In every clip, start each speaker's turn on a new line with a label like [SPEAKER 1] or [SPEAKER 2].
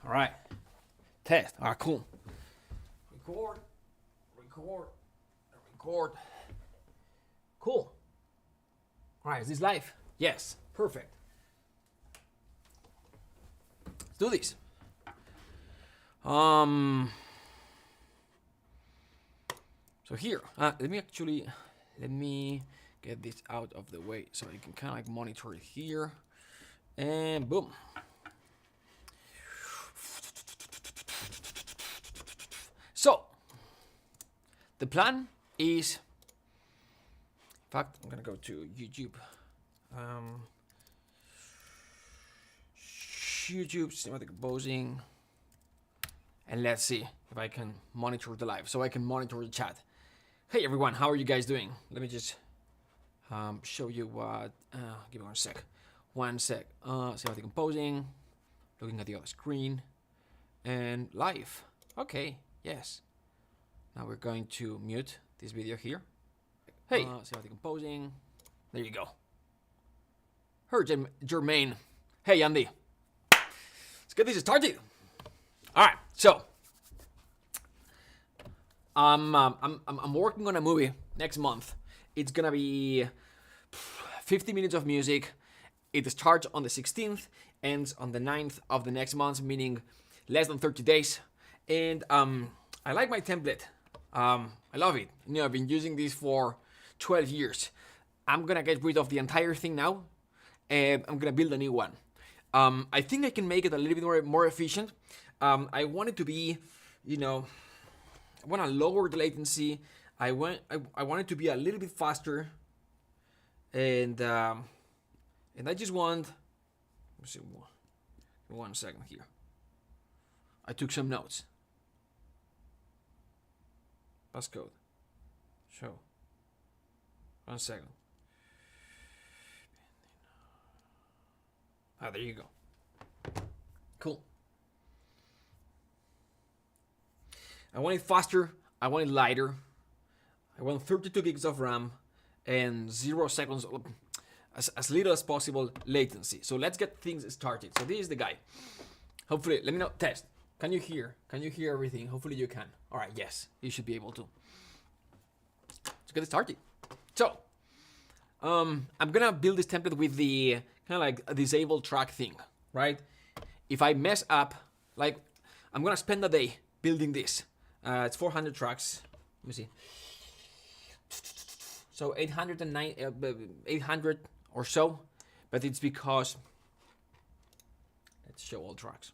[SPEAKER 1] All right. Test. All right, cool. Record. Cool. All right, is this live? Yes. Perfect. Let's do this. So here, let me get this out of the way so you can kind of like monitor it here, and boom. So the plan is, in fact, I'm gonna go to YouTube. YouTube cinematic composing, and let's see if I can monitor the live, so I can monitor the chat. Hey everyone, how are you guys doing? Let me just show you what. Give me 1 sec. 1 sec. Cinematic composing. Looking at the other screen, and live. Okay. Yes. Now we're going to mute this video here. Hey, cinematic composing. There you go. Her Jermaine. Hey Andy. Let's get this started. All right. So I'm working on a movie next month. It's gonna be 50 minutes of music. It starts on the 16th, ends on the 9th of the next month, meaning less than 30 days. And I like my template. I love it. You know, I've been using this for 12 years. I'm gonna get rid of the entire thing now, and I'm gonna build a new one. I think I can make it a little bit more efficient. I want it to be, you know, I want to lower the latency. I want it to be a little bit faster, and I just want. Let me see. 1 second here. I took some notes. Passcode. Show. 1 second. Ah, there you go. Cool. I want it faster. I want it lighter. I want 32 gigs of RAM and 0 seconds, as little as possible latency. So let's get things started. So this is the guy. Hopefully, let me know. Test. Can you hear? Can you hear everything? Hopefully you can. All right. Yes, you should be able to. Let's get started. So, I'm gonna build this template with the kind of like a disabled track thing, right? If I mess up, like, I'm gonna spend a day building this. It's 400 tracks. Let me see. So 800 or so, but it's because, let's show all tracks.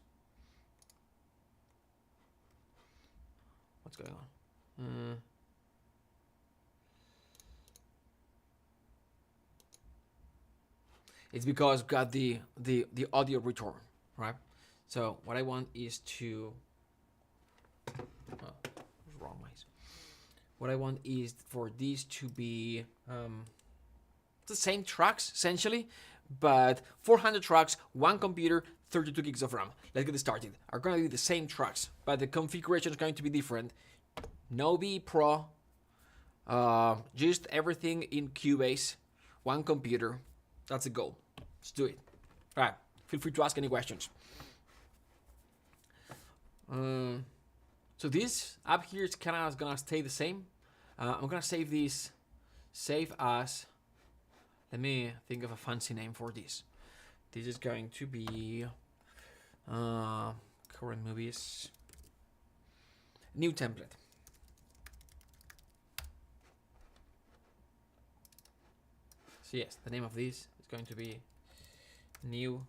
[SPEAKER 1] What's going on? It's because I've got the audio return, right? So what I want is to, wrong mice. What I want is for these to be the same tracks essentially, but 400 tracks, one computer, 32 gigs of RAM. Let's get started. Are going to be the same tracks, but the configuration is going to be different. No VEPro, just everything in Cubase, one computer. That's the goal. Let's do it. All right. Feel free to ask any questions. So this app here is kind of gonna stay the same. I'm gonna save this. Save as. Let me think of a fancy name for this. This is going to be current movies. New template. So yes, the name of this is going to be new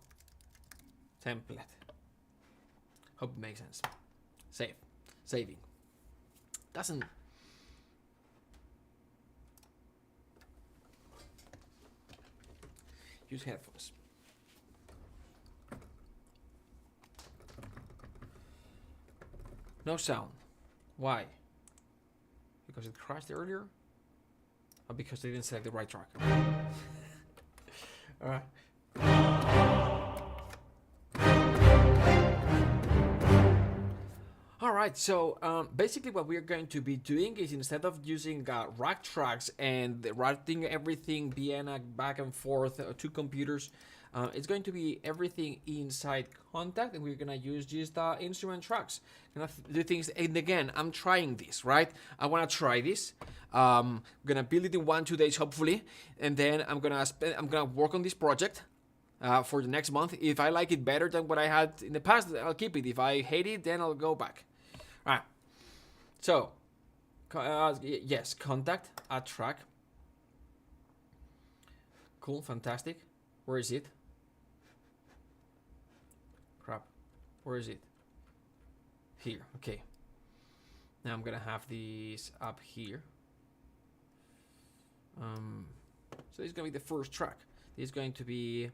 [SPEAKER 1] template. Hope it makes sense. Saving. Doesn't. Use headphones. No sound. Why? Because it crashed earlier? Or because they didn't select the right track? All right. All right, so basically what we're going to be doing is, instead of using rack tracks and routing everything Vienna back and forth to computers, it's going to be everything inside Contact, and we're gonna use just instrument tracks. Gonna do things, and again, I'm trying this, right? I wanna try this. I'm gonna build it in 1-2 days, hopefully, and then I'm gonna work on this project. For the next month. If I like it better than what I had in the past, I'll keep it. If I hate it, then I'll go back. All right. So, yes, Contact, add track. Cool, fantastic. Where is it? Crap. Where is it? Here. Okay. Now I'm gonna have these up here. So this is gonna be the first track. This is going to be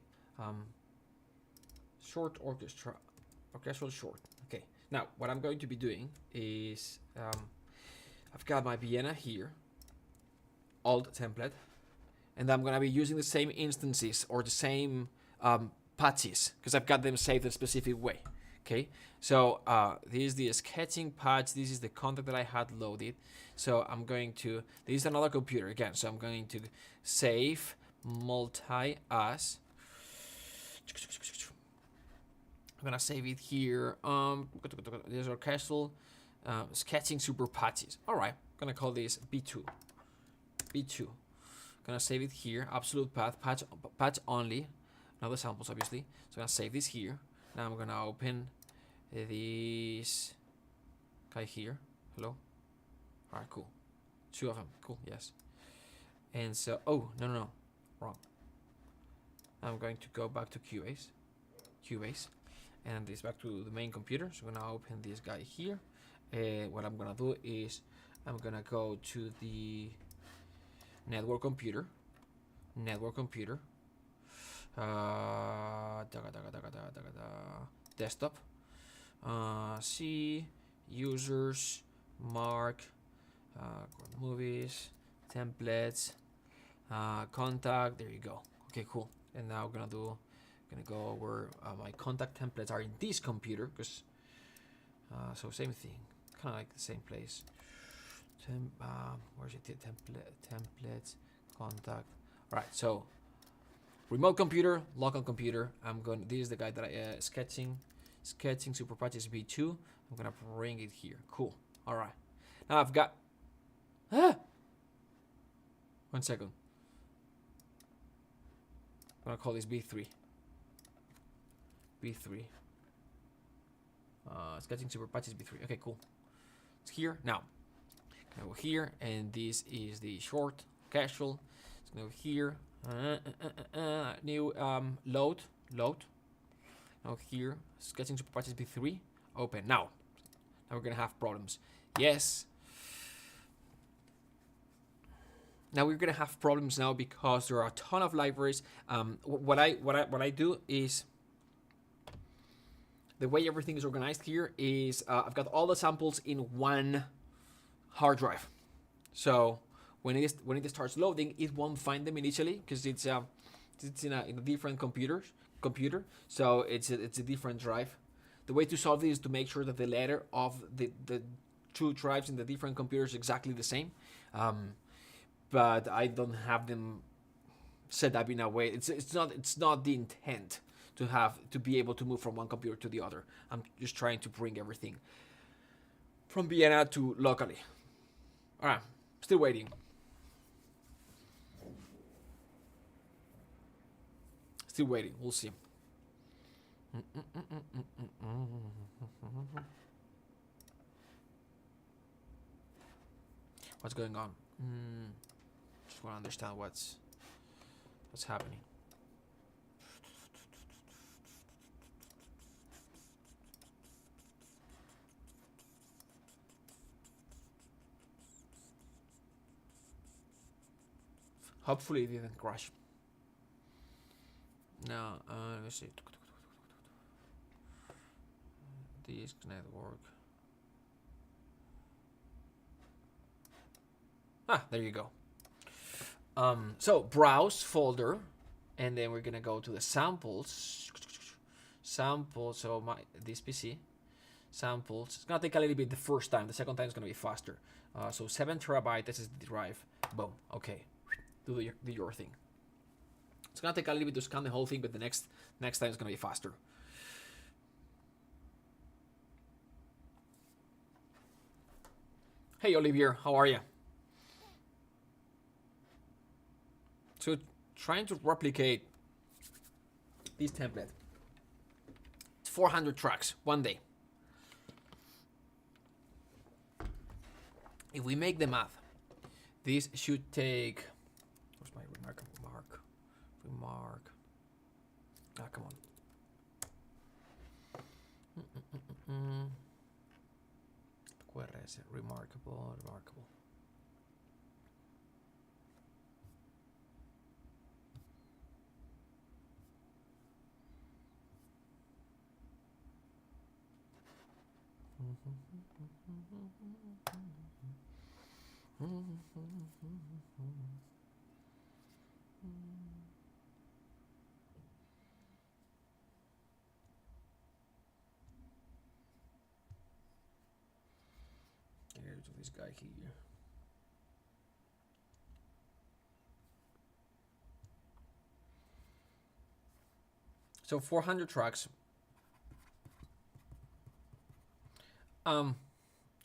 [SPEAKER 1] short orchestral short. Okay. Now what I'm going to be doing is I've got my Vienna here, alt template, and I'm gonna be using the same instances or the same patches because I've got them saved a specific way. Okay, so this is the sketching patch. This is the Contact that I had loaded. So I'm going to, this is another computer again. So I'm going to save multi as. I'm gonna save it here. There's Orchestral sketching super patches. All right, I'm gonna call this B2. Gonna save it here. Absolute path patch only. Not the samples, obviously. So I'm gonna save this here. Now I'm gonna open this guy here. Hello. All right, cool. 2 of them. Cool. Yes. And so, oh no, wrong. I'm going to go back to Cubase, and this back to the main computer. So I'm gonna open this guy here. What I'm gonna do is I'm gonna go to the network computer. Desktop. See users, mark, movies, templates, contact. There you go. Okay, cool. And now I'm gonna go over my contact templates are in this computer because so same thing, kind of like the same place. Where's it? Templates, contact. All right, so remote computer, local computer. This is the guy that I sketching super patches B2. I'm gonna bring it here. Cool. All right. Now I've got. 1 second. I'm gonna call this B3. Sketching super patches B3. Okay, cool. It's here now. Gonna go here, and this is the short casual. It's gonna go here. New load. Now here, sketching super patches B3. Open now. Now we're gonna have problems. Yes. Now we're gonna have problems now because there are a ton of libraries. What I do is, the way everything is organized here is I've got all the samples in one hard drive. So when it starts loading, it won't find them initially because it's in a different computer. So it's a different drive. The way to solve this is to make sure that the ladder of the 2 drives in the different computers is exactly the same. But I don't have them set up in a way. It's not the intent to be able to move from one computer to the other. I'm just trying to bring everything from Vienna to locally. All right, still waiting. We'll see. What's going on? Just want to understand what's happening. Hopefully it didn't crash. Now, let me see. Disk network. There you go. So browse folder, and then we're gonna go to the samples. So this PC. samples. It's gonna take a little bit the first time. The second time is gonna be faster. So 7 terabyte. This is the drive. Boom. Okay. Do your thing. It's gonna take a little bit to scan the whole thing, but the next time is gonna be faster. Hey Olivier, how are you? So trying to replicate this template. It's 400 tracks, one day. If we make the math, this should take, where's my remark? Ah, come on. QRS, remarkable. Here's this guy here. So 400 tracks.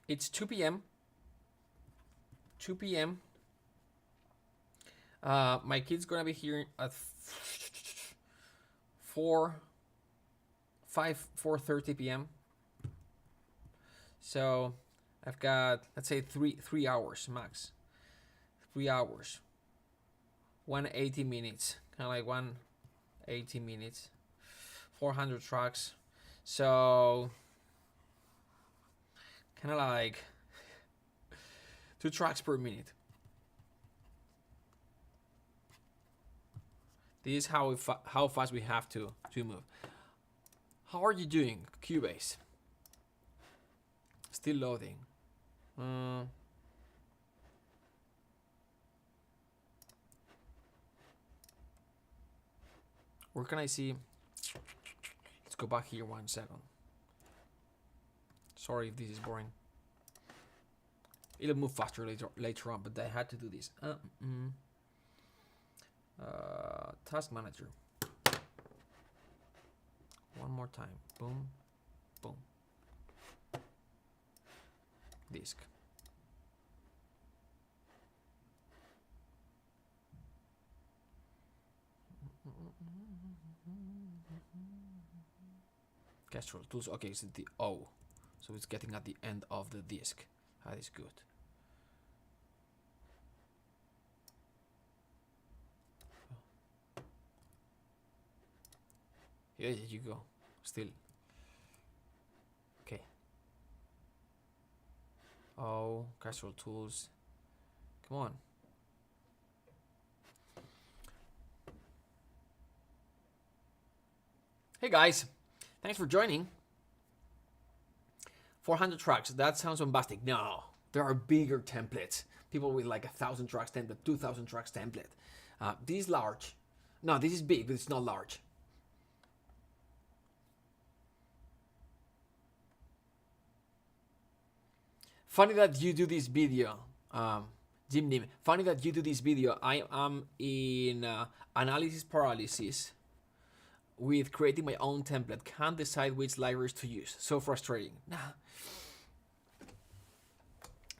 [SPEAKER 1] It's 2 p.m. 2 p.m. My kid's gonna be here at 4:30 p.m. So I've got, let's say, three hours max. 3 hours. 180 minutes. Kind of like 180 minutes. 400 tracks. So kind of like 2 tracks per minute. This is how fast we have to move. How are you doing, Cubase? Still loading. Where can I see? Let's go back here 1 second. Sorry if this is boring. It'll move faster later on, but I had to do this. Task manager. One more time. Boom, boom. Disk. Orchestral tools. Okay, it's the O, so it's getting at the end of the disk. That is good. Yeah, you go. Still. Okay. Oh, orchestral tools. Come on. Hey guys, thanks for joining. 400 tracks, that sounds bombastic. No, there are bigger templates. People with like 1,000 tracks template, 2,000 tracks template. This is large. No, this is big, but it's not large. Funny that you do this video, Jim Nim. Funny that you do this video. I am in analysis paralysis with creating my own template. Can't decide which libraries to use. So frustrating. Nah.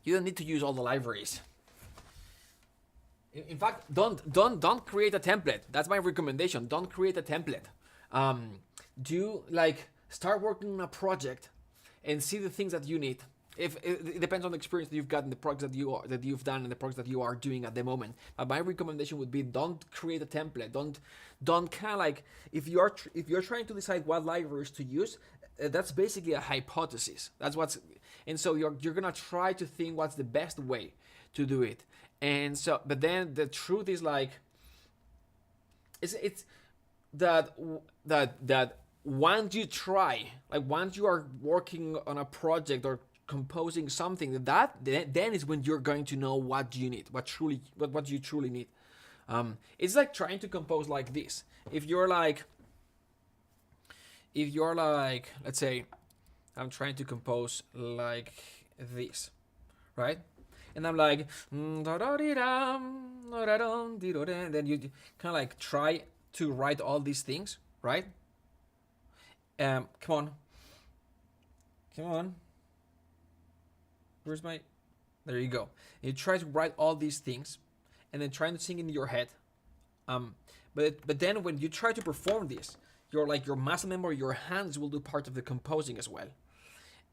[SPEAKER 1] You don't need to use all the libraries. In fact, don't create a template. That's my recommendation. Don't create a template. Start working on a project and see the things that you need. If it depends on the experience that you've got in the projects that you've done and the projects that you are doing at the moment. But my recommendation would be don't create a template. Don't kind of like if you're trying to decide what libraries to use. That's basically a hypothesis. That's what's, and so you're gonna try to think what's the best way to do it. And so, but then the truth is like, it's that once you try, like once you are working on a project or composing something, then is when you're going to know what you need, what you truly need. It's like trying to compose like this. If you're like, let's say, I'm trying to compose like this, right? And I'm like, then you kind of like try to write all these things, right? Come on, come on. Where's my? There you go. You try to write all these things, and then trying to sing in your head. Um, but then when you try to perform this, your muscle memory, your hands will do part of the composing as well,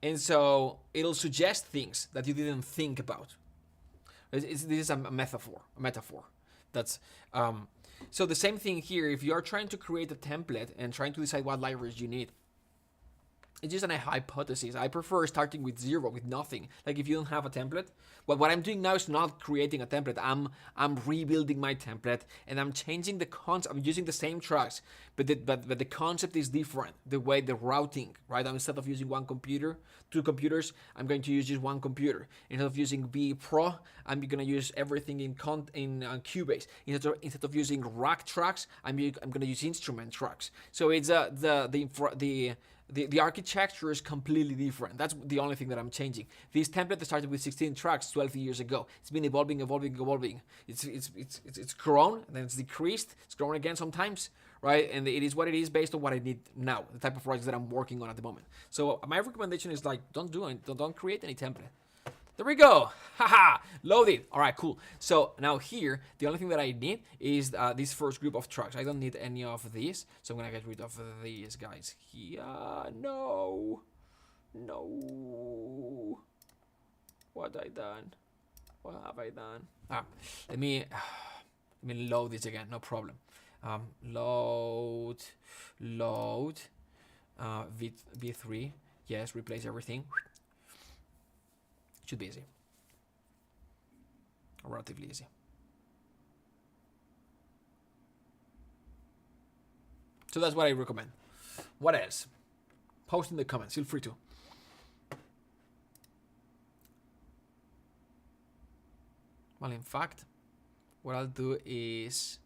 [SPEAKER 1] and so it'll suggest things that you didn't think about. This is a metaphor. A metaphor. That's so the same thing here. If you are trying to create a template and trying to decide what libraries you need, it's just a hypothesis. I prefer starting with zero, with nothing. Like if you don't have a template, what I'm doing now is not creating a template. I'm rebuilding my template and I'm changing the concept. I'm using the same tracks, but the concept is different. The way the routing, right? Instead of using two computers, I'm going to use just one computer. Instead of using VEPro, I'm gonna use everything in Cubase. Instead of using rack tracks, I'm gonna use instrument tracks. So it's the architecture is completely different. That's the only thing that I'm changing. This template started with 16 tracks 12 years ago. It's been evolving. It's grown, and then it's decreased. It's grown again sometimes, right? And it is what it is based on what I need now, the type of projects that I'm working on at the moment. So my recommendation is like, don't create any template. There we go. Haha, loaded. All right, cool. So now here, the only thing that I need is this first group of tracks. I don't need any of these, so I'm gonna get rid of these guys here. No. What have I done? Let me load this again. No problem. Load. V3. Yes, replace everything. Should be easy. Relatively easy. So that's what I recommend. What else? Post in the comments. Feel free to. Well, in fact, what I'll do is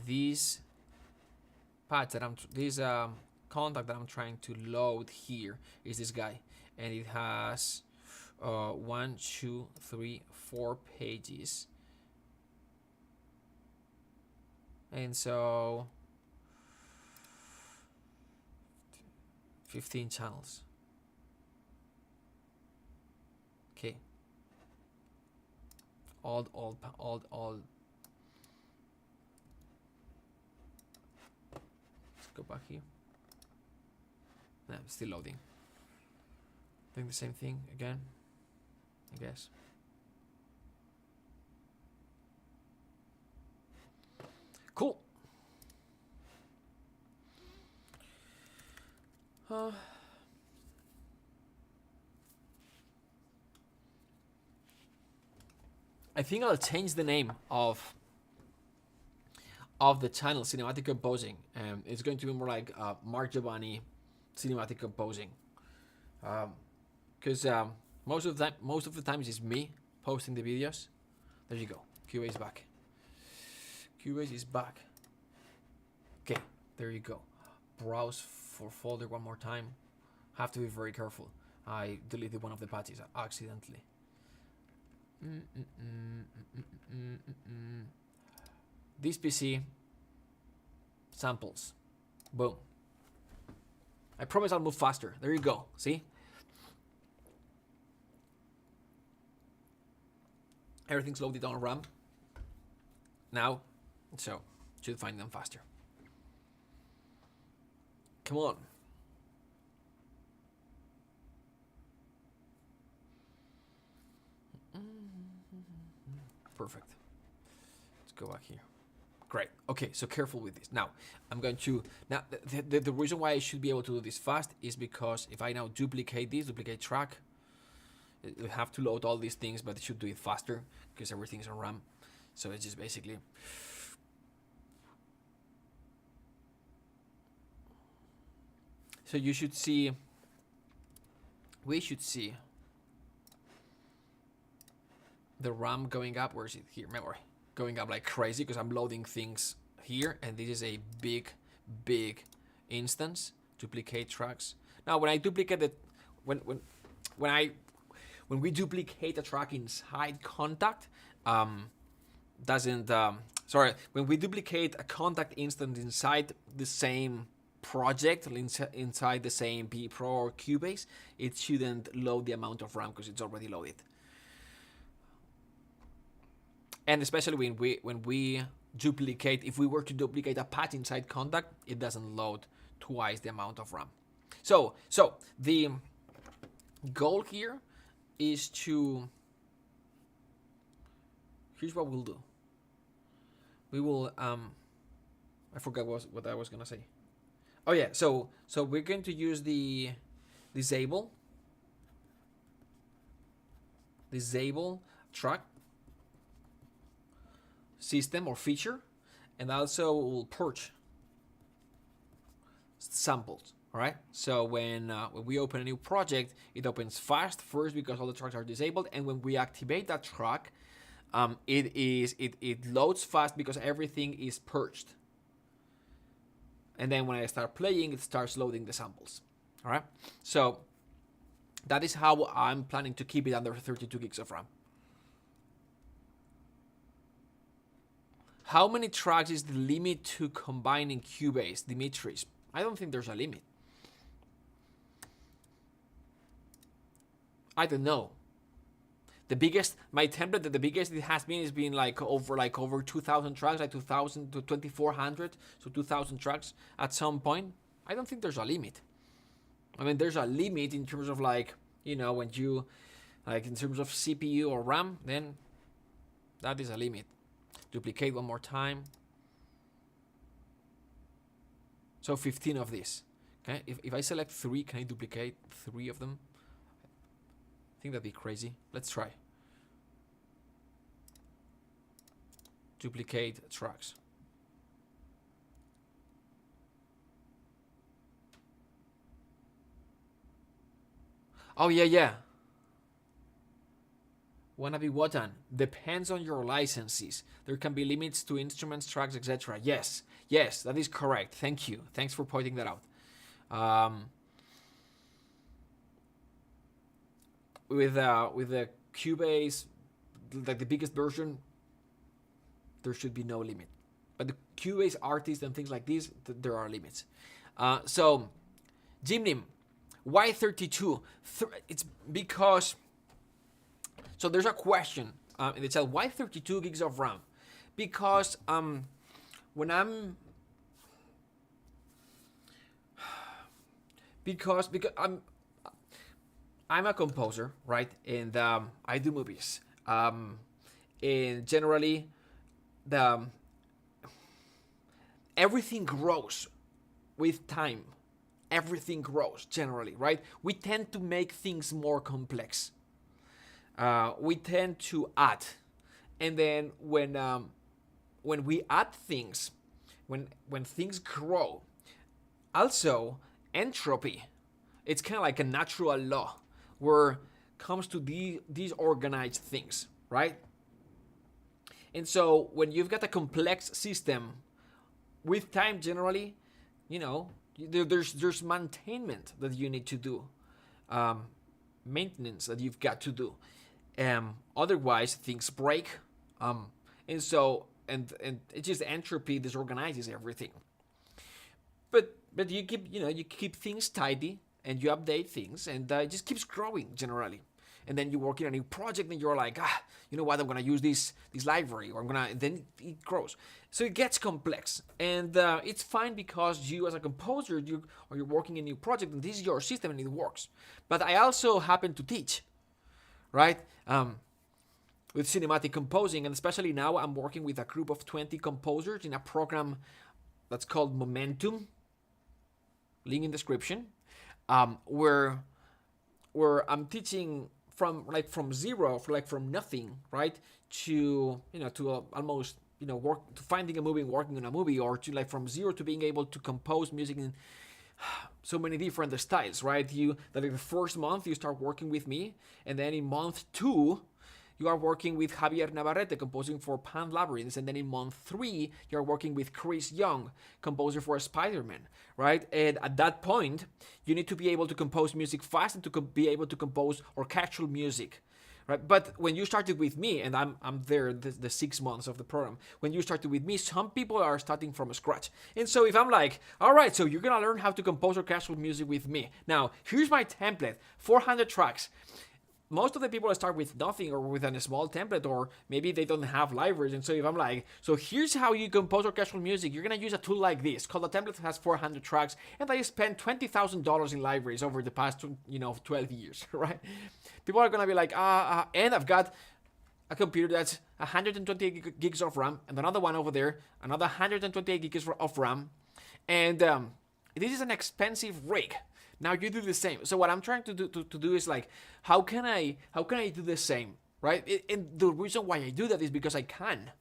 [SPEAKER 1] these pads that contact that I'm trying to load here is this guy, and it has 1, 2, 3, 4 pages, and so 15 channels. Okay. All. Let's go back here. No, I'm still loading. Doing the same thing again, I guess. Cool. I think I'll change the name of the channel, Cinematic Composing. It's going to be more like Mark Giovanni Cinematic Composing. Because most of the times it's me posting the videos. There you go. Cubase is back. Cubase is back. Okay, there you go. Browse for folder one more time. Have to be very careful. I deleted one of the patches accidentally. This PC samples. Boom. I promise I'll move faster. There you go. See? Everything's loaded on RAM now, so should find them faster. Come on. Perfect. Let's go back here. Great. Okay, so careful with this. Now, I'm going to... Now, the reason why I should be able to do this fast is because if I now duplicate track, it have to load all these things, but it should do it faster because everything's on RAM. So it's just basically... So you should see... We should see the RAM going up. Where is it? Here, memory. Going up like crazy because I'm loading things here, and this is a big instance. Duplicate tracks. Now, when I duplicate it, when I when we duplicate a track inside Contact, doesn't sorry, when we duplicate a Contact instance inside the same project, inside the same VEPro or Cubase, it shouldn't load the amount of RAM because it's already loaded. And especially when we duplicate, if we were to duplicate a patch inside Contact, it doesn't load twice the amount of RAM. So the goal here is to, here's what we'll do. We will I forgot what I was gonna say. Oh yeah, so we're going to use the disable track system or feature, and also we'll purge samples. All right. So when we open a new project, it opens fast first because all the tracks are disabled, and when we activate that track, it loads fast because everything is purged. And then when I start playing, it starts loading the samples. All right. So that is how I'm planning to keep it under 32 gigs of RAM. How many tracks is the limit to combine in Cubase, Dimitris? I don't think there's a limit. I don't know. The biggest, my template, the biggest it has been is being like over 2,000 tracks, like 2,000 to 2,400, so 2,000 tracks at some point. I don't think there's a limit. I mean, there's a limit in terms of like, you know, when you, like in terms of CPU or RAM, then that is a limit. Duplicate one more time. So 15 of these. Okay, if I select 3, can I duplicate 3 of them? I think that'd be crazy. Let's try. Duplicate tracks. Oh yeah. Wanna be what on? Depends on your licenses. There can be limits to instruments, tracks, etc. Yes, that is correct. Thank you. Thanks for pointing that out. With the Cubase, like the biggest version, there should be no limit. But the Cubase artists and things like this, there are limits. So, Jimnim, why 32? It's because. So there's a question in the chat. Why 32 gigs of RAM? Because when I'm a composer, right? And I do movies. And generally, everything grows with time. Everything grows generally, right? We tend to make things more complex. We tend to add, and then when we add things, when things grow, also entropy, it's kind of like a natural law where it comes to these organized things, right? And so when you've got a complex system, with time generally, you know, there's maintenance that you need to do, maintenance that you've got to do. Otherwise things break, and so and it's just entropy disorganizes everything. But you keep things tidy and you update things, and it just keeps growing generally. And then you work in a new project and you're like, you know what, I'm gonna use this library, or then it grows. So it gets complex, and it's fine because you as a composer, you're working in a new project and this is your system and it works. But I also happen to teach, right? With cinematic composing, and especially now I'm working with a group of 20 composers in a program that's called Momentum, link in description, where I'm teaching from zero, from nothing, right, to almost work to finding a movie and working on a movie, or to from zero to being able to compose music in so many different styles, right? The first month you start working with me, and then in month 2 you are working with Javier Navarrete, composing for Pan Labyrinths, and then in month 3, you're working with Chris Young, composer for Spider-Man, right? And at that point, you need to be able to compose music fast and to be able to compose orchestral music. Right, but when you started with me, and I'm there the 6 months of the program. When you started with me, some people are starting from scratch, and so if I'm like, all right, so you're gonna learn how to compose orchestral music with me. Now, here's my template, 400 tracks. Most of the people start with nothing or with a small template, or maybe they don't have libraries. And so if I'm like, so here's how you compose orchestral music, you're gonna use a tool like this called a template that has 400 tracks, and I spent $20,000 in libraries over the past 12 years, right? People are gonna be like, and I've got a computer that's 128 gigs of RAM, and another one over there, another 128 gigs of RAM, and this is an expensive rig. Now you do the same. So what I'm trying to do is like, how can I do the same, right? And the reason why I do that is because I can.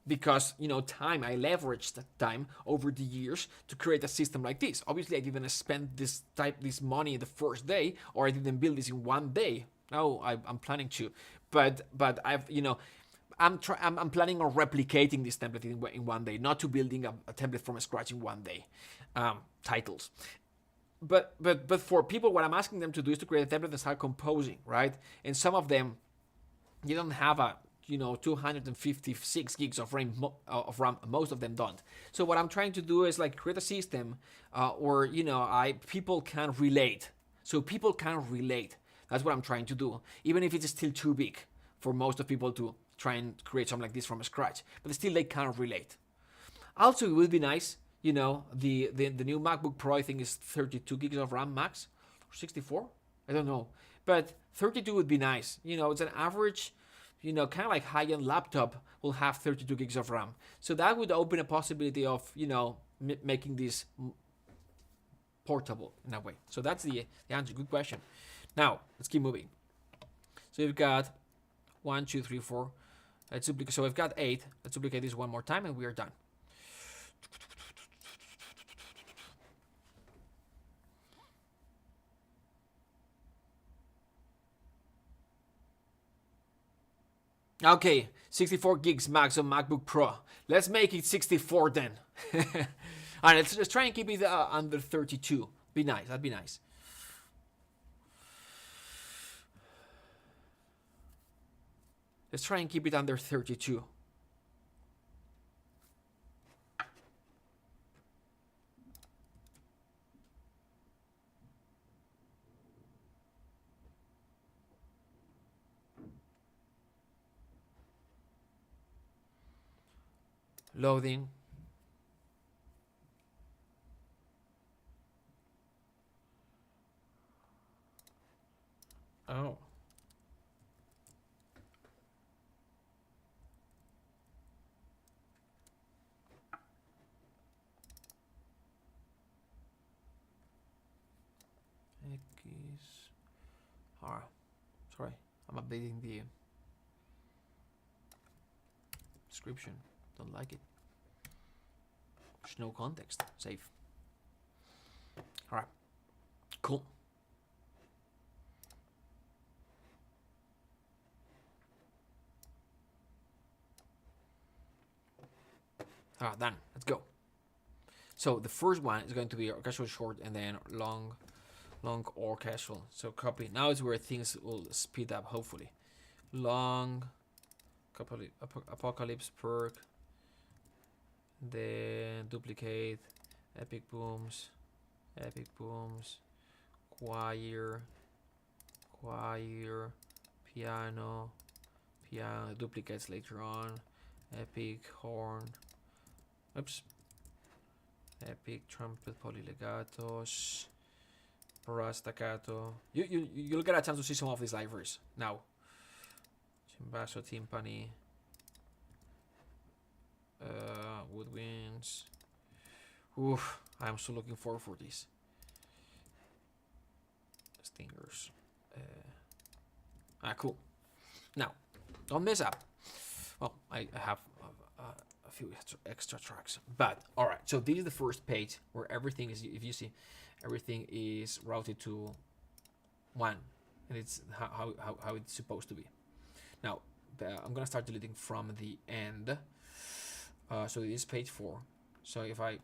[SPEAKER 1] Because, time, I leveraged time over the years to create a system like this. Obviously, I didn't spend this money the first day, or I didn't build this in one day. No, I'm planning to. But I've, I'm planning on replicating this template in one day, not to building a template from scratch in one day. Titles. But for people, what I'm asking them to do is to create a template and start composing, right? And some of them, you don't have a 256 gigs of RAM. Most of them don't. So what I'm trying to do is like create a system, where people can relate. So people can relate. That's what I'm trying to do, even if it's still too big for most of people to try and create something like this from scratch. But still, they can relate. Also, it would be nice. The new MacBook Pro, I think, is 32 gigs of RAM max, or 64. I don't know, but 32 would be nice. It's an average, kind of like high-end laptop will have 32 gigs of RAM. So that would open a possibility of making this portable in a way. So that's the answer. Good question. Now let's keep moving. So we've got 1, 2, 3, 4. Let's duplicate. So we've got 8. Let's duplicate this one more time, and we are done. Okay, 64 gigs max on MacBook Pro. Let's make it 64 then. All right, let's try and keep it under 32. Be nice. That'd be nice. Let's try and keep it under 32. Loading. Oh. Alright. Sorry, I'm updating the description. Don't like it. There's no context. Save. Alright. Cool. Alright, done. Let's go. So the first one is going to be orchestral short and then long orchestral. So copy. Now is where things will speed up, hopefully. Long apocalypse perk. Then duplicate, epic booms, choir, piano, duplicates later on, epic horn, epic trumpet, polylegatos, staccato. You'll get a chance to see some of these libraries now. Basso, timpani, woodwinds. Oof, I'm so looking forward for this. Stingers. Cool. Now, don't mess up. Well, I have a few extra tracks, but all right. So this is the first page where everything is. If you see, everything is routed to one, and it's how it's supposed to be. Now, I'm gonna start deleting from the end. So this is page 4. So if I,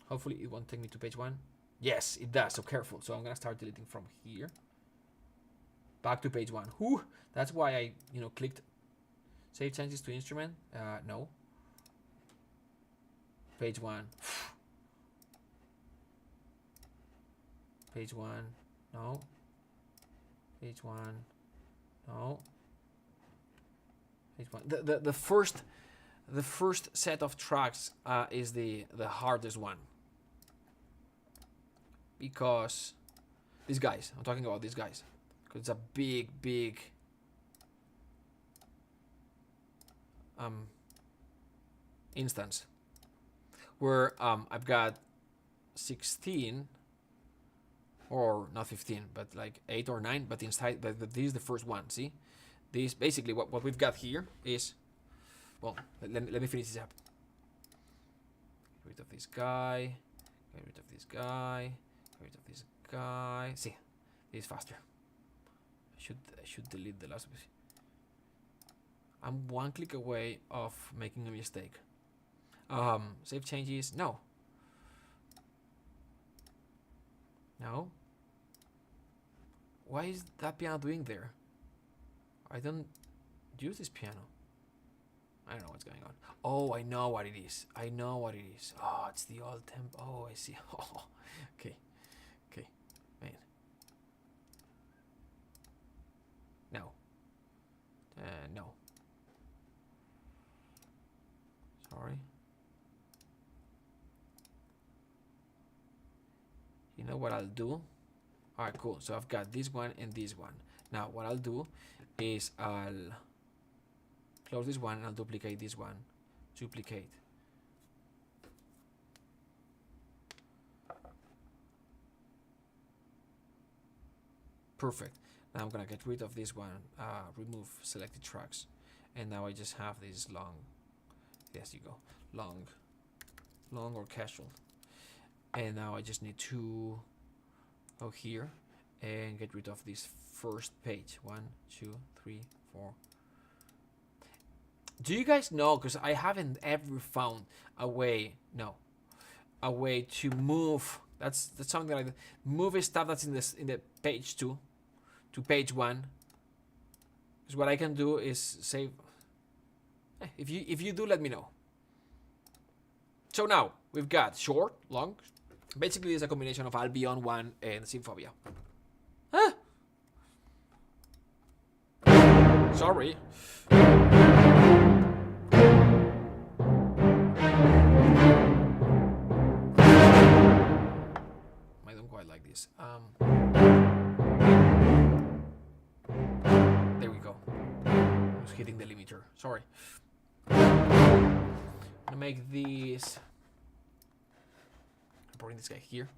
[SPEAKER 1] hopefully it won't take me to page 1. Yes, it does, so careful. So I'm gonna start deleting from here. Back to page 1. Whew, that's why I, clicked save changes to instrument. No. Page 1. Page 1. No. Page 1. No. Page 1. The first set of tracks is the hardest one. Because these guys, I'm talking about these guys. Because it's a big instance where I've got 16 or not 15 but like 8 or 9, but inside, but this is the first one. See, this basically what we've got here is, well, let me finish this up. Get rid of this guy, get rid of this guy, get rid of this guy. See, this is faster. I should delete the last. I'm one click away of making a mistake. Save changes. No. No. Why is that piano doing there? I don't use this piano. I don't know what's going on. Oh, I know what it is. I know what it is. Oh, it's the old tempo. Oh, I see. Oh, okay. Okay. Man. No. No. Sorry. You know what I'll do? Alright, cool. So I've got this one and this one. Now what I'll do is I'll close this one and I'll duplicate this one. Duplicate. Perfect. Now I'm gonna get rid of this one, remove selected tracks, and now I just have this long, yes you go, long orchestral. And now I just need to go here and get rid of this first page. 1, 2, 3, 4. Do you guys know, because I haven't ever found a way, a way to move, that's something like that, move stuff that's in the page 2 to page 1. Because what I can do is save. If you do, let me know. So now we've got short, long. Basically, it's a combination of Albion 1 and Symphobia. Huh? Sorry. I don't quite like this. There we go. I was hitting the limiter. Sorry. I'm gonna make these. I'm putting this guy here.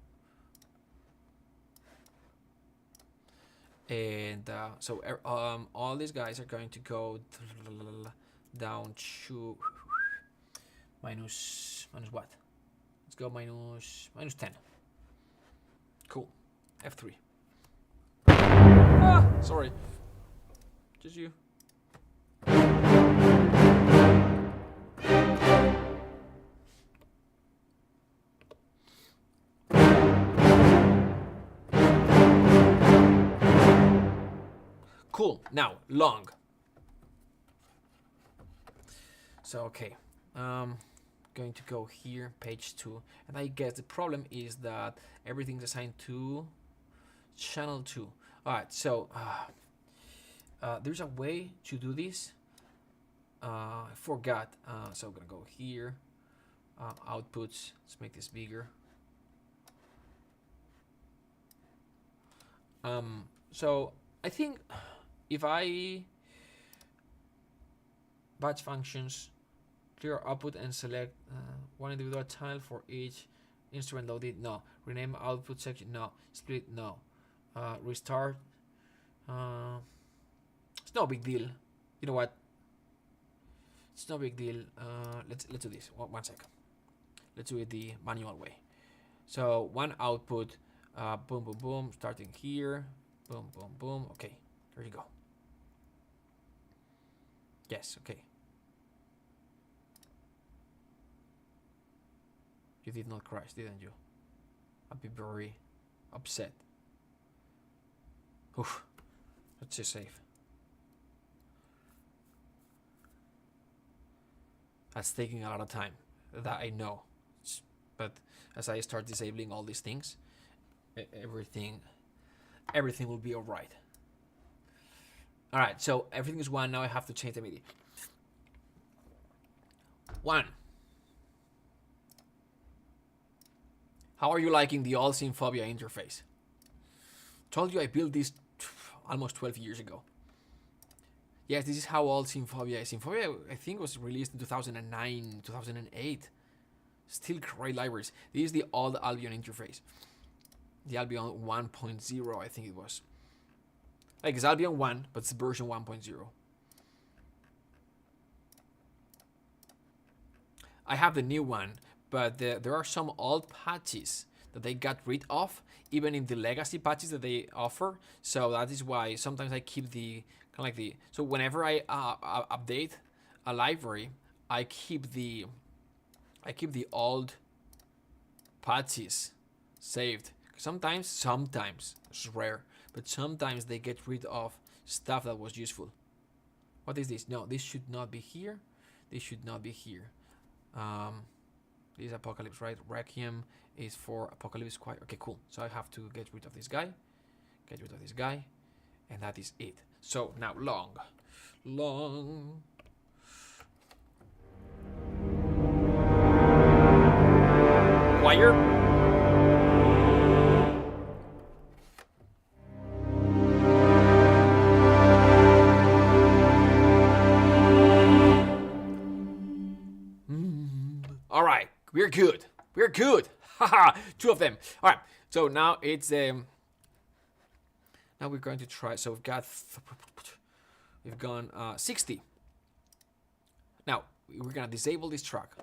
[SPEAKER 1] And so all these guys are going to go down to minus what? Let's go minus 10. Cool. F3. Ah, sorry. Just you. Cool. Now, long. So, okay. Going to go here, page 2. And I guess the problem is that everything's assigned to channel 2. Alright, so there's a way to do this. I forgot. So I'm going to go here. Outputs. Let's make this bigger. So I think if I batch functions, clear output and select one individual channel for each instrument loaded, no. Rename output section, no. Split, no. Restart, it's no big deal. You know what? It's no big deal. Let's do this. One second. Let's do it the manual way. So one output, boom, boom, boom, starting here, boom, boom, boom. Okay, there you go. Yes, okay. You did not crash, didn't you? I'd be very upset. Oof. Let's just save. That's taking a lot of time. That I know. But as I start disabling all these things, everything will be alright. Alright, so everything is 1. Now I have to change the MIDI. 1. How are you liking the All Synphobia interface? Told you I built this almost 12 years ago. Yes, this is how old Synphobia is. Synphobia, I think, was released in 2009, 2008. Still great libraries. This is the old Albion interface. The Albion 1.0, I think it was. Like, it's Albion 1, but it's version 1.0. I have the new one, but there are some old patches that they got rid of, even in the legacy patches that they offer. So that is why sometimes I keep the kind of like the. So whenever I update a library, I keep the old patches saved. Sometimes it's rare, but sometimes they get rid of stuff that was useful. What is this? No, this should not be here. This should not be here. This is Apocalypse, right? Requiem is for Apocalypse Choir. Okay, cool. So I have to get rid of this guy. Get rid of this guy. And that is it. So now long. Choir. All right, we're good. We're good. Haha, 2 of them. All right, so now it's now we're going to try. So we've gone 60. Now we're gonna disable this track.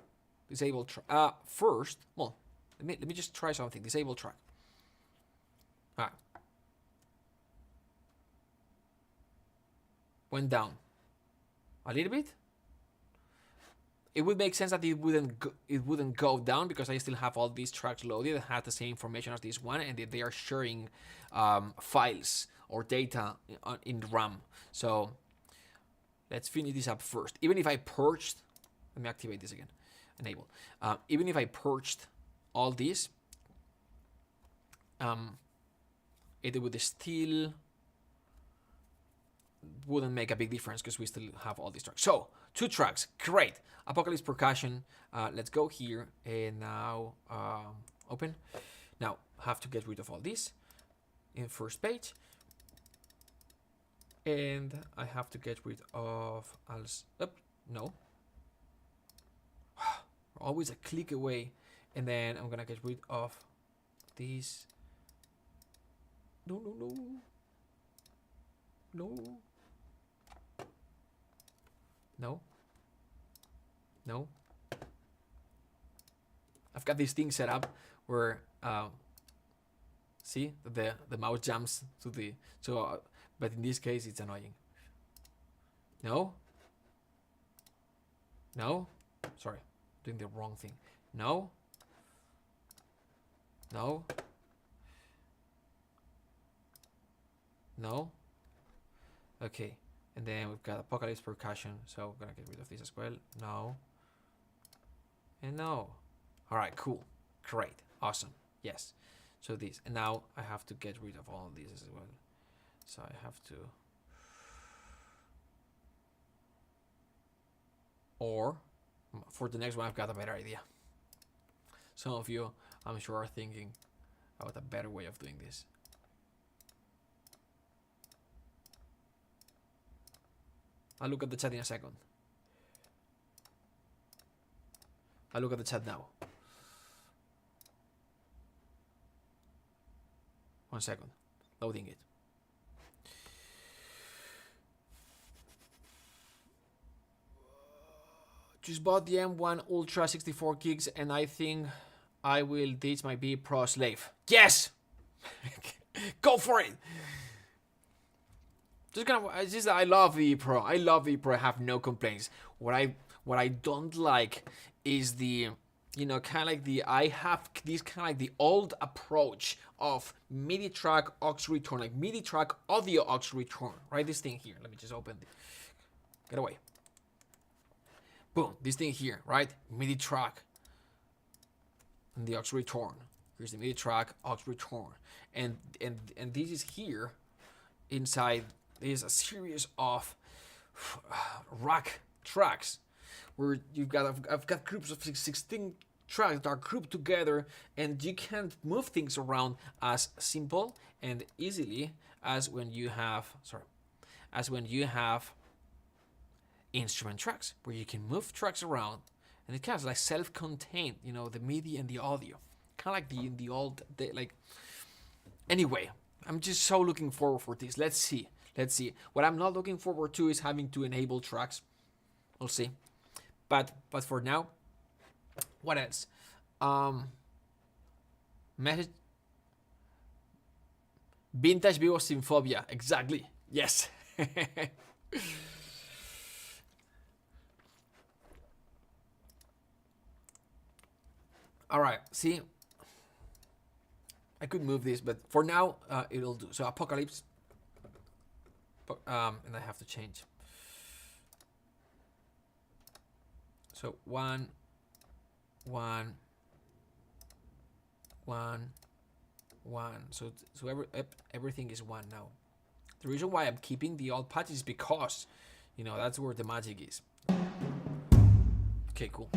[SPEAKER 1] Disable track first. Well, let me just try something. Disable track. All right. Went down a little bit. It would make sense that it wouldn't go down because I still have all these tracks loaded that have the same information as this one, and they are sharing files or data in RAM. So let's finish this up first. Even if I purged, let me activate this again, enable. Even if I purged all this, it would still wouldn't make a big difference because we still have all these tracks. So 2 tracks, great. Apocalypse Percussion. Let's go here and now open. Now have to get rid of all this in first page, and I have to get rid of no. Always a click away, and then I'm gonna get rid of these. No. I've got this thing set up where see the mouse jumps to the but in this case it's annoying. No, sorry, doing the wrong thing. No. Okay, and then we've got Apocalypse Percussion, so we're gonna get rid of this as well. No. And no. All right, cool, great, awesome, yes. So this, and now I have to get rid of all of these as well. So I have to, or for the next one, I've got a better idea. Some of you, I'm sure, are thinking about a better way of doing this. I'll look at the chat in a second. I'll look at the chat now. 1 second. Loading it. Just bought the M1 Ultra 64 gigs and I think I will ditch my VEPro slave. Yes! Go for it! I love VEPro. I love VEPro. I have no complaints. What I don't like is the, you know, kind of like the, I have this kind of like the old approach of MIDI track aux return, like MIDI track audio aux return, right? This thing here. Let me just open it. Get away. Boom. This thing here, right? MIDI track and the aux return. Here's the MIDI track aux return, and this is here. Inside is a series of rack tracks where I've got groups of 16 tracks that are grouped together, and you can't move things around as simple and easily as when you have instrument tracks where you can move tracks around, and it kind of like self-contained, you know, the MIDI and the audio, kind of like the old like. Anyway, I'm just so looking forward for this. Let's see. What I'm not looking forward to is having to enable tracks. We'll see. But for now, what else? Message. Vintage Vivo Synphobia. Exactly. Yes. All right. See, I could move this, but for now, it'll do. So Apocalypse. And I have to change. So 1, 1, 1, 1. So everything is 1 now. The reason why I'm keeping the old patch is because, you know, that's where the magic is. Okay, cool.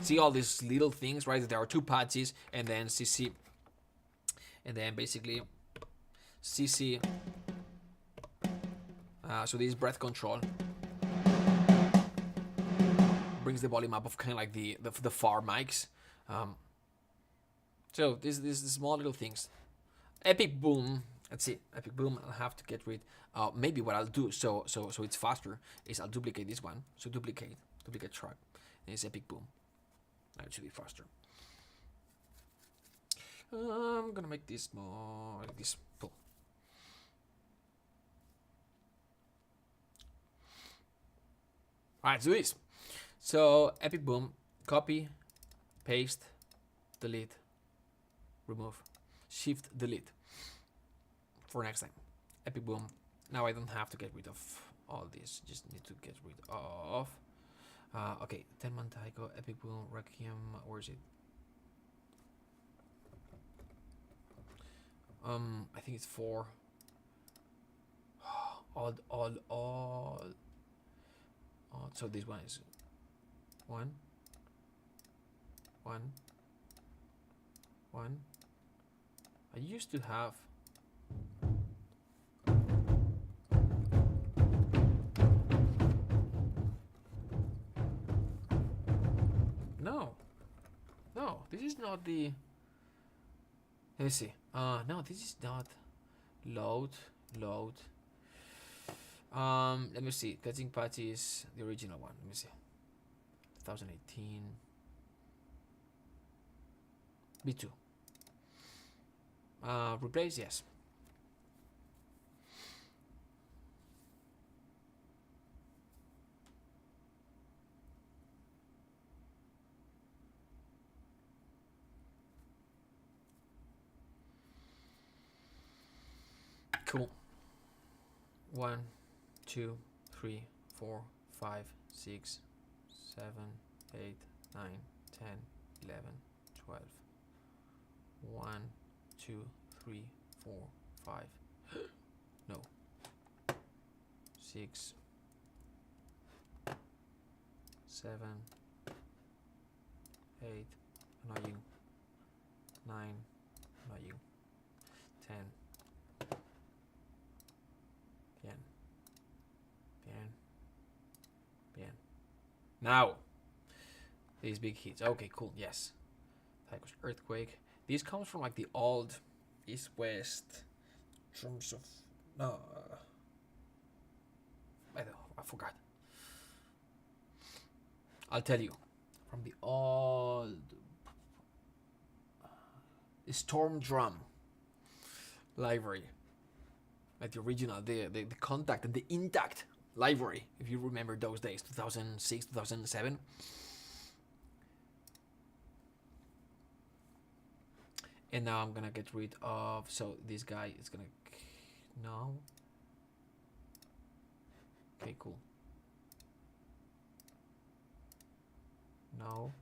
[SPEAKER 1] See all these little things, right? There are 2 patches, and then CC, and then basically CC. So this is breath control. Brings the volume up of kind of like the far mics. So these small little things. Epic Boom. Let's see. Epic Boom. I'll have to get rid. Maybe what I'll do so it's faster is I'll duplicate this one. So duplicate track. And it's Epic Boom. Now it should be faster. I'm gonna make this more like this. Pull. Alright, do this. So Epic Boom, copy, paste, delete, remove, shift, delete. For next time. Epic Boom. Now I don't have to get rid of all this. Just need to get rid of. Okay, Tenman Taiko, Epic Boom, Requiem. Where is it? I think it's 4. All. So this one is 1. I used to have. No, this is not the. Let me see. No, this is not. Load. Let me see. Cutting patch is the original one. Let me see. 2018. V2. Replace, yes. Cool. 1, 2, 3, 4, 5, 6, 7, 8, 9, 10, 11, 12. 1, 2, 3, 4, 5. No. 6, 7, 8. Annoying. 9. Annoying. 10. Bien. Now, these big hits. Okay, cool. Yes. Taiko's Earthquake. This comes from like the old East-West terms of. I forgot. I'll tell you. From the old. Storm Drum library, like the original, the Contact and the Intact library, if you remember those days, 2006, 2007. And now I'm gonna get rid of, so this guy is gonna, no. Okay, cool. No.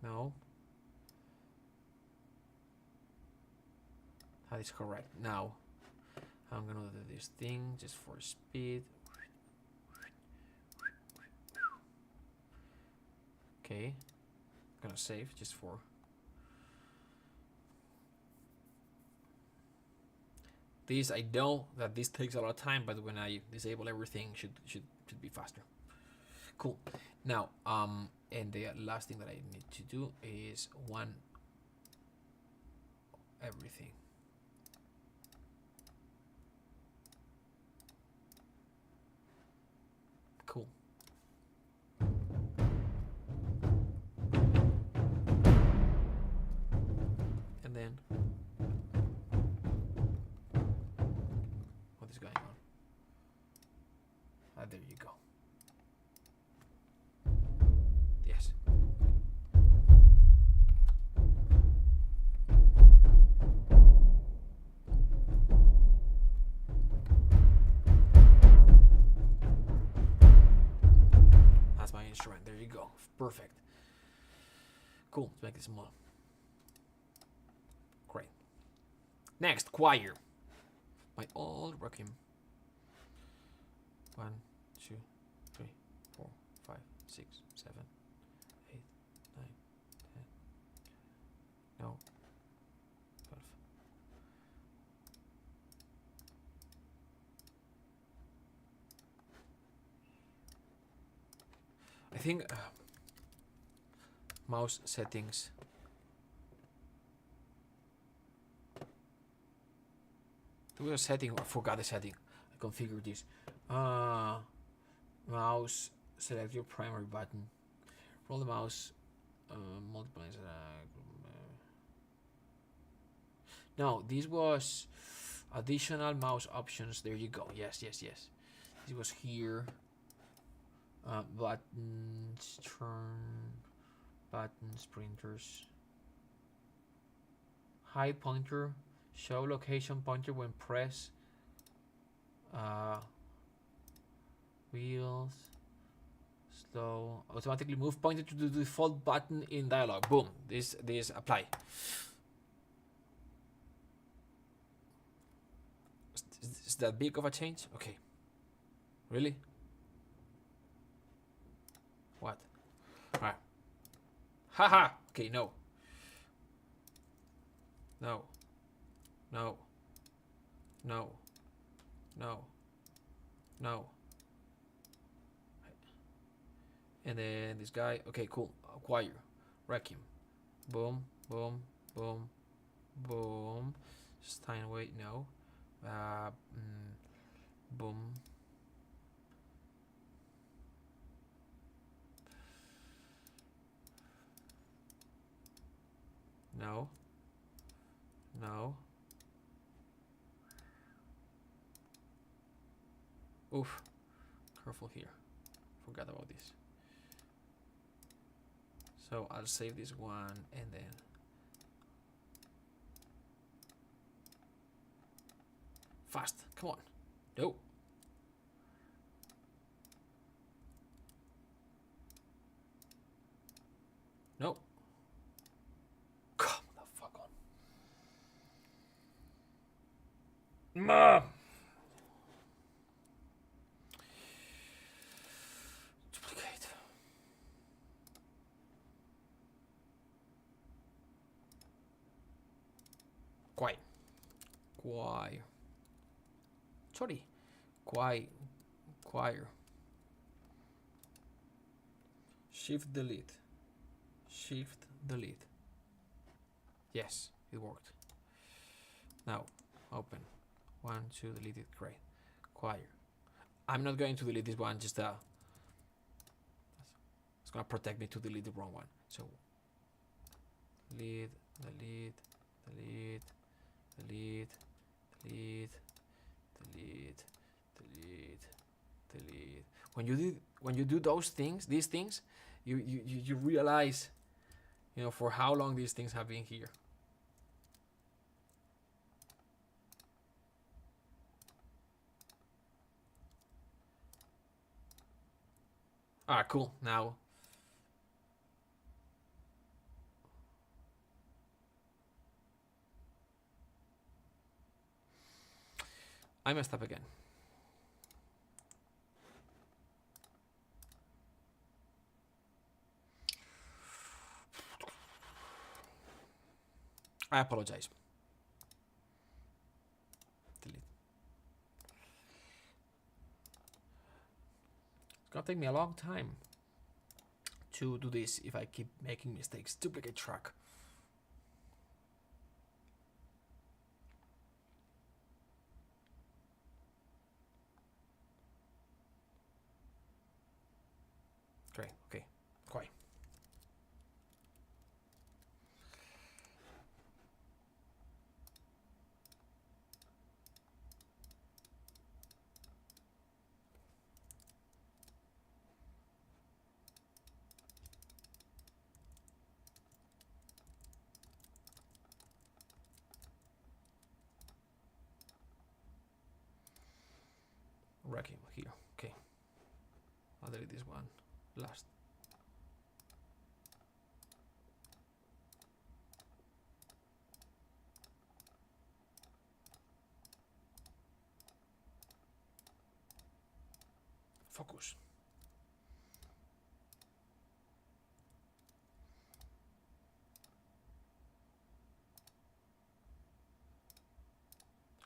[SPEAKER 1] No. That is correct. Now, I'm gonna do this thing just for speed. Okay. I'm gonna save just for. This, I know that this takes a lot of time, but when I disable everything, should be faster. Cool. Now, and the last thing that I need to do is one everything. Cool. And then what is going on? Ah, there you go. Yes. That's my instrument. There you go. Perfect. Cool. Let's make this more. Great. Next, choir. My old Requiem. 1, 2, 3, 4, 5, 6, 7, 8, 9, 10. No. 12. I think mouse settings. There was a setting, I forgot the setting. I configured this. Mouse, select your primary button. Roll the mouse, multiply. No, this was additional mouse options. There you go. Yes. This was here. Buttons, turn, buttons, printers. Hide pointer, show location pointer when press. Wheels, slow, automatically move pointer to the default button in dialog. Boom. This apply. Is that big of a change? Okay. Really? What? Alright. Haha! Okay, no. No. No. No. No. No. And then this guy. Okay, cool. Acquire. Requiem. Boom. Boom. Boom. Boom. Steinway. No. Boom. No. No. Oof. Careful here. Forgot about this. So I'll save this one and then fast. Come on. No. No. Come the fuck on. Ma. Duplicate. Choir. Sorry. Choir. Shift delete. Shift delete. Yes, it worked. Now open. 1, 2, deleted. Great. choir. I'm not going to delete this one, just it's gonna protect me to delete the wrong one. So delete, delete, delete, delete, delete, delete, delete, delete. When you do those things, these things, you realize, you know, for how long these things have been here. Ah, cool. Now I messed up again. I apologize. Delete. It's gonna take me a long time to do this if I keep making mistakes. Duplicate track. Great, okay, quite. Wrecking here, okay. I'll delete this one last. Focus.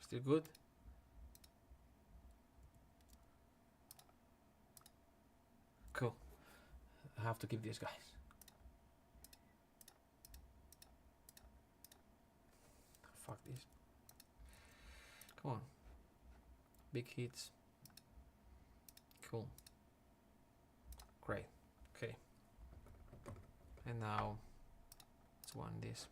[SPEAKER 1] Still good? Cool. I have to keep these guys. Fuck this. Come on. Big hits. Cool. Great. Okay. And now let's one this.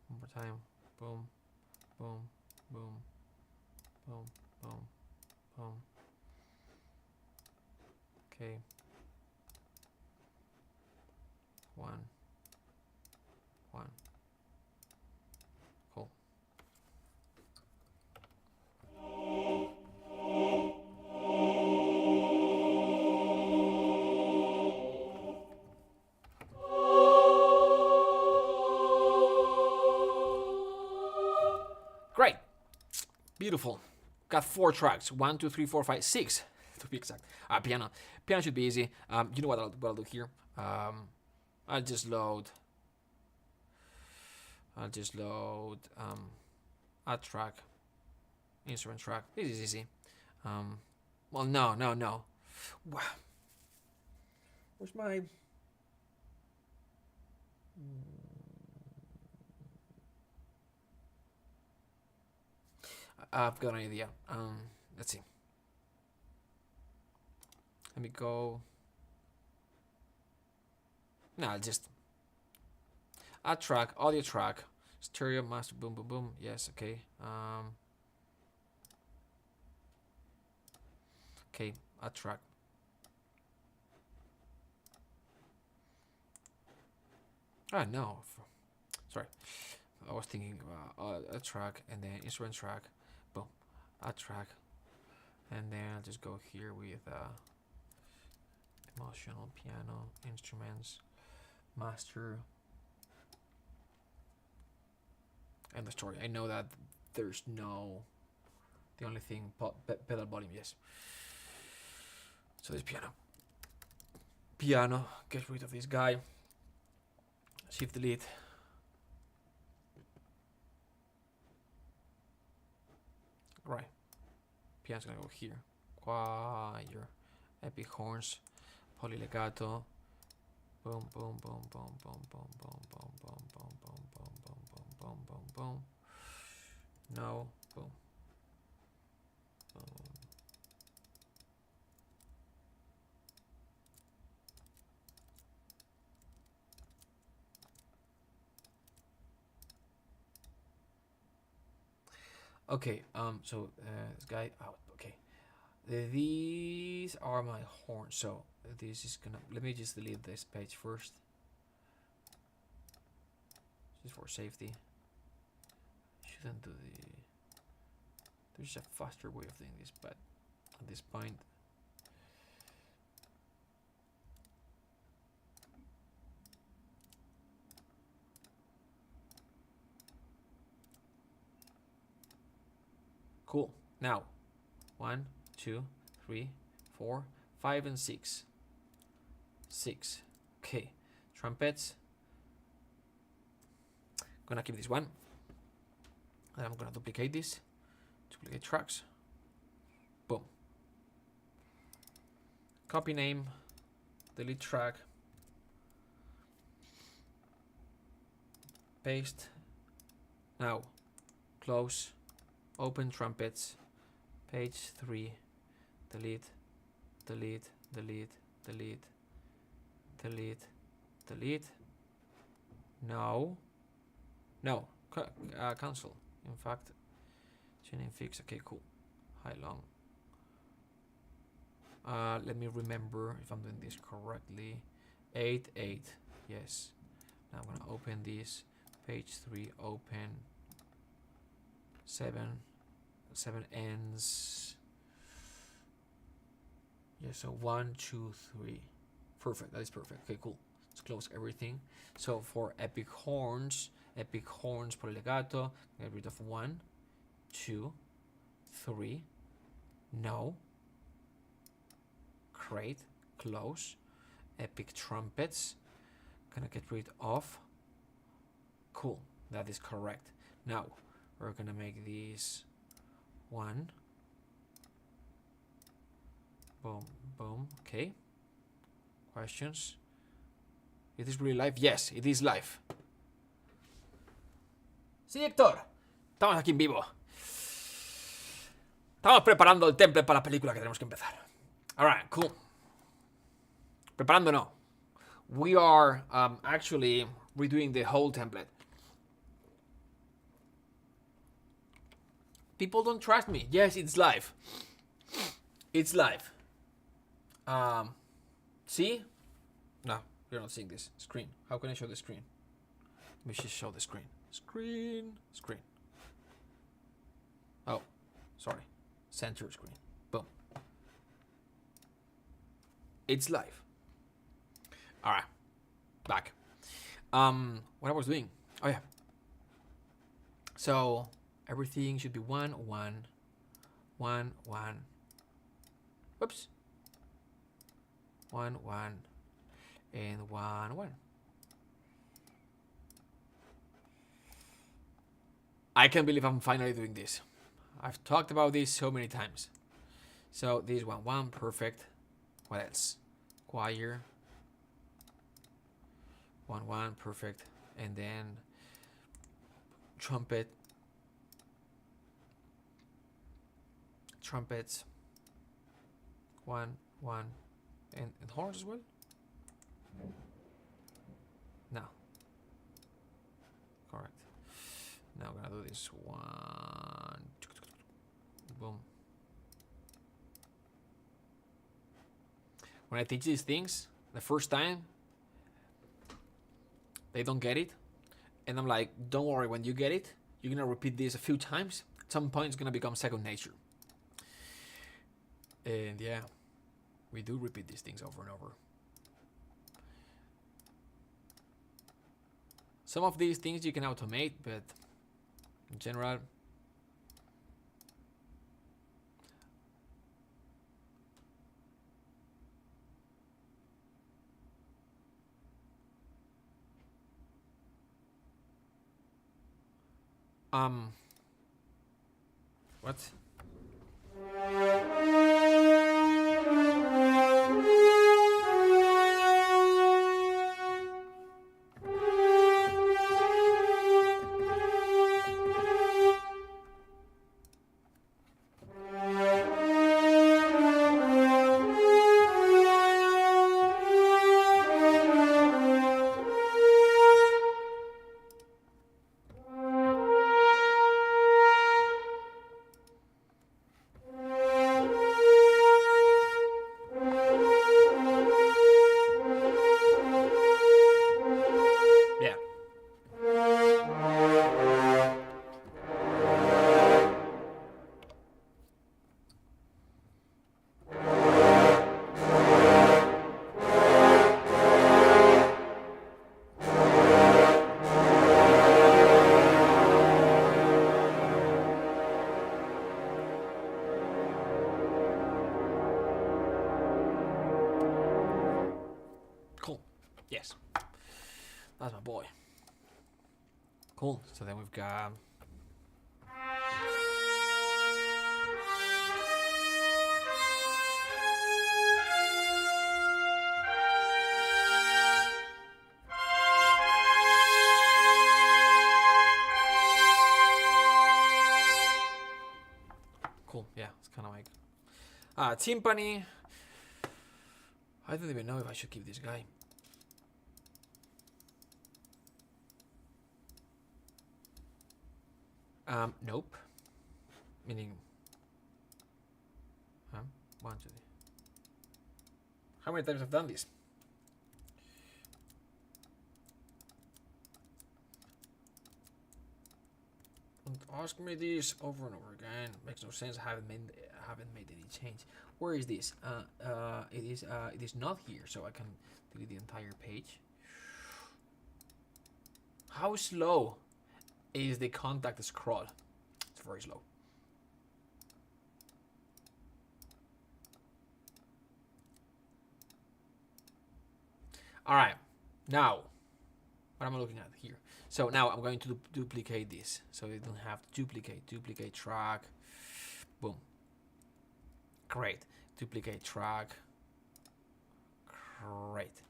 [SPEAKER 1] One more time. Boom. Boom. Boom. Boom. Boom. Boom. Okay. One. One. Cool. Great. Beautiful. Got 4 tracks. 1, 2, 3, 4, 5, 6 to be exact. Piano. Piano should be easy. You know what I'll do here? I'll just load a track, instrument track. This is easy. Well, no. Wow. Where's my? I've got an idea. Let's see. Let me go. No, just a track, audio track, stereo, master, boom, boom, boom. Yes, okay. Okay, a track. Ah, no. Sorry. I was thinking a track and then instrument track. Boom. A track. And then I'll just go here with emotional piano, instruments, master, and the story. I know that there's no, the only thing, pedal volume, yes. So this piano, get rid of this guy, shift delete. Right, piano's gonna go here, choir, epic horns, polylegato, Boom, boom, boom, boom, boom, boom, boom, boom, boom, boom, boom, boom, boom, boom, boom, boom, boom. No, boom. Boom. Okay, so this guy, oh, okay. These are my horns, so this is gonna, let me just delete this page first. Just for safety. Shouldn't do the, there's a faster way of doing this, but at this point, cool. Now, 1, 2, 3, 4, 5, and 6. 6. Okay. Trumpets. Gonna keep this one. And I'm gonna duplicate this. Duplicate tracks. Boom. Copy name. Delete track. Paste. Now, close. Open trumpets. Page 3. Delete. Delete. Delete. Delete. Delete. Delete. No. No. Cancel. In fact, tuning fix. Okay, cool. High long. Let me remember if I'm doing this correctly. 8, 8. Yes. Now I'm gonna open this. Page 3. Open. 7. 7 ends. Yeah, so 1, 2, 3. Perfect. That is perfect. Okay, cool. Let's close everything. So for epic horns polylegato, get rid of 1, 2, 3. No. Great. Close. Epic trumpets. Gonna get rid of. Cool. That is correct. Now we're gonna make these 1. Boom, boom. Okay. Questions? It is really live? Yes, it is live. Sí, Héctor. Estamos aquí en vivo. Estamos preparando el template para la película que tenemos que empezar. Alright, cool. Preparando no. We are actually redoing the whole template. People don't trust me. Yes, it's live. It's live. See? No, you're not seeing this screen. How can I show the screen? Let me just show the screen. Screen. Oh, sorry. Center screen. Boom. It's live. All right. Back. What I was doing. Oh yeah. So everything should be 1, 1, 1, 1. Whoops. 1, 1, and 1, 1. I can't believe I'm finally doing this. I've talked about this so many times. So this 1, 1, perfect. What else? Choir. 1, 1, perfect. And then trumpet. Trumpets. 1, 1. And horns as well? No. Correct. Now I'm gonna do this 1. Boom. When I teach these things, the first time, they don't get it. And I'm like, don't worry, when you get it, you're gonna repeat this a few times. At some point, it's gonna become second nature. And yeah, we do repeat these things over and over. Some of these things you can automate, but in general, what? Yes. That's my boy. Cool. So then we've got... Cool. Yeah, it's kind of like... timpani. I don't even know if I should keep this guy. Nope. Meaning... One, two, three. How many times have I done this? Don't ask me this over and over again. Makes no sense. I haven't made any change. Where is this? It is not here, so I can delete the entire page. How slow is the contact scroll? It's very slow. All right, now what am I looking at here? So now I'm going to duplicate this, so you don't have to duplicate track. Boom. Great. Duplicate track. Great.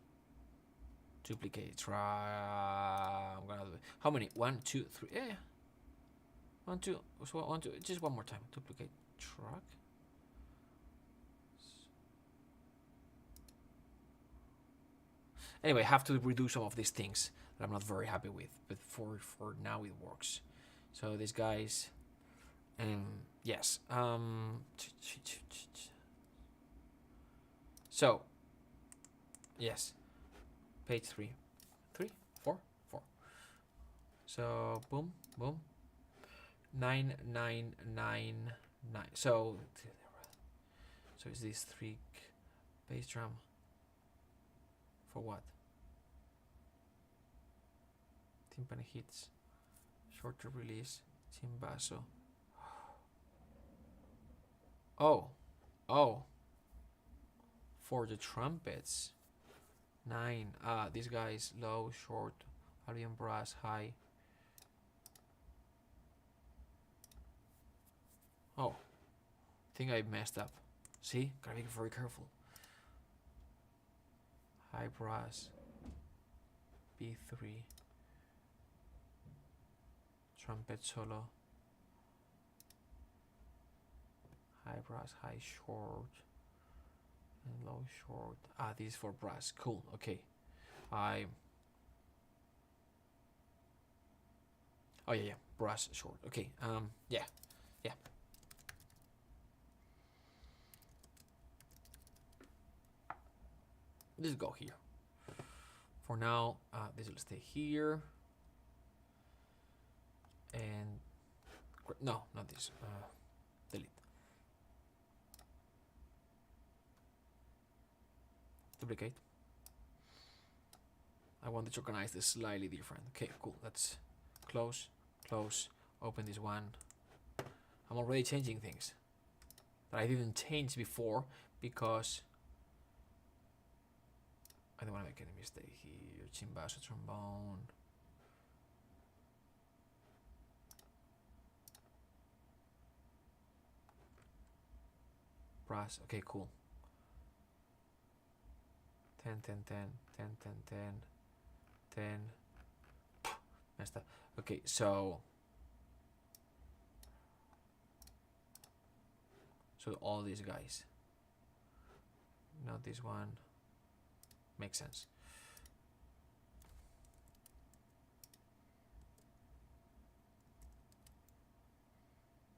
[SPEAKER 1] Duplicate track. I'm gonna do it. How many? 1, 2, 3. Yeah. 1, 2. So 1, 2. Just one more time. Duplicate track. Anyway, I have to redo some of these things that I'm not very happy with, but for now it works. So these guys, yes. So, yes, page 3, 3, 4, 4. So boom, boom, 9, 9, 9, 9. So is this 3 bass drum? For what? Timpani hits, shorter release, timbasso. Oh, for the trumpets. 9. This guy is low, short, alien brass, high. Oh, I think I messed up. See, gotta be very careful. High brass, B3, trumpet solo, high brass, high short, and low short. This is for brass. Cool. Okay. Oh yeah, brass short. Okay. Yeah. Let's go here. For now, this will stay here. And no, not this. Delete. Duplicate. I wanted to organize this slightly different. Okay, cool. Let's close. Open this one. I'm already changing things that I didn't change before because I don't want to make any mistake here. Timbasso, trombone. Brass. Okay, cool. 10, 10, 10, 10, 10, 10, 10. Messed up. Okay, so all these guys. Not this one. Makes sense.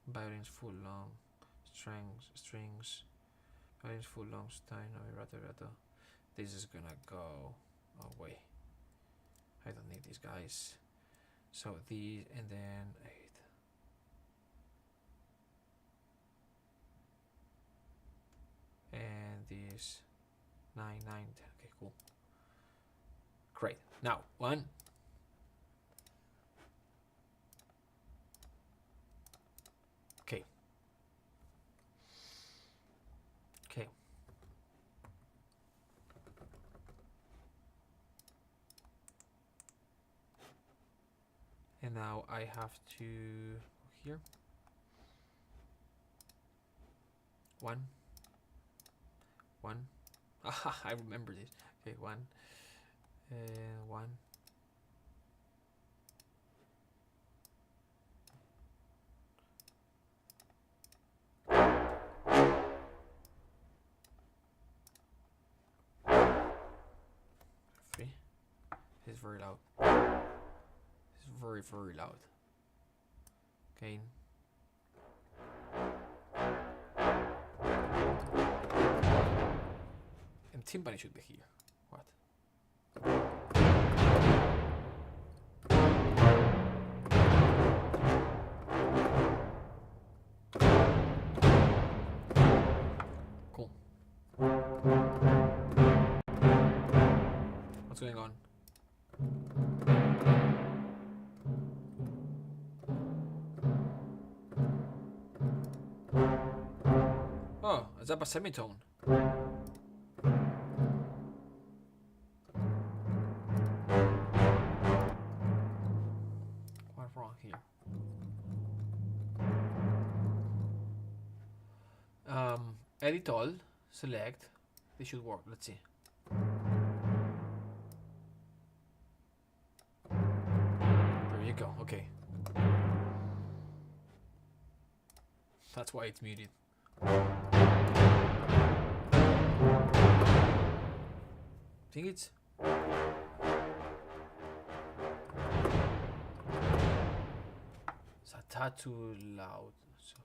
[SPEAKER 1] Violins full long, strings, violins full long, Steino, rato. This is gonna go away. I don't need these guys. So these, and then 8. And these 9, 9, 10. Okay, cool. Great. Now, 1. Okay. And now I have to here. 1, 1. Aha, I remember this. Okay, 1, 1. It's very loud. It's very, very loud. Gain. And timpani should be here. What? Cool. What's going on? Oh, is that a semitone? What's wrong here? Edit all, select. This should work. Let's see. There you go. Okay. That's why it's muted. I think it's a tad too loud. So.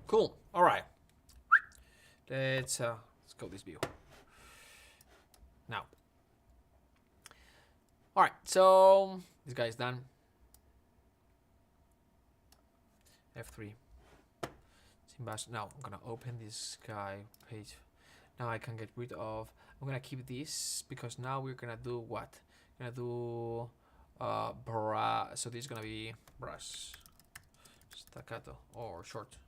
[SPEAKER 1] Cool. All right. Let's go this view now. All right. So this guy is done. F3. Now I'm gonna open this guy page. Now I can get rid of. I'm gonna keep this because now we're gonna do what? We're gonna do brush. So this is gonna be brush, staccato or short,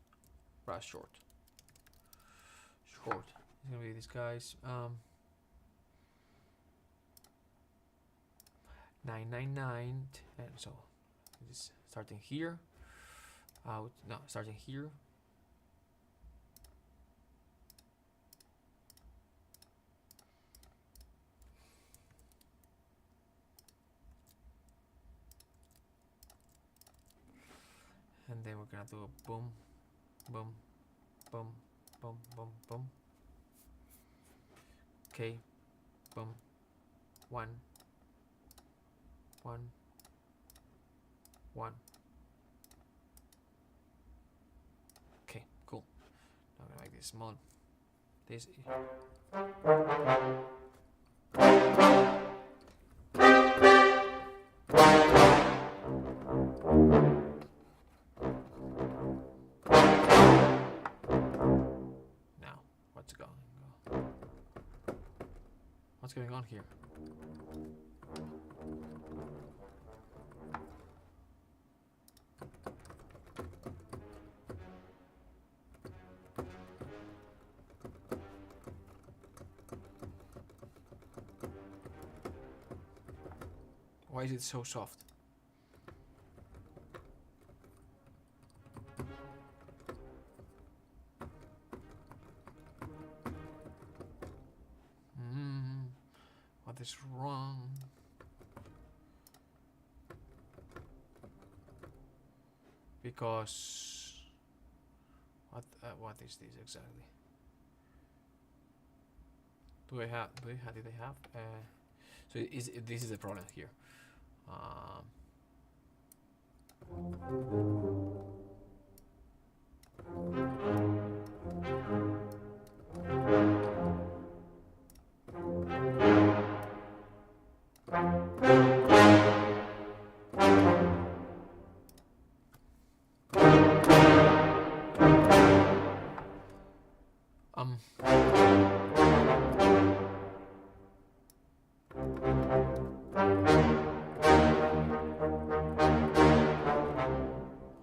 [SPEAKER 1] brush short. Short. It's gonna be these guys. 999. And so this starting here. Out. No, starting here. And then we're gonna do a boom, boom, boom, boom, boom, boom. Okay, boom, 1, 1, 1. Okay, cool. Now I'm gonna make this small. This. What's going on here? Why is it so soft? What is wrong? Because what is this exactly? Did they have? So this is the problem here.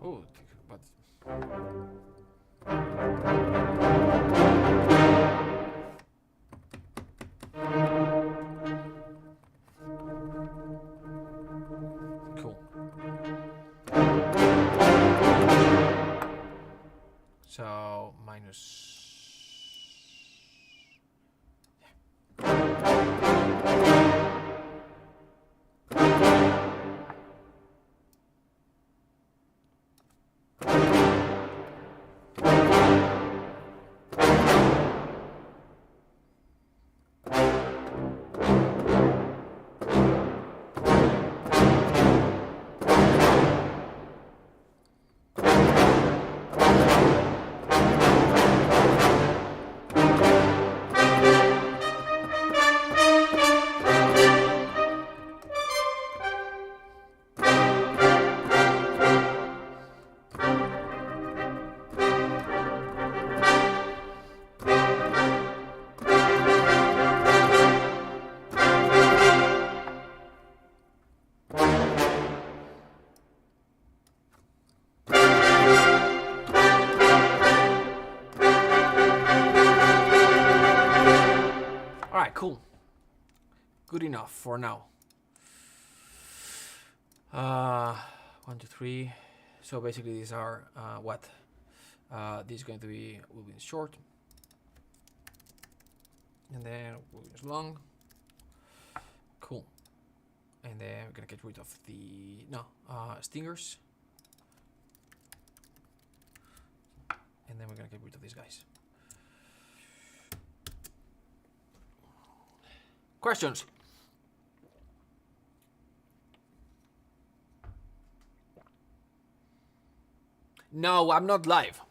[SPEAKER 1] Oh, but All right, cool. Good enough for now. 1, 2, 3. So basically, these are what? This is going to be moving short, and then moving long. Cool. And then we're gonna get rid of the stingers, and then we're gonna get rid of these guys. Questions? No, I'm not live.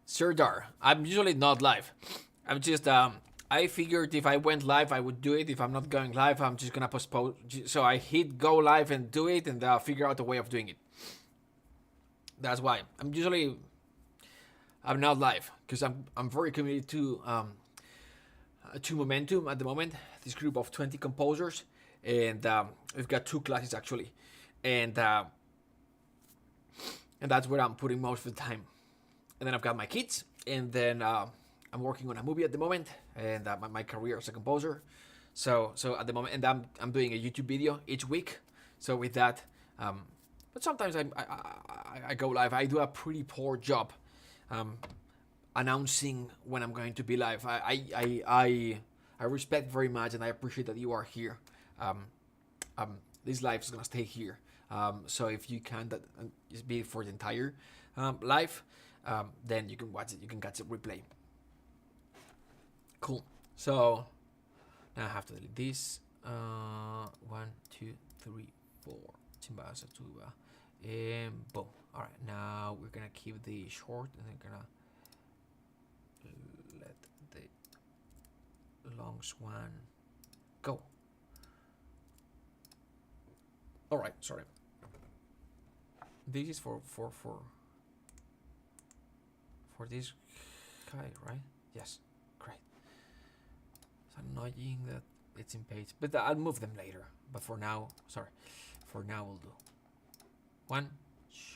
[SPEAKER 1] Serdar, I'm usually not live. I'm just I figured if I went live, I would do it. If I'm not going live, I'm just gonna postpone. So I hit go live and do it, and figure out a way of doing it. That's why I'm not live because I'm very committed to Momentum at the moment. This group of 20 composers, and we've got 2 classes actually, and that's where I'm putting most of the time. And then I've got my kids, and then I'm working on a movie at the moment, and my career as a composer. So at the moment, and I'm doing a YouTube video each week. So with that, but sometimes I go live. I do a pretty poor job announcing when I'm going to be live. I respect very much, and I appreciate that you are here. This live is gonna stay here. So if you can't be for the entire live, then you can watch it. You can catch it replay. Cool. So now I have to delete this. 1, 2, 3, 4. Timbasa, tuba, and boom. All right. Now we're gonna keep the short, and then gonna let the longs one go. All right. Sorry. This is for this guy, right? Yes. Great. It's annoying that it's in page, but I'll move them later. But for now, sorry. For now, we'll do 1,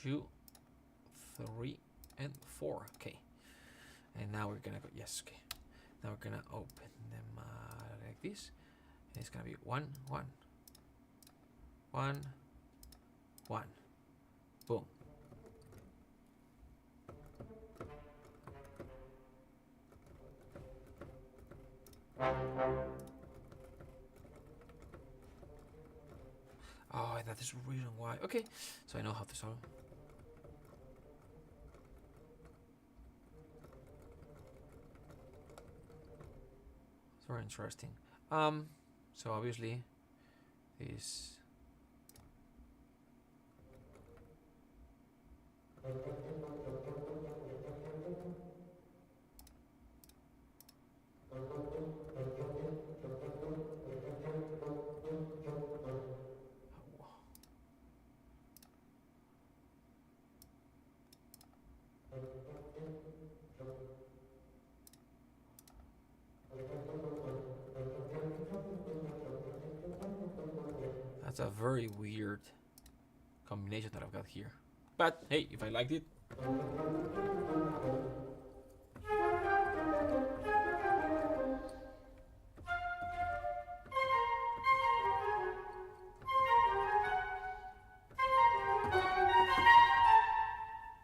[SPEAKER 1] 2, 3, and 4. Okay. And now we're gonna go. Yes. Okay. Now we're gonna open them like this, and it's gonna be 1, 1, 1, 1. Boom. Oh, that is the reason why. Okay, so I know how to solve. It's very interesting. So obviously, this. That's a very weird combination that I've got here. But hey, if I liked it.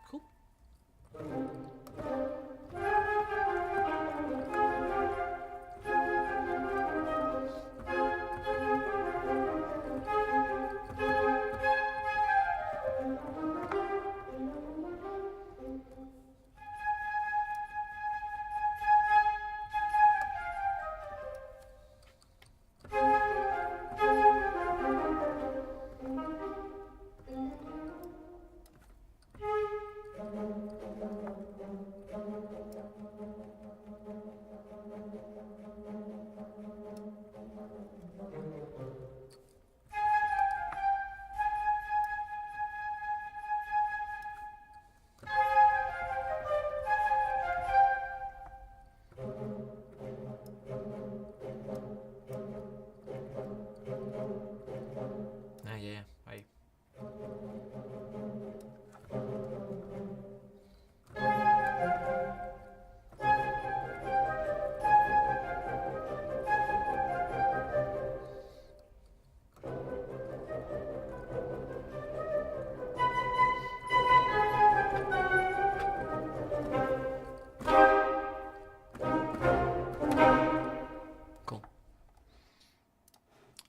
[SPEAKER 1] Cool.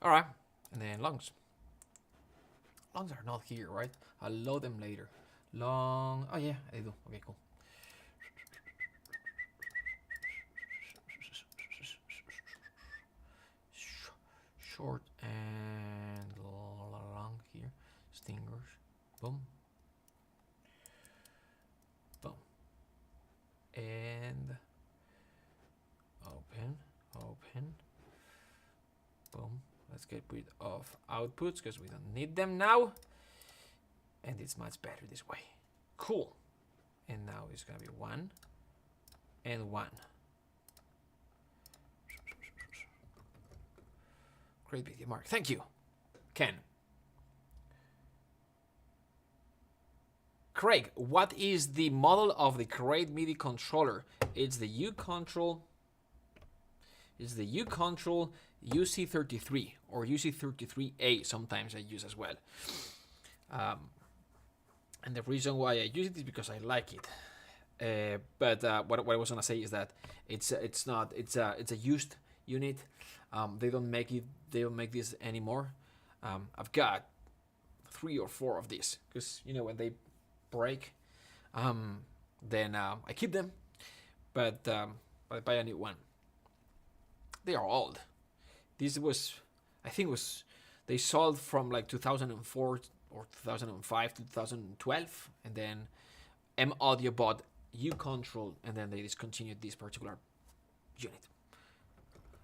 [SPEAKER 1] All right, and then lungs. Lungs are not here, right? I'll load them later. Long. Oh yeah, I do. Okay, cool. Short and long here. Stingers. Boom. Boom. And open. Open. Boom. Let's get rid of outputs because we don't need them now. And it's much better this way. Cool. And now it's gonna be 1 and 1. Great video, Mark. Thank you. Ken. Craig, what is the model of the Crate MIDI controller? It's the U-Control. It's the U-Control UC33 or UC33A. Sometimes I use as well. And the reason why I use it is because I like it. But what I was gonna say is that it's a used unit. They don't make it. They don't make this anymore. I've got 3 or 4 of these because when they break, then I keep them. But I buy a new one. They are old. This was, I think, they sold from like 2004 or 2005 to 2012, and then M Audio bought U-Control, and then they discontinued this particular unit.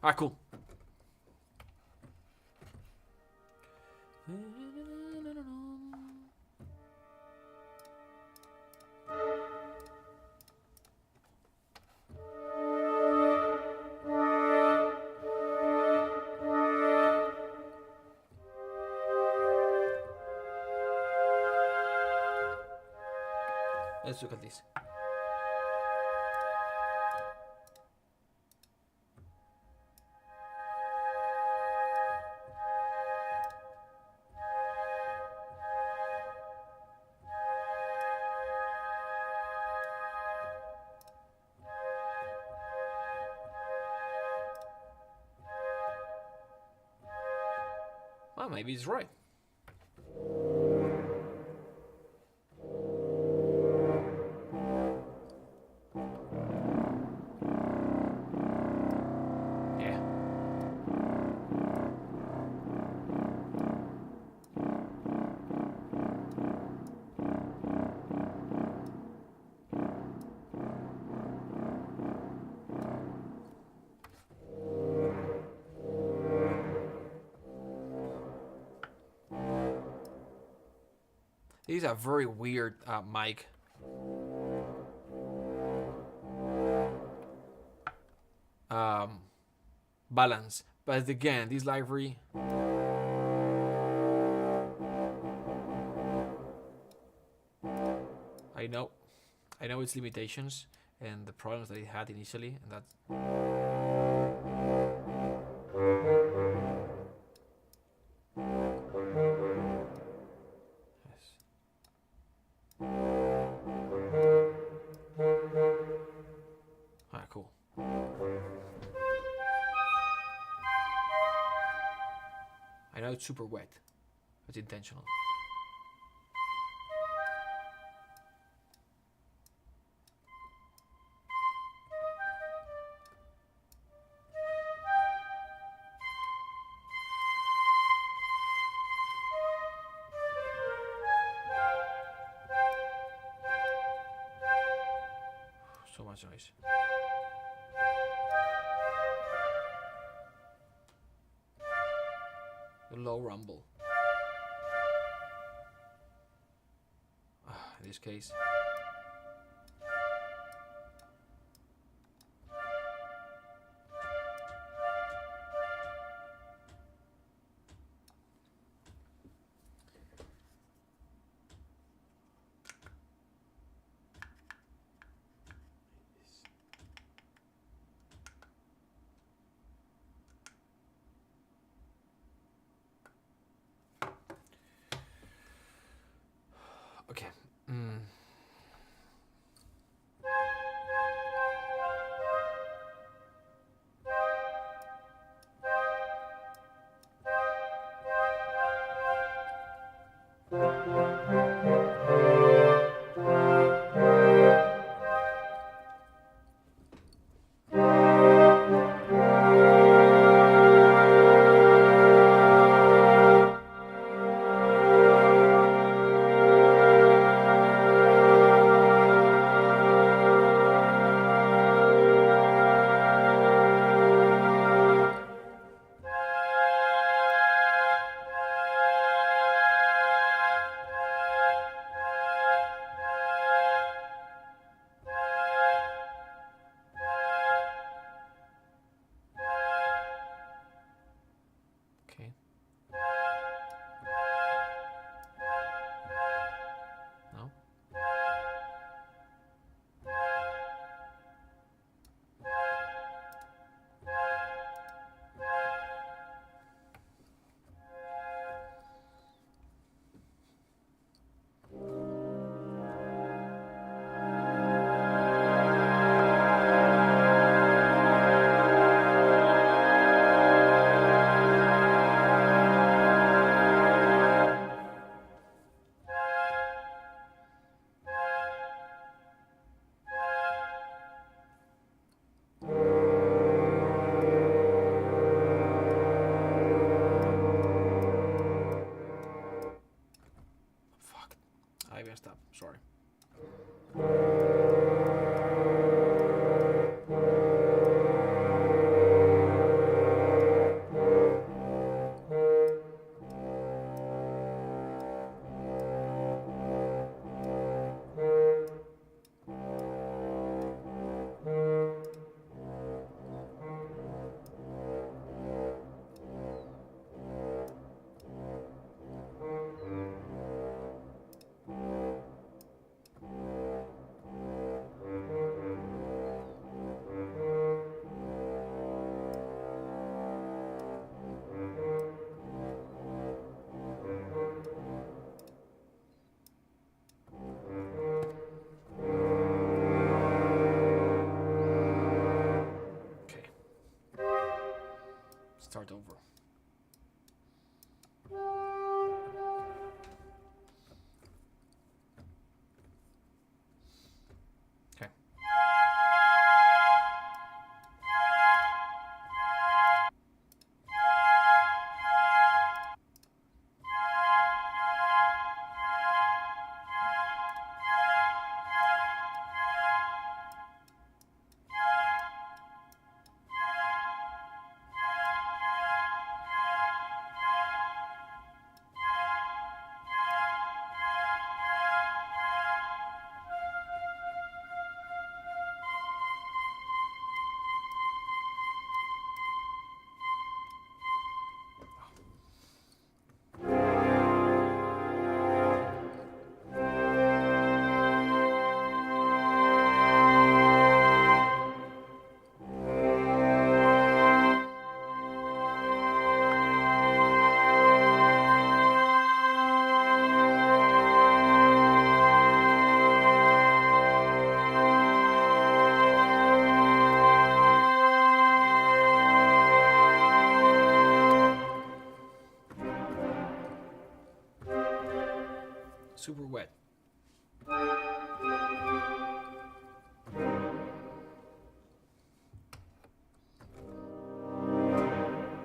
[SPEAKER 1] Alright, cool. Let's look at this. Well, maybe it's right. These are very weird mic. Balance. But again, this library. I know its limitations and the problems that it had initially, and that's. Cool. I know it's super wet. It's intentional. So much noise. The low rumble. In this case. Okay. start over. Okay. Super wet.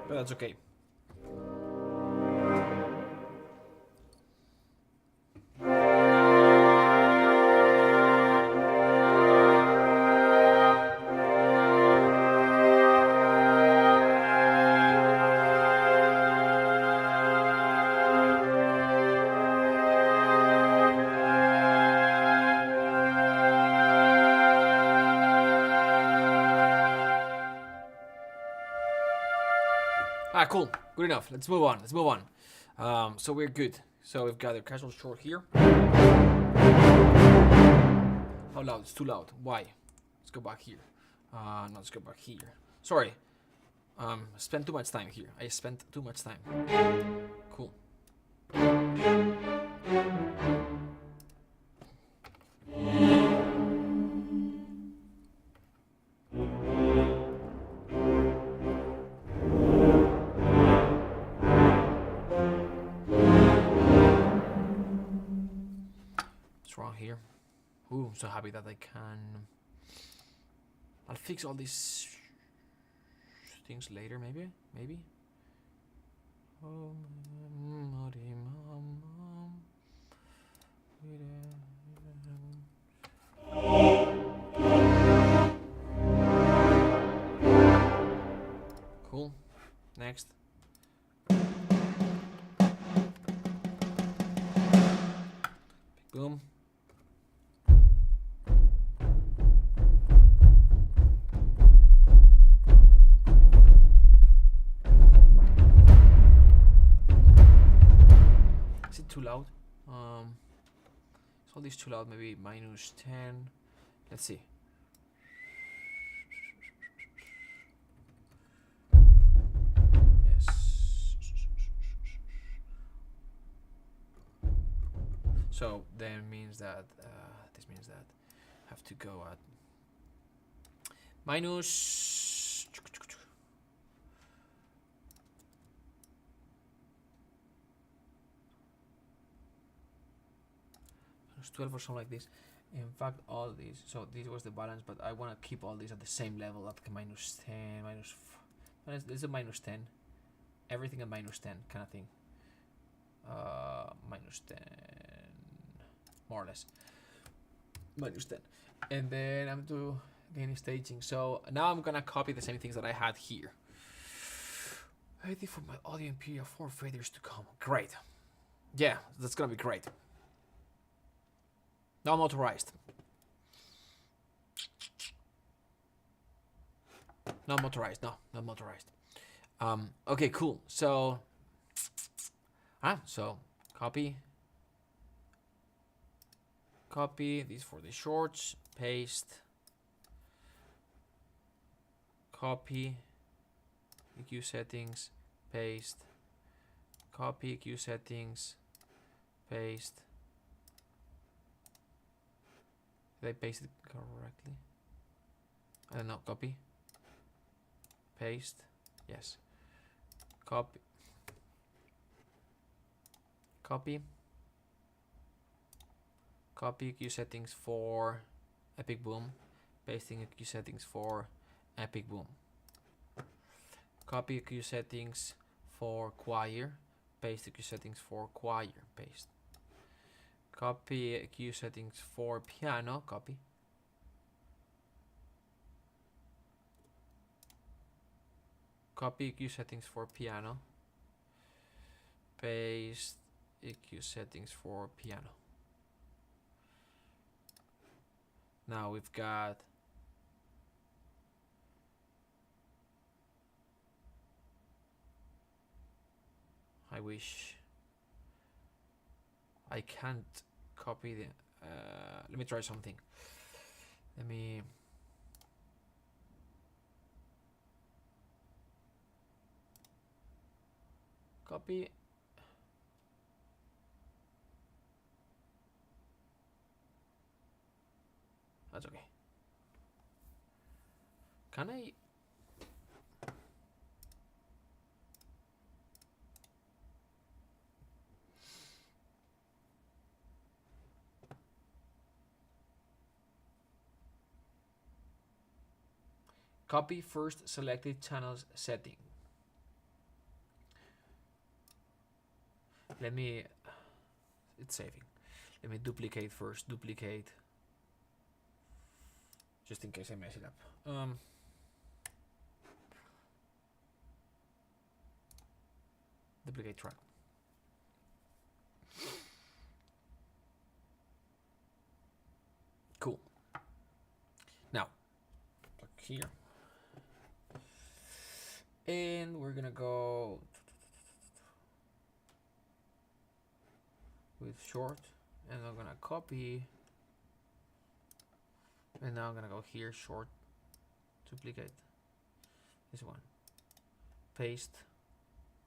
[SPEAKER 1] But that's okay. Ah, cool. Good enough. Let's move on. Let's move on. So we're good. So we've got a casual short here. How loud? It's too loud. Why? Let's go back here. No, let's go back here. Sorry. Spent too much time here. I spent too much time. Cool. What's wrong here? Ooh, I'm so happy that I can. I'll fix all these things later, maybe. Cool. Next. Boom. Is it too loud? Is all this too loud? Maybe -10. Let's see. Yes. So then means that this means that I have to go at minus 12 or something like this. In fact, all these, so this was the balance, but I want to keep all these at the same level, at -10, this is a -10, everything at -10 kind of thing. -10, more or less. -10. And then I'm doing again staging. So now I'm gonna copy the same things that I had here. Ready for my audio Imperial 4 faders to come. Great. Yeah, that's gonna be great. Not motorized. Not motorized. No, not motorized. Okay, cool. So, so copy these for the shorts. Paste. Copy EQ settings. Paste. Copy EQ settings. Paste. Did I paste it correctly? I don't know. Copy. Paste. Yes. copy, copy, copy EQ settings for Epic Boom, pasting EQ settings for Epic Boom. Copy EQ settings for choir, paste EQ settings for choir, paste. Copy EQ settings for piano, copy. Copy EQ settings for piano, paste EQ settings for piano. Now we've got I wish I can't copy the let me try something. Let me copy. That's okay. Can I copy first selected channels setting? Let me, it's saving. Let me duplicate first, duplicate. Just in case I mess it up. Duplicate track. Cool. Now, click here. And we're gonna go with short, and I'm gonna copy, and now I'm gonna go here, short, duplicate this one, paste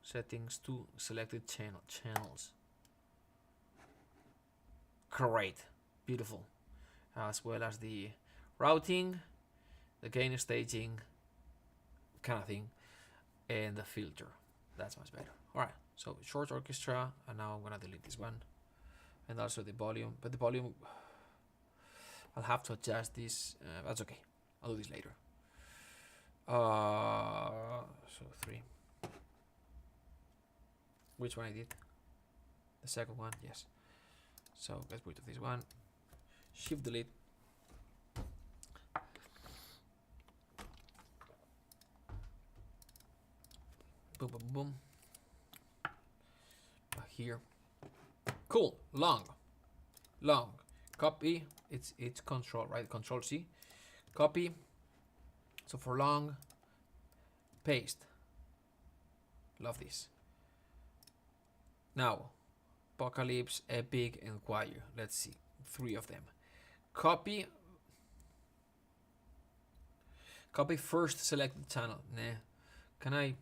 [SPEAKER 1] settings to selected channels. Great, beautiful, as well as the routing, the gain staging kind of thing, and the filter. That's much better. All right, so short orchestra, and now I'm gonna delete this one, and also the volume. But the volume, I'll have to adjust this. That's okay. I'll do this later. So 3. Which one I did? The second one, yes. So get rid of this one. Shift delete. Boom, boom, boom. Here. Cool. Long. Copy. It's control, right? Control C. Copy. So for long, paste. Love this. Now, Apocalypse, Epic, and Choir. Let's see. 3 of them. Copy first selected channel. Nah. Can I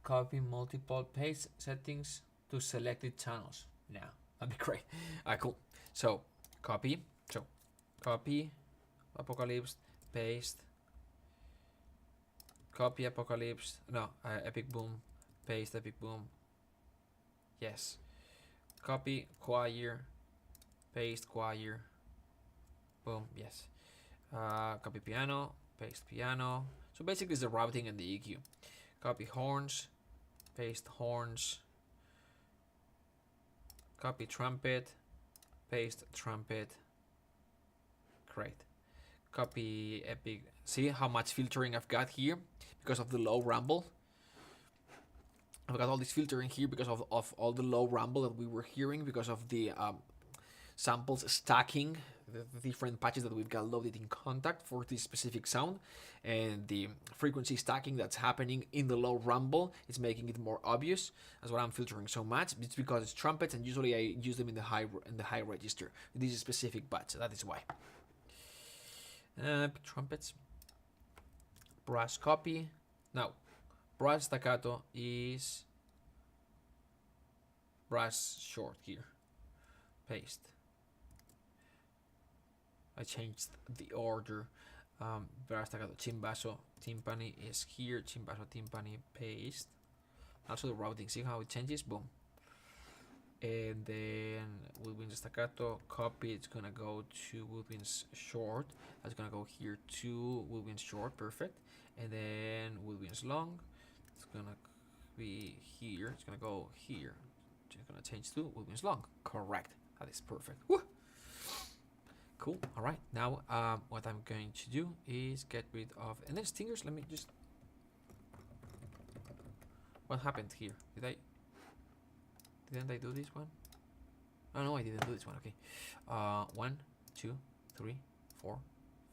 [SPEAKER 1] copy multiple paste settings to selected channels? Nah, that'd be great. Alright, cool. So copy Apocalypse, paste, copy Apocalypse, no, Epic Boom, paste Epic Boom, yes, copy choir, paste choir, boom, yes, copy piano, paste piano. So basically it's the routing and the EQ. Copy horns, paste horns, copy trumpet, paste trumpet. Great. Copy Epic. See how much filtering I've got here because of the low rumble. I've got all this filtering here because of all the low rumble that we were hearing because of the samples stacking, the different patches that we've got loaded in Contact for this specific sound, and the frequency stacking that's happening in the low rumble is making it more obvious. That's why I'm filtering so much. It's because it's trumpets, and usually I use them in the high register. This is specific batch, that is why. Trumpets, brass copy. Now, brass staccato is brass short here. Paste. I changed the order. Brass staccato, cimbasso, timpani is here. Cimbasso, timpani, paste. Also the routing, see how it changes? Boom. And then woodwinds staccato, copy, it's gonna go to woodwinds short. That's gonna go here to woodwinds short, perfect. And then woodwinds long, it's gonna be here, it's gonna go here. It's gonna change to woodwinds long, correct. That is perfect. Woo! Cool, all right. Now what I'm going to do is get rid of, and then stingers, let me just, what happened here? Didn't I do this one? Oh no, I didn't do this one. Okay. 1, 2, 3, 4,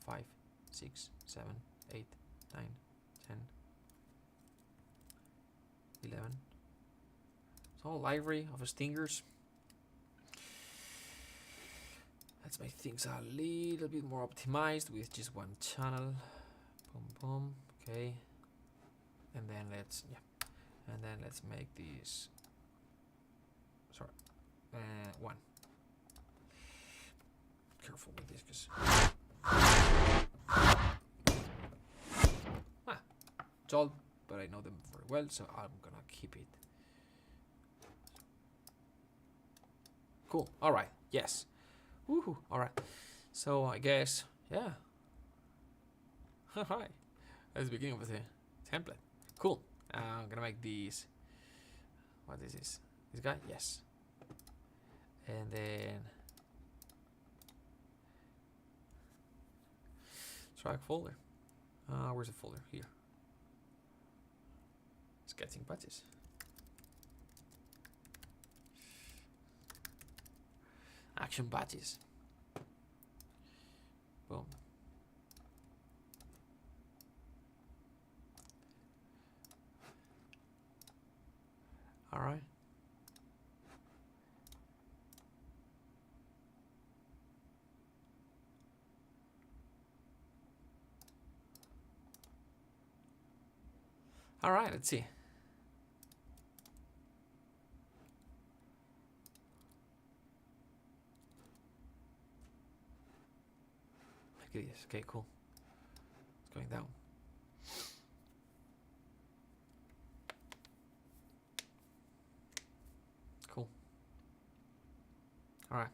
[SPEAKER 1] 5, 6, 7, 8, 9, 10, 11. So library of stingers. Let's make things a little bit more optimized with just one channel. Boom, boom. Okay. And then let's make these. Sorry, 1. Careful with this, because it's old, but I know them very well, so I'm gonna keep it. Cool. All right. Yes. Woohoo. All right. So I guess, yeah. Hi. That's the beginning of the template. Cool. I'm gonna make these. What is this? This guy? Yes. And then track folder. Where's the folder? Here. Sketching patches. Action patches. Boom. All right. All right, let's see. Look at this. Okay, cool. It's going down. Cool. All right.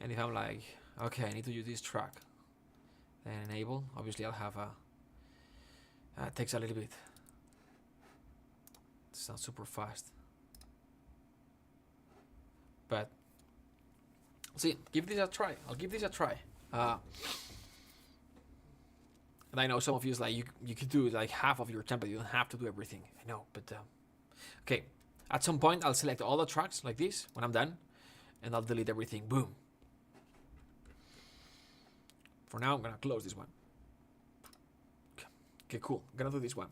[SPEAKER 1] And if I'm like, okay, I need to use this track, then enable. Obviously, I'll have a. It takes a little bit. It's not super fast. But see, give this a try. I'll give this a try. And I know some of you is like you could do like half of your template. You don't have to do everything. I know, but okay. At some point, I'll select all the tracks like this when I'm done, and I'll delete everything. Boom. For now, I'm gonna close this one. Okay, cool. I'm gonna do this one.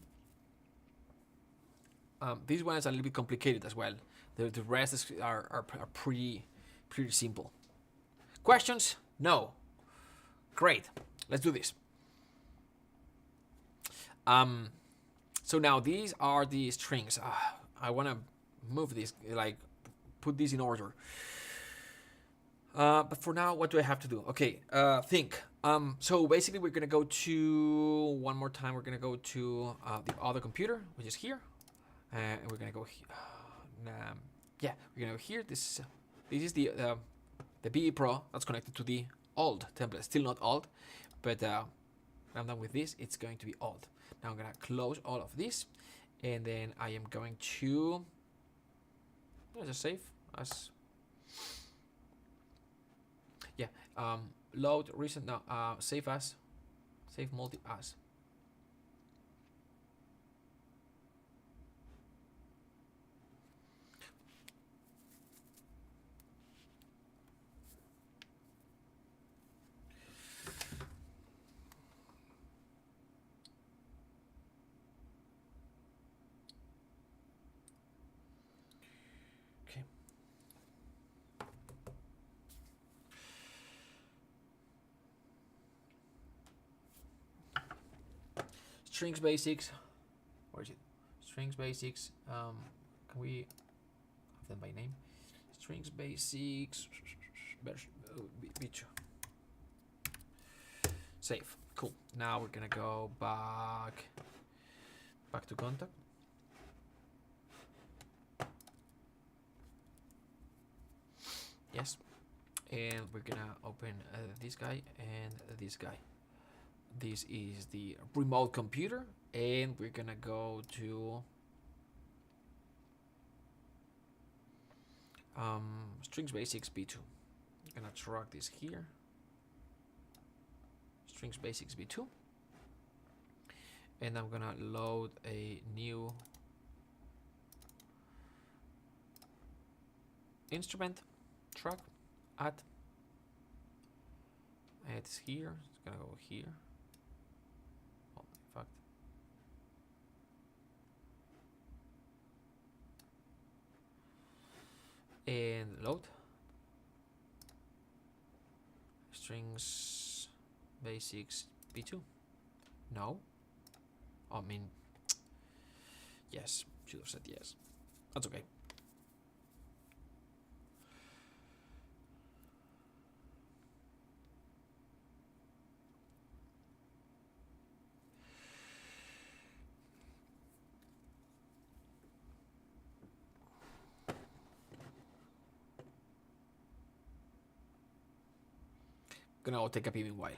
[SPEAKER 1] This one is a little bit complicated as well. The rest are pretty simple. Questions? No. Great. Let's do this. So now these are the strings. I want to move this, like put these in order. But for now, what do I have to do? Okay, think. So basically, we're gonna go to one more time. We're gonna go to the other computer, which is here, and we're gonna go here. Yeah, we're gonna go here. This is the VEPro that's connected to the old template. Still not old, but when I'm done with this, it's going to be old. Now I'm gonna close all of this, and then I am going to just save as. Yeah, load recent now. Save as, save multi as. Okay. Strings basics. Where is it? Strings basics. Can we have them by name? Strings basics. Save. Cool. Now we're gonna go back to contact. Yes. And we're gonna open this guy and this guy. This is the remote computer, and we're gonna go to Strings Basics B2. I'm gonna drag this here. Strings Basics B2. And I'm gonna load a new instrument track. Add. It's here. It's gonna go here. Oh, in fact. And load. Strings Basics B2. No. I mean, yes. Should have said yes. That's okay. Gonna take a peeping while.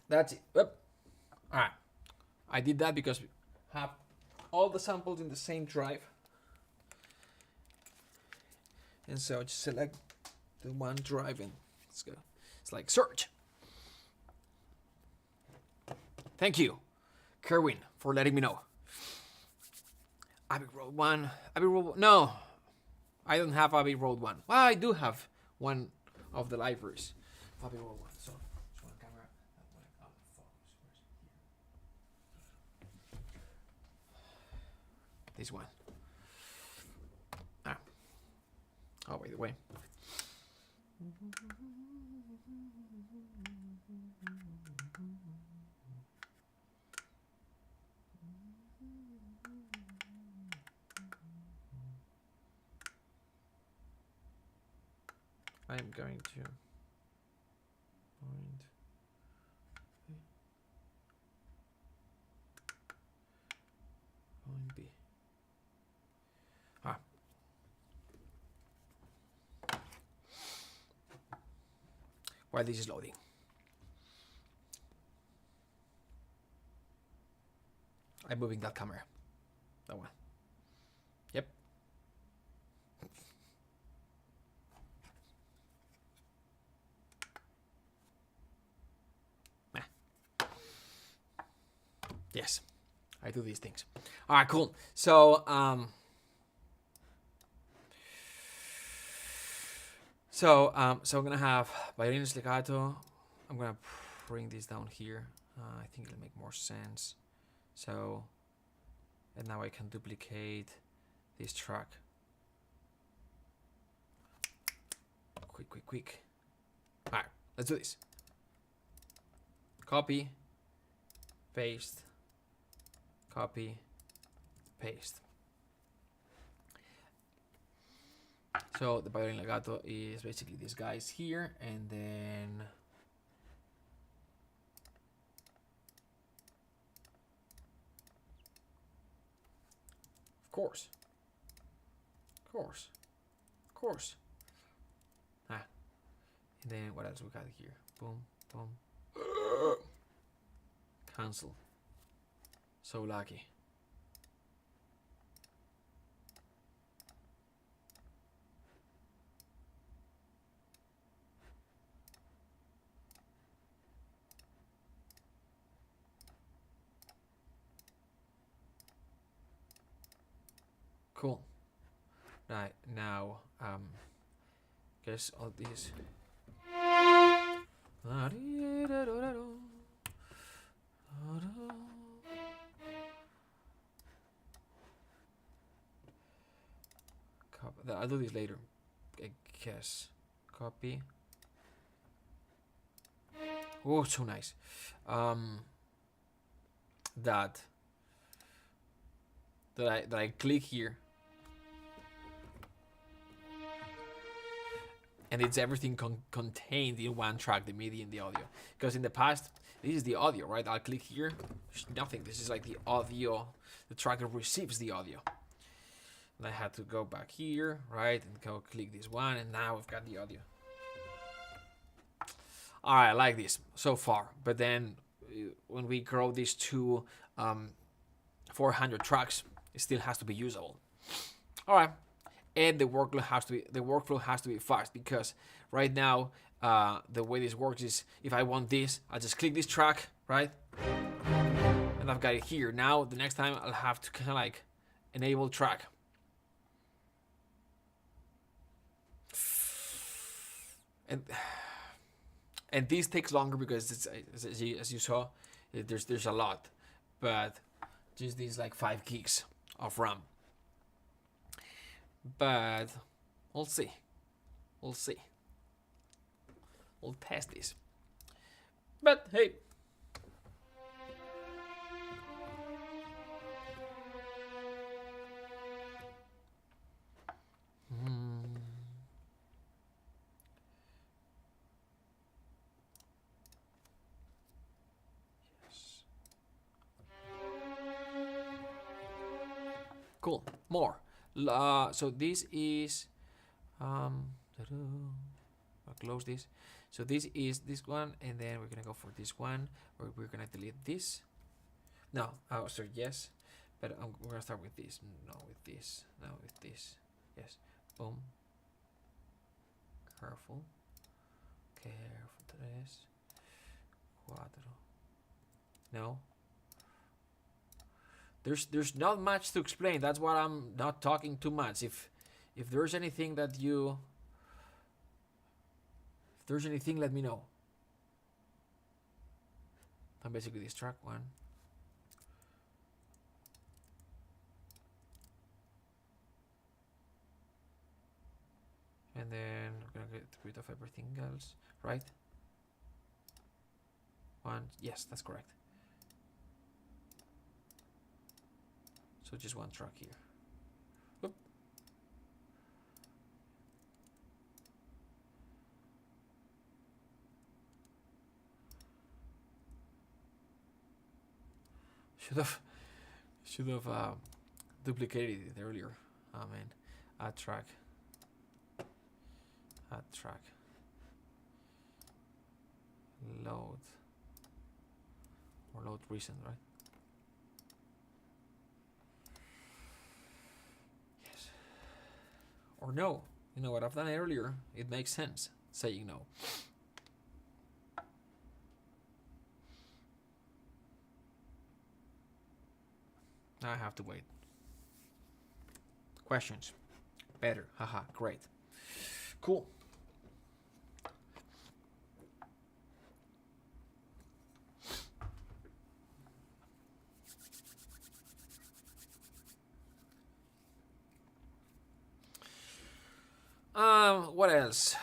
[SPEAKER 1] That's it. Yep. All right. I did that because we have all the samples in the same drive. And so just select the one drive and let's go. It's like search. Thank you, Kerwin, for letting me know. Abbey Road 1. Abbey Road. No, I don't have Abbey Road 1. Well, I do have one of the libraries of Abbey Road 1. So, just one camera. This one. Ah. Oh, by the way. I'm going to point B. Ah. While this is loading. I'm moving that camera. That one. Yep. Yes, I do these things. All right, cool. So, so I'm gonna have violin staccato. I'm gonna bring this down here. I think it'll make more sense. So, and now I can duplicate this track. Quick. All right, let's do this. Copy, paste. Copy, paste. So the violin legato is basically these guys here, and then of course, course. Ah. And then what else we got here? Boom, boom. Cancel. So lucky. Cool. Right, now, guess all these. I'll do this later, I guess. Copy. Oh, so nice. That I click here, and it's everything contained in one track, the MIDI and the audio. Because in the past, this is the audio, right? I'll click here, there's nothing. This is like the audio, the track that receives the audio. And I had to go back here, right, and go click this one, and now we've got the audio. All right, I like this so far, but then when we grow these to 400 tracks, it still has to be usable. All right, and the workflow has to be fast, because right now the way this works is if I want this, I just click this track, right, and I've got it here. Now the next time I'll have to kind of like enable track. And this takes longer because it's, as you saw, there's a lot, but just these like 5 gigs of RAM. But we'll see. We'll test this. But hey. Cool. More. So this is I'll close this. So this is this one, and then we're gonna go for this one, or we're gonna delete this. No, oh sorry, yes, but we're gonna start with this. No, with this. No, with this. Yes. Boom. Careful. Careful. Tres. Cuatro. No. There's not much to explain. That's why I'm not talking too much. If there's anything that let me know. And basically this track one. And then we're gonna get rid of everything else, right? One, yes, that's correct. So just one track here. Oop. Should have duplicated it earlier. Oh man, add track. Load or load recent, right? Or no. You know what I've done earlier? It makes sense saying no. Now I have to wait. Questions? Better. Haha, great. Cool. What else?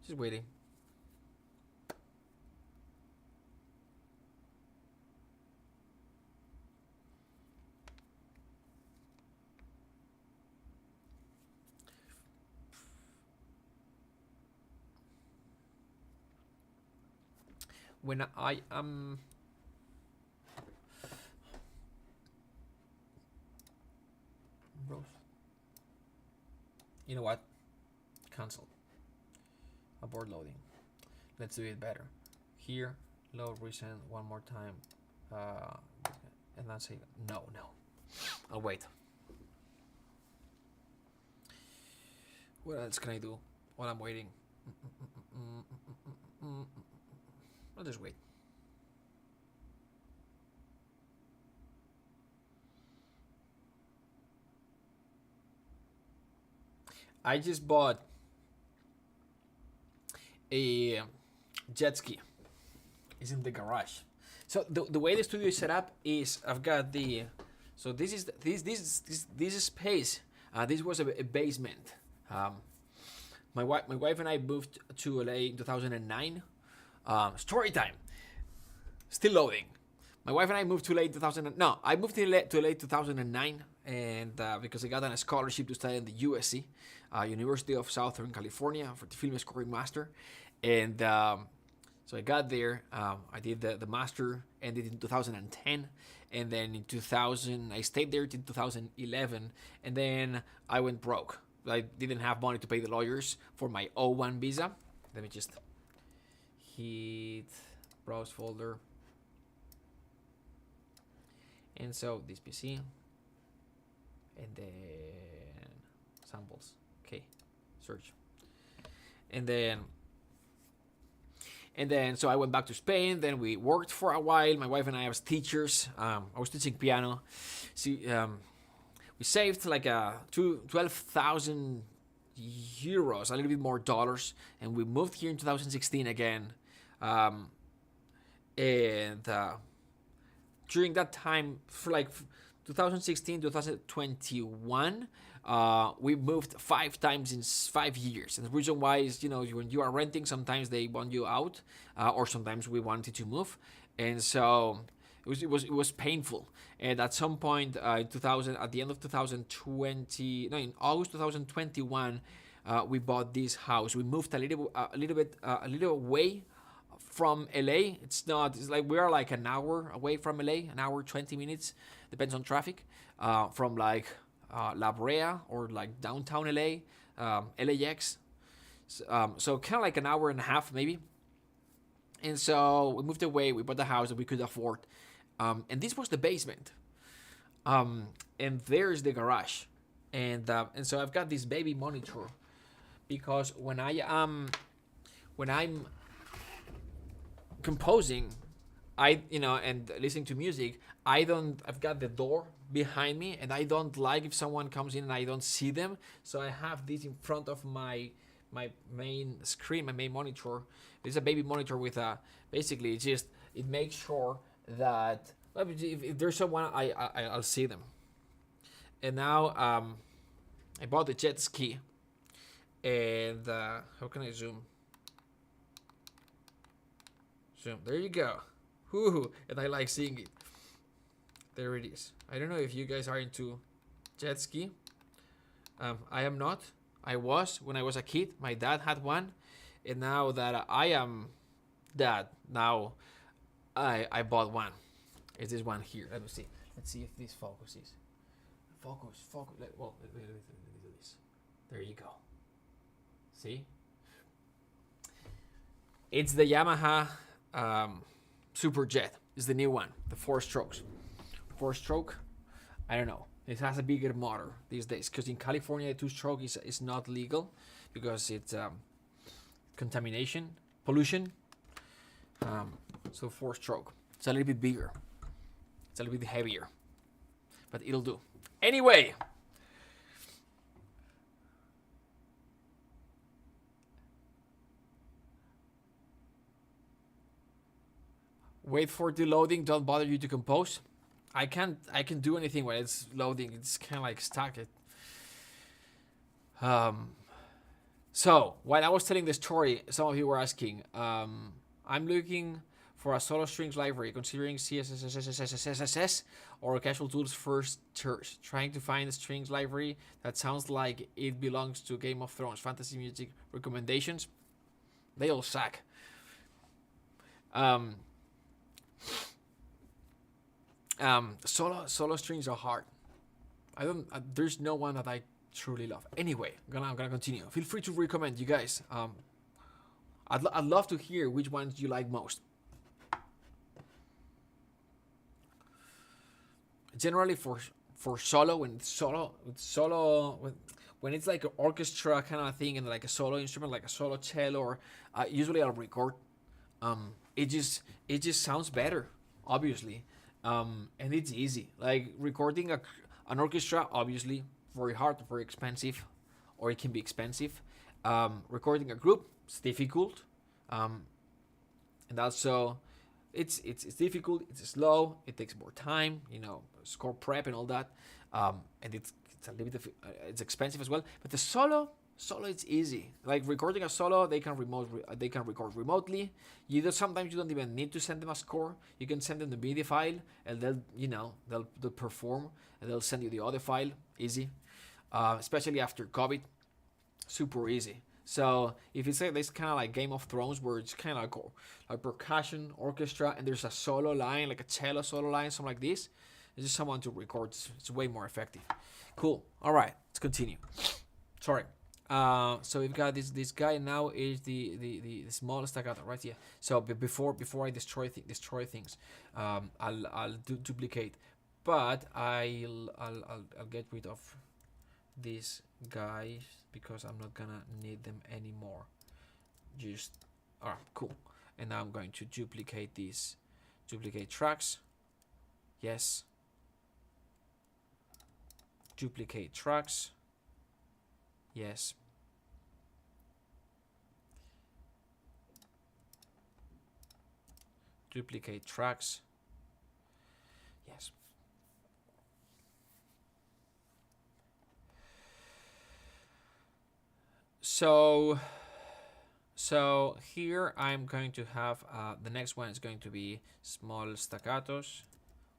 [SPEAKER 1] Just waiting. When I am You know what? Cancel. Abort loading. Let's do it better. Here, load recent one more time. And then say no. I'll wait. What else can I do while I'm waiting? I'll just wait. I just bought a jet ski. It's in the garage. So the way the studio is set up is I've got the, so this is this space. This was a basement. My wife and I moved to LA in 2009. Story time. Still loading. My wife and I moved to LA 2000. No, I moved to LA 2009, and because I got a scholarship to study in the USC, University of Southern California, for the film scoring master, and so I got there. I did the master, ended in 2010, and then in 2000 I stayed there till 2011, and then I went broke. I didn't have money to pay the lawyers for my O1 visa. Let me just hit browse folder. And so this PC, and then samples. Okay, search. And then so I went back to Spain. Then we worked for a while. My wife and I was teachers. I was teaching piano. See, we saved like 12,000 euros, a little bit more dollars, and we moved here in 2016 again. During that time, for like 2016 2021, we moved 5 times in 5 years. And the reason why is, when you are renting, sometimes they want you out, or sometimes we wanted to move, and so it was painful. And at some point, at the end of 2020, no, in August 2021, we bought this house. We moved a little away from LA. It's like we are like an hour away from LA, an hour 20 minutes, depends on traffic, from like La Brea or like downtown LA, LAX. So kind of like an hour and a half maybe. And so we moved away. We bought the house that we could afford, and this was the basement, and there's the garage, and so I've got this baby monitor, because when I'm composing, and listening to music, I've got the door behind me, and I don't like if someone comes in and I don't see them, so I have this in front of my main screen, my main monitor. It's a baby monitor with basically it makes sure that if there's someone, I'll see them. And now I bought the jet ski, and how can I zoom? There you go. Whoo, and I like seeing it. There it is. I don't know if you guys are into jet ski. I am not. I was when I was a kid. My dad had one, and now that I am dad, now I bought one. It's this one here. Let me see. Let's see if this focuses. Focus. Well, let me do this. There you go. See? It's the Yamaha Superjet. It's the new one, the 4 strokes. 4-stroke. I don't know. It has a bigger motor these days, because in California, 2-stroke is not legal because it's contamination, pollution. So 4-stroke. It's a little bit bigger. It's a little bit heavier, but it'll do. Anyway. Wait for the loading. Don't bother you to compose. I can do anything when it's loading. It's kind of like stuck. So while I was telling the story, some of you were asking. I'm looking for a solo strings library, considering CSS or Orchestral Tools first church. Trying to find a strings library that sounds like it belongs to Game of Thrones. Fantasy music recommendations. They all suck. Solo strings are hard. There's no one that I truly love. Anyway, I'm gonna continue. Feel free to recommend, you guys. I'd love to hear which ones you like most. Generally, for solo, when it's like an orchestra kind of thing and like a solo instrument, like a solo cello, or usually I'll record. It just sounds better, obviously, and it's easy. Like recording an orchestra, obviously, very hard, very expensive, or it can be expensive. Recording a group, it's difficult, and also it's difficult. It's slow. It takes more time. Score prep and all that, and it's a little bit it's expensive as well. But the solo, it's easy. Like recording a solo, they can record remotely. Sometimes you don't even need to send them a score. You can send them the MIDI file, and they'll perform, and they'll send you the audio file. Easy, especially after COVID, super easy. So if it's like this kind of like Game of Thrones, where it's kind of like percussion orchestra, and there's a solo line, like a cello solo line, something like this, it's just someone to record. It's way more effective. Cool. All right, let's continue. Sorry. So we've got this guy now is the small staccato, right? Yeah. So before I destroy things, I'll duplicate, but I'll get rid of these guys because I'm not gonna need them anymore. Just alright, cool. And now I'm going to duplicate these, duplicate tracks. Yes. Duplicate tracks. Yes. Duplicate tracks. Yes. So here I'm going to have the next one is going to be small staccatos.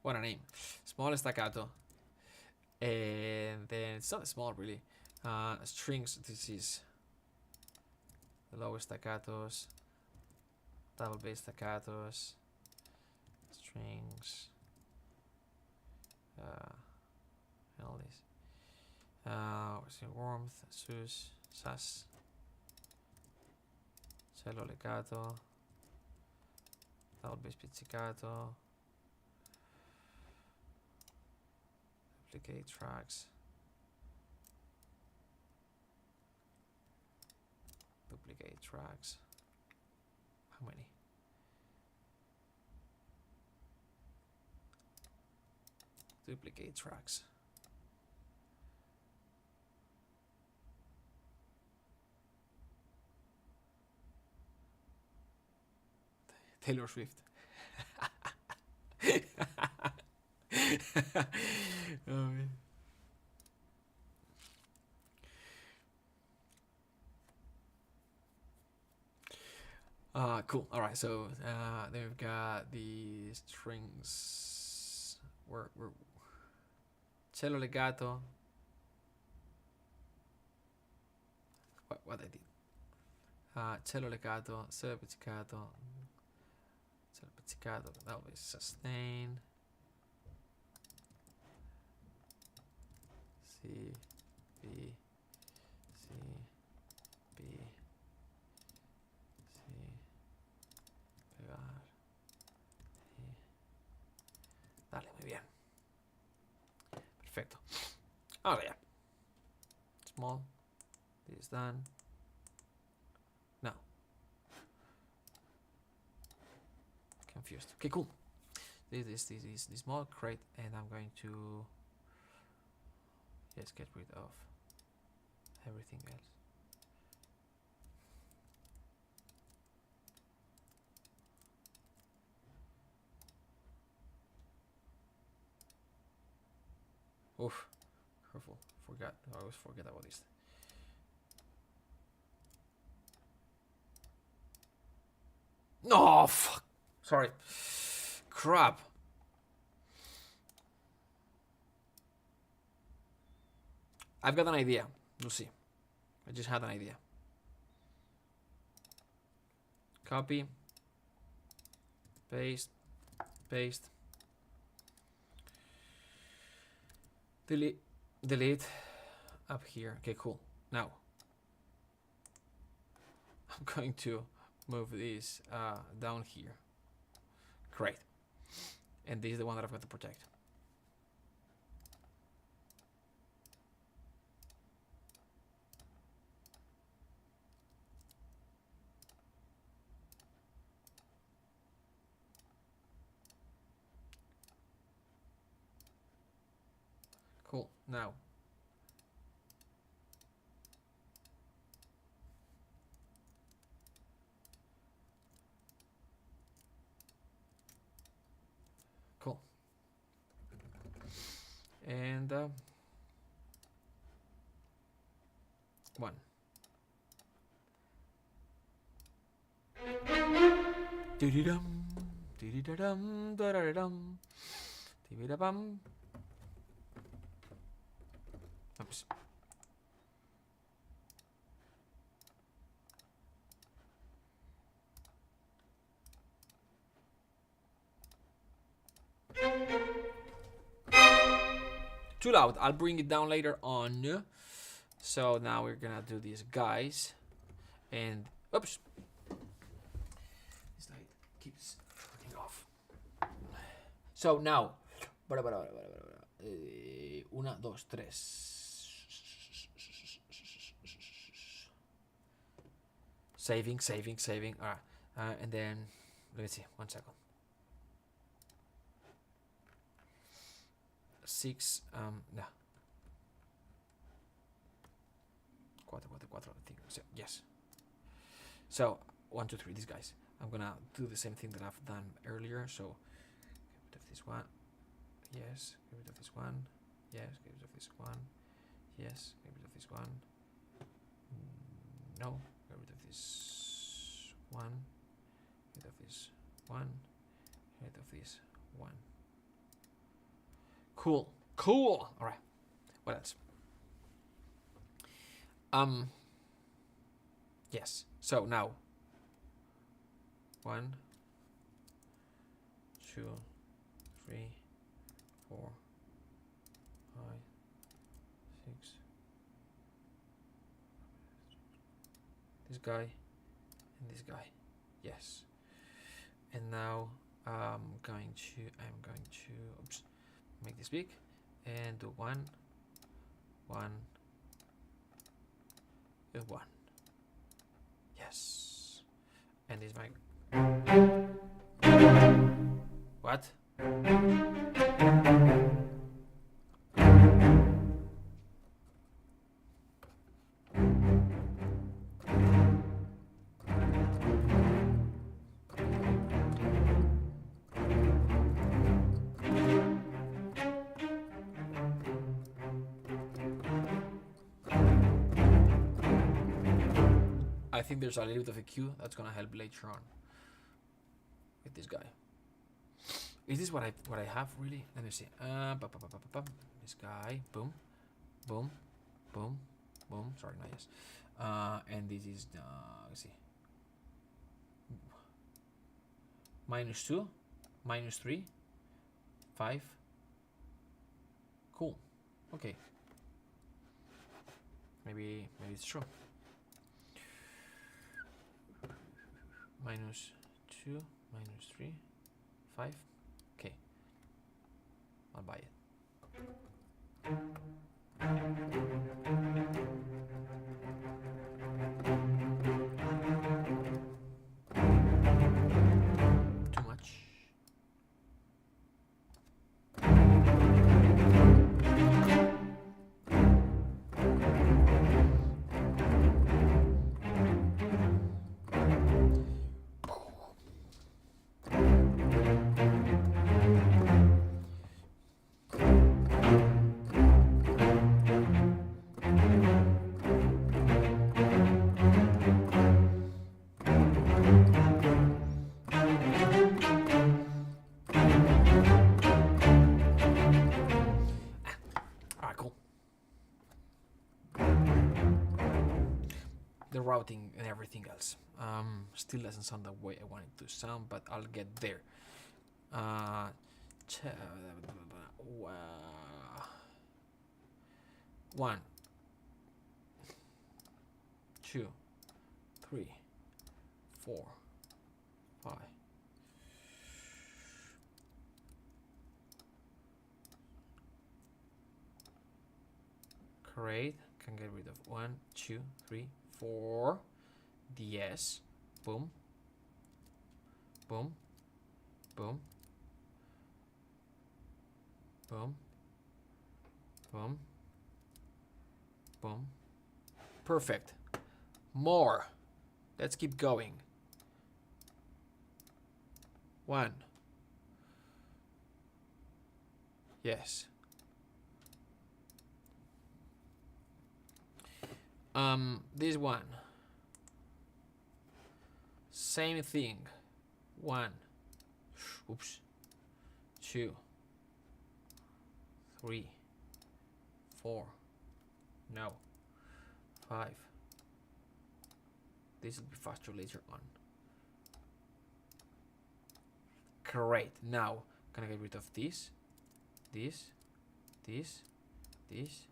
[SPEAKER 1] What a name, small staccato. And then it's not small really. Strings. This is the lower staccatos, double bass staccatos, strings, and all this. What's the warmth, sus, sas, cello legato, double bass pizzicato, duplicate tracks, duplicate tracks. How many? Duplicate tracks. Taylor Swift. Oh, man. Cool. All right. So then we've got the strings. We're cello legato. What I did. Cello legato, cello pizzicato, cello pizzicato. That will be sustain. C, B, C, B, C, pegar, y dale, muy bien. Perfecto. Ahora ya. Small. This is done. No. Confused. Okay, cool. This is the small crate, and I'm going to just get rid of everything else. Oof, careful. Forgot. I always forget about this. No, fuck. Sorry. Crap. I've got an idea. We'll see. I just had an idea. Copy. Paste. Paste. Delete. Delete. up here. Okay, cool. Now I'm going to move this down here. Great. And this is the one that I've got to protect. Cool. Now cool. And one. Dee-dee-dum, dee-dee-da-dum, da-da-da-dum, dee-dee-da-bum. Oops. Too loud. I'll bring it down later on. So now we're gonna do these guys, and oops, this light keeps turning off. So now, una, dos, tres. Saving. All right, and then let me see. 1 second. 6. No. 4, I think. So, yes. So 1, 2, 3. These guys. I'm gonna do the same thing that I've done earlier. So get rid of this one. Yes. Get rid of this one. Yes. Get rid of this one. Yes. Get rid of this one. No. Get rid of this one. Get rid of this one. Get rid of this one. Cool. All right. What else? Yes. So now 1, 2, 3, 4, 5, 6. This guy and this guy. Yes. And now I'm going to oops, make this big and do 1, 1, and 1. Yes. And this mic. What? I think there's a little bit of a cue that's gonna help later on with this guy. Is this what I have really? Let me see. This guy, boom, boom, boom, boom. Sorry, not yes. And this is let's see. -2, -3, 5. Cool. Okay. Maybe it's true. -2, -3, 5. Okay. I'll buy it. Too much. Routing and everything else still doesn't sound the way I want it to sound, but I'll get there. 1, 2, 3, 4, 5. Great. Can get rid of 1, 2, 3, 4. DS. Boom. Boom. Boom. Boom. Boom. Boom. Perfect. More. Let's keep going. 1. Yes. This one. Same thing. 1. Oops. 2. 3. 4. No. 5. This will be faster later on. Great. Now, can I get rid of this? This. This. This.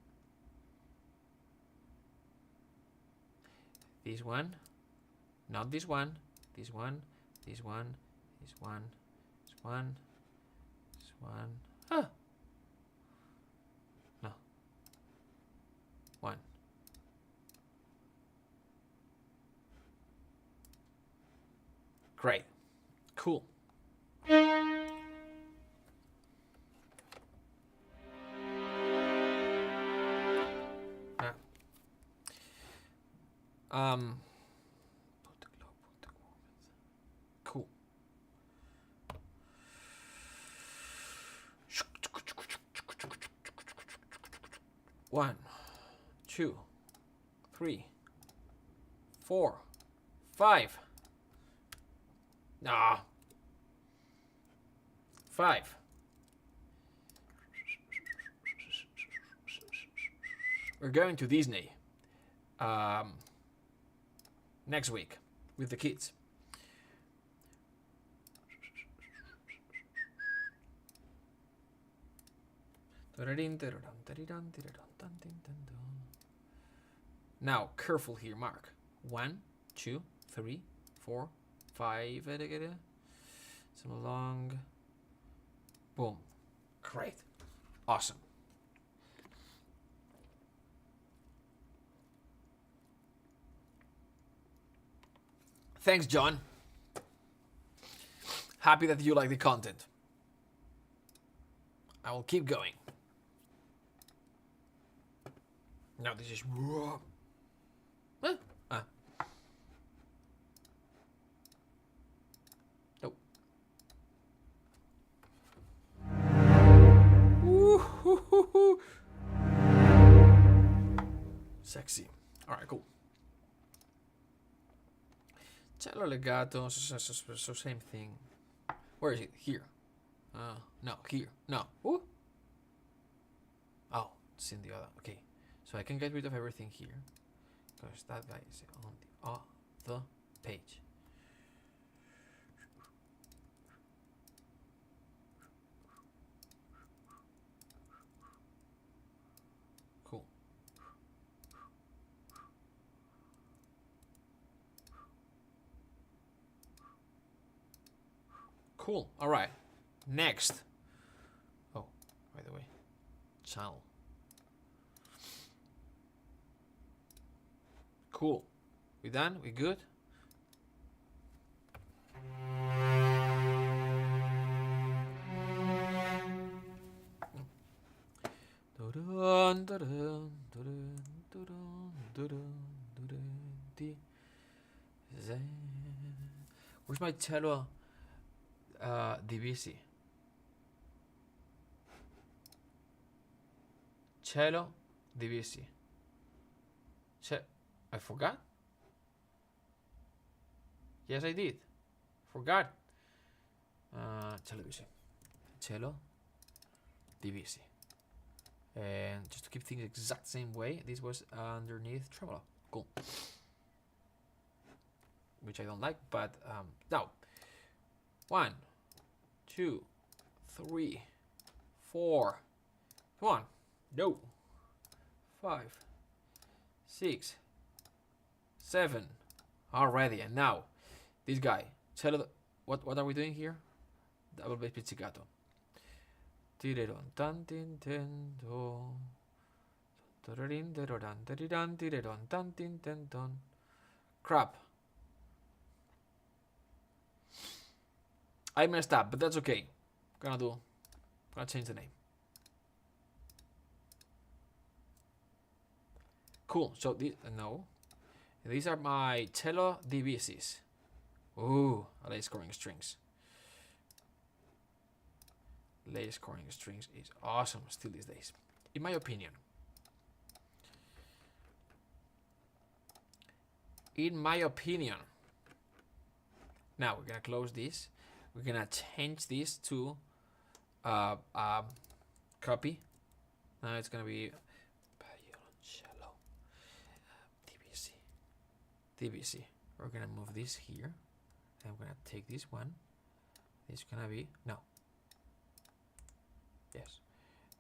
[SPEAKER 1] This one. Not this one. This one. This one. This one. This one. This one. Ah. No. 1. Great. Cool. Cool. One, 2, 3, 4, 5. Ah. 5. We're going to Disney next week with the kids. Now, careful here, Mark. 1, 2, 3, 4, 5. Some along. Boom. Great. Awesome. Thanks, John. Happy that you like the content. I will keep going. Now this is... Huh? Ah. Nope. Sexy. Alright, cool. Cello legato, so same thing. Where is it? Here. No, here. No. Ooh. Oh, it's in the other. Okay. So I can get rid of everything here. Because that guy is on the other page. Cool. Cool. All right. Next. Oh, by the way, channel. Cool. We done? We good? Where's my cello divisi? Cello divisi. I forgot? Yes, I did. Forgot. Cello divisi. Cello divisi. And just to keep things exact same way, this was underneath tremolo. Cool. Which I don't like, but now 1, 2, 3, 4. Come on. No. 5, 6, 7 already. And now this guy, cello. What are we doing here? Double bass pizzicato. Crap. I messed up, but that's okay. Gonna change the name. Cool. So these are my cello DVCs. Ooh, late scoring strings. Late scoring strings is awesome still these days, in my opinion. In my opinion. Now we're gonna close this. We're gonna change this to copy. Now it's gonna be violoncello DVC. We're gonna move this here. I'm gonna take this one. It's gonna be yes.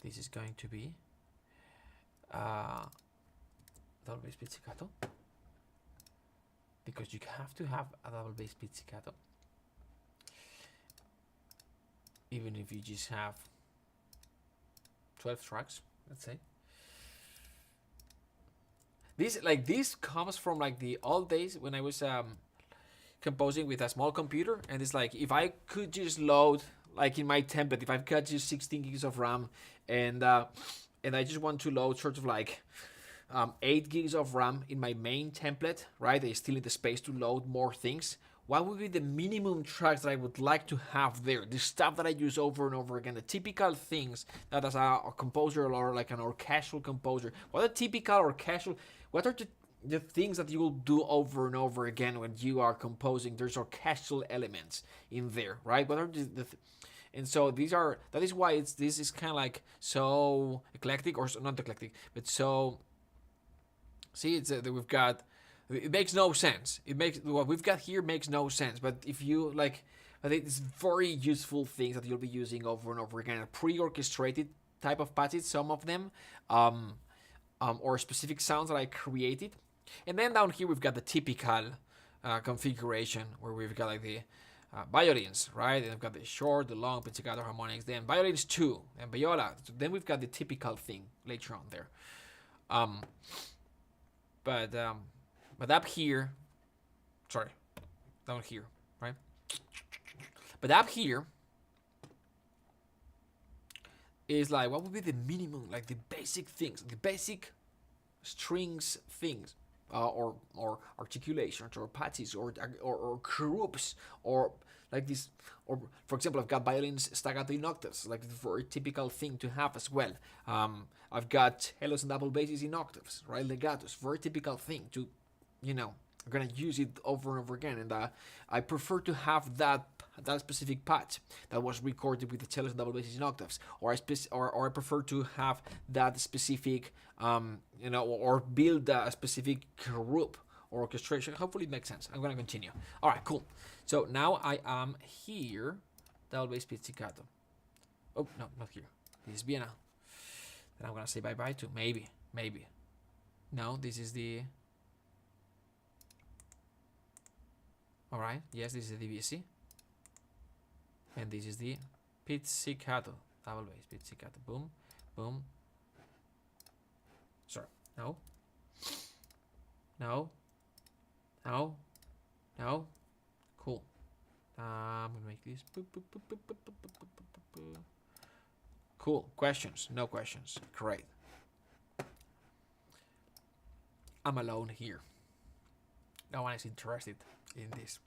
[SPEAKER 1] This is going to be double bass pizzicato, because you have to have a double bass pizzicato, even if you just have 12 tracks, let's say. This comes from like the old days when I was composing with a small computer, and it's like if I could just load, like in my template, if I've got just 16 gigs of RAM and I just want to load sort of like 8 gigs of RAM in my main template, right? I still need the space to load more things. What would be the minimum tracks that I would like to have there? The stuff that I use over and over again, the typical things that as a composer or like an orchestral composer, what are typical orchestral, what are the things that you will do over and over again when you are composing? There's orchestral elements in there, right? What are and so that is why this is kind of like so eclectic, or not eclectic, but so, see, it's we've got, it makes no sense. What we've got here makes no sense, but if you like, I think it's very useful things that you'll be using over and over again. Pre-orchestrated type of patches, some of them, or specific sounds that I created. And then down here we've got the typical configuration where we've got like the violins, right? And we've got the short, the long, pizzicato harmonics, then violins 2, and viola. So then we've got the typical thing later on there. But up here, sorry, down here, right? But up here is like, what would be the minimum, like the basic things, the basic strings things, or articulations, or patches, or groups, or like this, or for example, I've got violins staccato in octaves, like the very typical thing to have as well. I've got cellos and double basses in octaves, right? Legatos, very typical thing to, I'm gonna use it over and over again, and I prefer to have that specific patch that was recorded with the cellos and double basses in octaves, or I prefer to have that specific, or build a specific group or orchestration. Hopefully it makes sense. I'm gonna continue. All right, cool. So now I am here, double bass pizzicato. Oh no, not here. This is Vienna. Then I'm gonna say bye bye to maybe. No, this is the. All right. Yes, this is the DVC. And this is the pizzicato, double bass pizzicato. Boom, boom. Sorry. No. Cool. I'm gonna make this. Cool. Questions? No questions. Great. I'm alone here. No one is interested in this.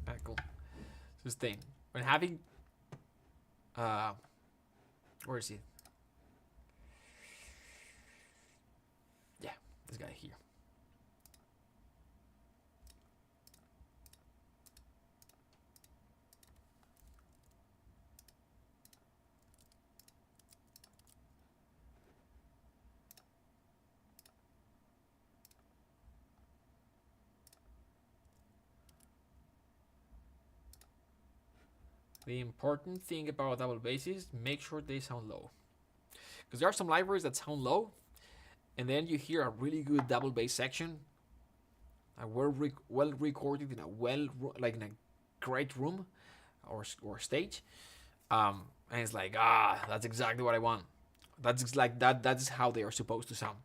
[SPEAKER 1] Alright, cool. Sustain. When having where is he? Yeah, this guy here. The important thing about double basses, make sure they sound low. Because there are some libraries that sound low, and then you hear a really good double bass section, a well recorded in a like in a great room or stage, and it's like, that's exactly what I want. That's like that's how they are supposed to sound.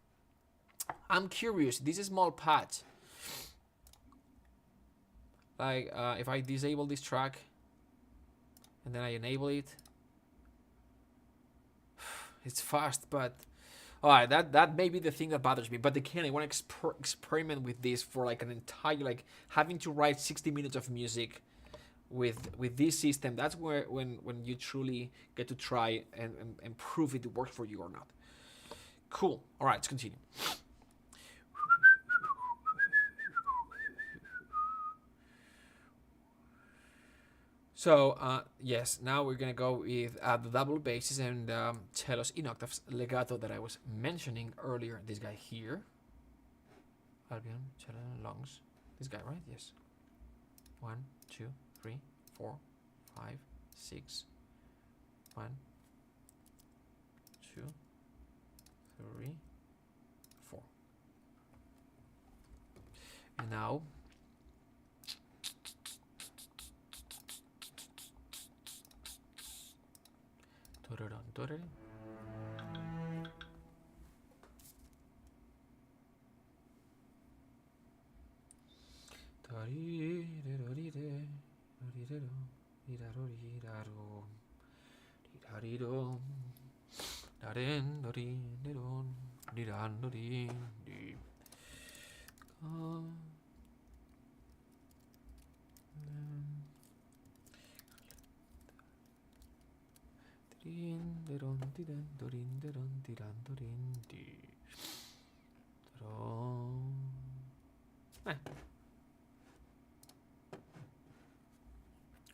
[SPEAKER 1] I'm curious, this small patch, like if I disable this track and then I enable it, it's fast, but alright, that may be the thing that bothers me. But again, I want to experiment with this for like an entire, like having to write 60 minutes of music with this system. That's where when you truly get to try and prove it works for you or not. Cool. All right, let's continue. So yes, now we're gonna go with the double basses and cellos in octaves legato that I was mentioning earlier. This guy here, Albion, cello, lungs. This guy, right? Yes. 1, 2, 3, 4, 5, 6. 1, 2, 3, 4. And now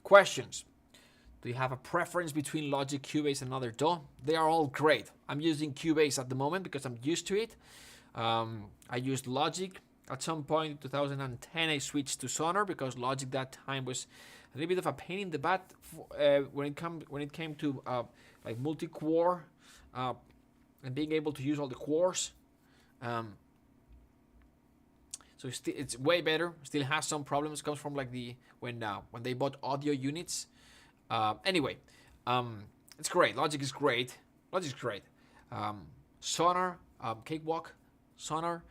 [SPEAKER 1] questions. Do you have a preference between Logic, Cubase, and other DAW? They are all great. I'm using Cubase at the moment because I'm used to it. I used Logic. At some point in 2010, I switched to Sonar because Logic that time was a little bit of a pain in the butt when it came to like multi-core and being able to use all the cores. So it's way better. Still has some problems. Comes from like when they bought audio units. Anyway, it's great. Logic is great. Sonar, Cakewalk, Sonar,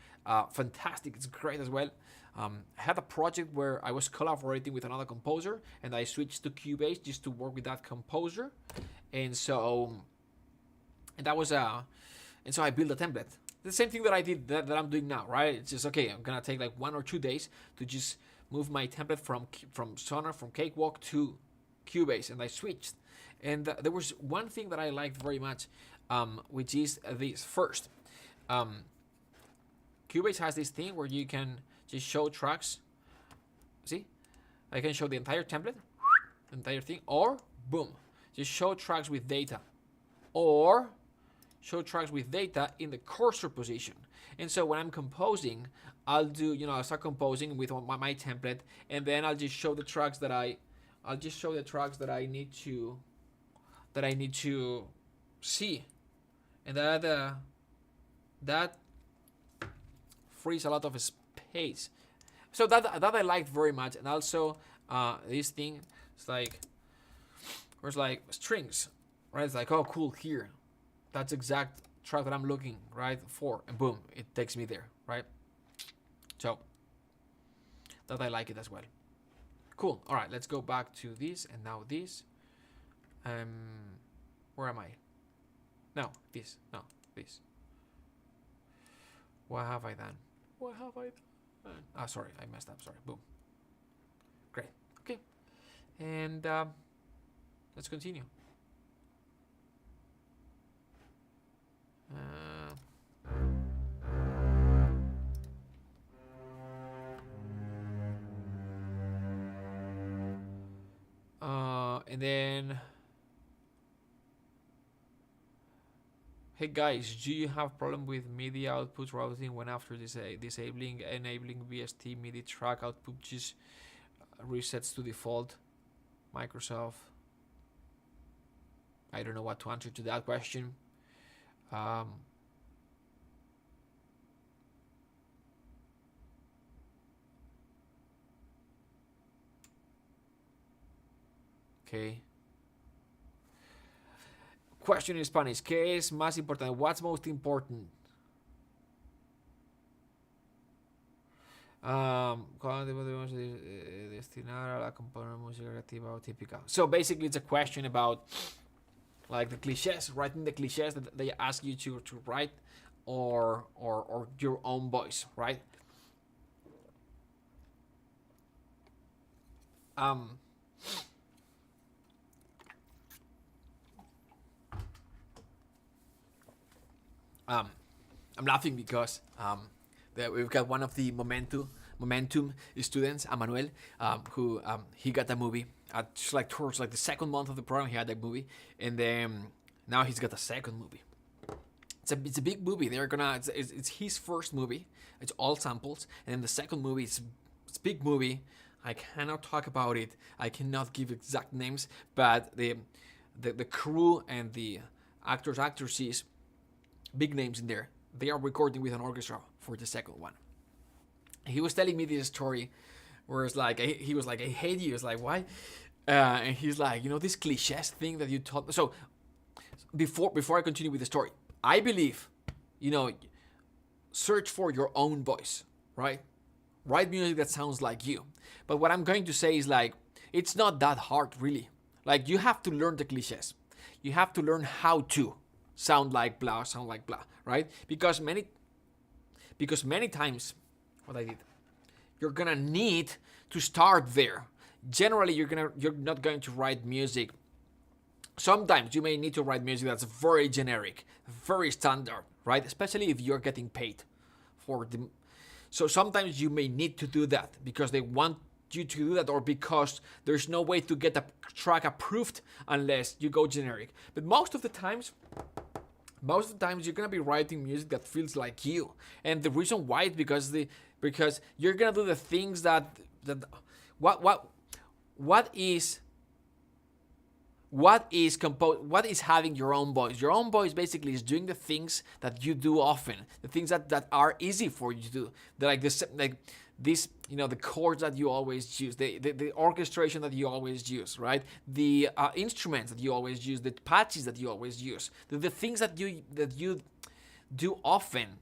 [SPEAKER 1] fantastic. It's great as well. I had a project where I was collaborating with another composer, and I switched to Cubase just to work with that composer, and so I built a template. The same thing that I did that I'm doing now, right? It's just okay. I'm gonna take like 1 or 2 days to just move my template from Sonar, from Cakewalk to Cubase, and I switched. And there was one thing that I liked very much, which is this. First, Cubase has this thing where you can just show tracks. See, I can show the entire template, the entire thing, or boom, just show tracks with data, or show tracks with data in the cursor position. And so when I'm composing, I'll start composing with my template, and then I'll just show the tracks that I need to see, and that frees a lot of space. So that I liked very much. And also this thing, it's like there's like strings, right? It's like, oh cool, here, that's exact track that I'm looking right for, and boom, it takes me there, right? So that I like it as well. Cool. All right, let's go back to this, and now this. Where am I? No, this. No, this. What have I done? Sorry, I messed up. Sorry. Boom. Great. Okay. And let's continue. And then, hey guys, do you have problem with MIDI output routing when after enabling VST MIDI track output just resets to default? Microsoft. I don't know what to answer to that question. Okay. Question in Spanish. ¿Qué es más importante? What's most important? ¿Cuándo debemos destinar a la componer música creativa o típica? So basically, it's a question about like the cliches, writing the cliches that they ask you to write, or your own voice, right? Um, um, I'm laughing because we've got one of the momentum students, Emmanuel, who he got a movie just like towards like the second month of the program. He had that movie, and then now he's got a second movie. It's a big movie. They're gonna it's his first movie. It's all samples, and then the second movie it's a big movie. I cannot talk about it. I cannot give exact names, but the crew and the actresses, big names in there. They are recording with an orchestra for the second one. He was telling me this story, where it's like he was like, "I hate you." It's like, why? And he's like, this cliches thing that you taught me. So before I continue with the story, I believe, search for your own voice, right? Write music that sounds like you. But what I'm going to say is like, it's not that hard, really. Like, you have to learn the cliches. You have to learn how to sound like blah, right? Because many times, what I did, you're gonna need to start there. Generally, you're not going to write music. Sometimes you may need to write music that's very generic, very standard, right? Especially if you're getting paid for the. So sometimes you may need to do that because they want you to do that, or because there's no way to get a track approved unless you go generic. But most of the times you're gonna be writing music that feels like you, and the reason why is because you're gonna do the things that what is having your own voice. Your own voice basically is doing the things that you do often, the things that are easy for you to do. The chords that you always use, the orchestration that you always use, right? The instruments that you always use, the patches that you always use, the things that you do often,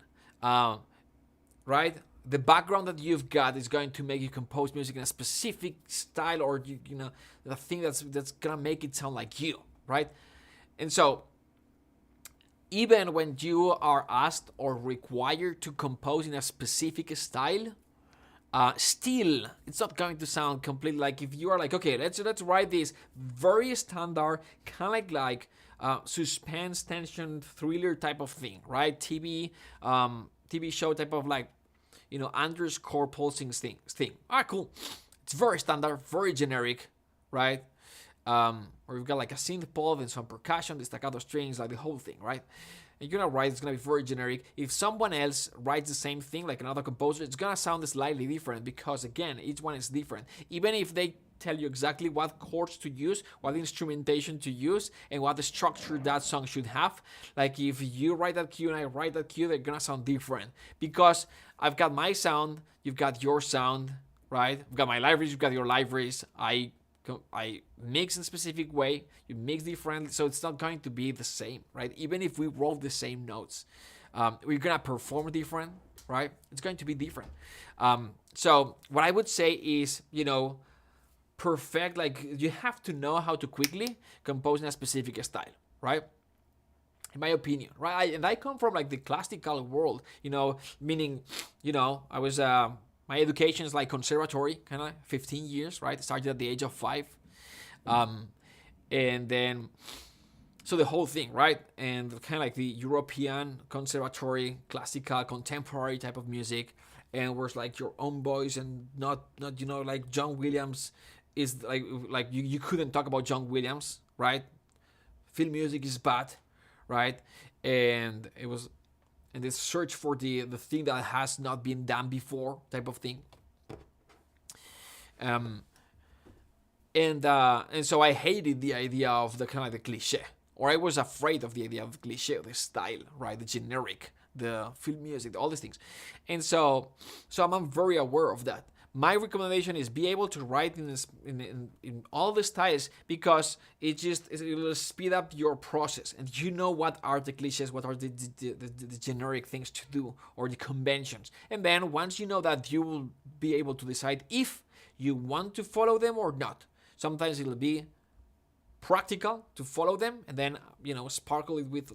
[SPEAKER 1] right? The background that you've got is going to make you compose music in a specific style, or the thing that's gonna make it sound like you, right? And so, even when you are asked or required to compose in a specific style, still it's not going to sound completely like if you are like, okay, let's write this very standard kind of like suspense, tension, thriller type of thing, right? TV show type of like, underscore pulsing thing. Cool. It's very standard, very generic, right? Or we've got like a synth pop and some percussion, the staccato strings, like the whole thing, right? And you're gonna write, it's gonna be very generic. If someone else writes the same thing, like another composer, it's gonna sound slightly different because, again, each one is different. Even if they tell you exactly what chords to use, what instrumentation to use, and what the structure that song should have. Like if you write that cue and I write that cue, they're gonna sound different because I've got my sound, you've got your sound, right? I've got my libraries, you've got your libraries. I mix in a specific way, you mix different, so it's not going to be the same, right? Even if we roll the same notes, we're gonna perform different, right? It's going to be different. So what I would say is, perfect, like you have to know how to quickly compose in a specific style, right? In my opinion, right? And I come from like the classical world, meaning, I was, my education is like conservatory, kind of 15 years, right? I started at the age of 5. And then, so the whole thing, right? And kind of like the European conservatory, classical, contemporary type of music, and was like your own voice, and not like John Williams is like you couldn't talk about John Williams, right? Film music is bad, right? And it was, and this search for the thing that has not been done before type of thing. And so I hated the idea of the kind of the cliche, or I was afraid of the idea of the cliche, the style, right? The generic, the film music, all these things. And so I'm very aware of that. my recommendation is be able to write in all the styles, because it will speed up your process, and you know what are the cliches, what are the generic things to do, or the conventions. And then once you know that, you will be able to decide if you want to follow them or not. Sometimes it'll be practical to follow them, and then sparkle it with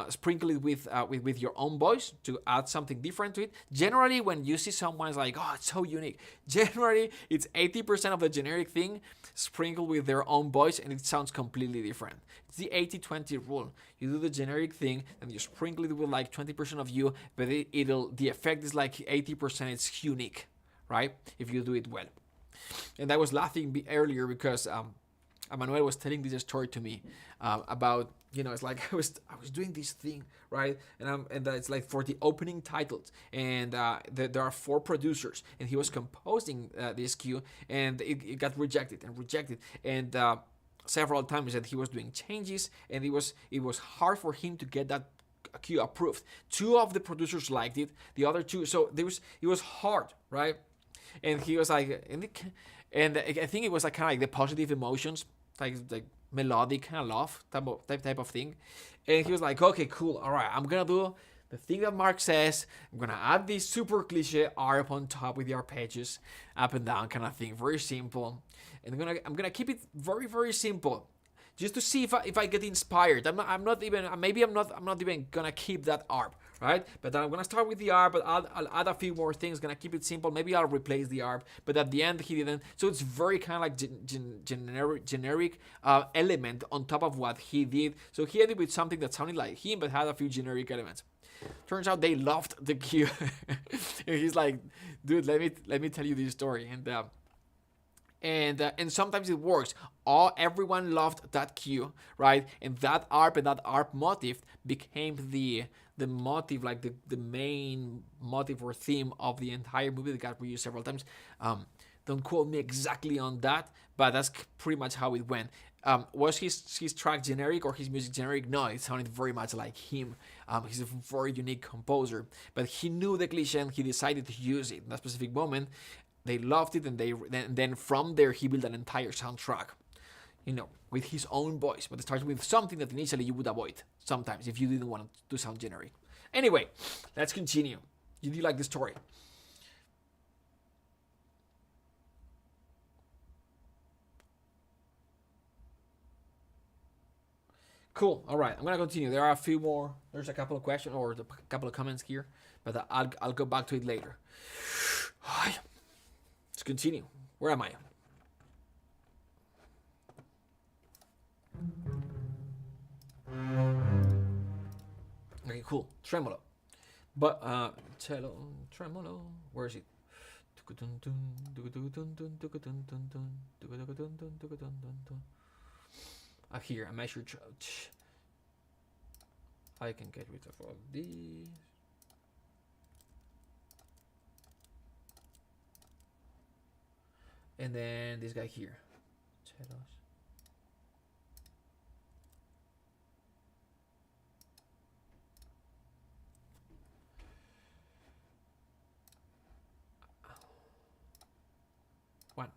[SPEAKER 1] sprinkle it with your own voice to add something different to it. Generally, when you see someone's like, oh, it's so unique, generally it's 80% of the generic thing sprinkled with their own voice, and it sounds completely different. It's the 80-20 rule. You do the generic thing, and you sprinkle it with like 20% of you, but the effect is like 80%. It's unique, right? If you do it well. And I was laughing earlier because Manuel was telling this story to me about, it's like I was doing this thing, right? And it's like for the opening titles, and there are 4 producers, and he was composing this cue, and it got rejected, and several times that he was doing changes, and it was hard for him to get that cue approved. 2 of the producers liked it, the other 2, so it was hard, right? And he was like, and I think it was like kind of like the positive emotions, like melodic kind of love type of thing. And he was like, okay, cool, all right, I'm gonna do the thing that Mark says. I'm gonna add this super cliche arp on top with the arpeggios, up and down kind of thing, very simple. And I'm gonna keep it very, very simple, just to see if I get inspired. I'm not even gonna keep that arp, right? But I'm gonna start with the arp, but I'll add a few more things. Gonna keep it simple. Maybe I'll replace the arp, but at the end he didn't. So it's very kind of like generic element on top of what he did. So he ended with something that sounded like him, but had a few generic elements. Turns out they loved the cue. And he's like, dude, let me tell you this story. And sometimes it works. Everyone loved that cue, right? And that arp motif became the motif, like the main motif or theme of the entire movie that got reused several times. Don't quote me exactly on that, but that's pretty much how it went. Was his track generic or his music generic? No, it sounded very much like him. He's a very unique composer, but he knew the cliche and he decided to use it in that specific moment. They loved it, and then from there he built an entire soundtrack, with his own voice. But it started with something that initially you would avoid sometimes if you didn't want to sound generic. Anyway, let's continue. You do like the story? Cool. All right, I'm gonna continue. There are a few more. There's a couple of questions or a couple of comments here, but I'll go back to it later. Let's continue. Where am I? Okay, cool. Tremolo. But cello, tremolo. Where is it? Here, a measure. I can get rid of all these. And then this guy here. Cellos. One.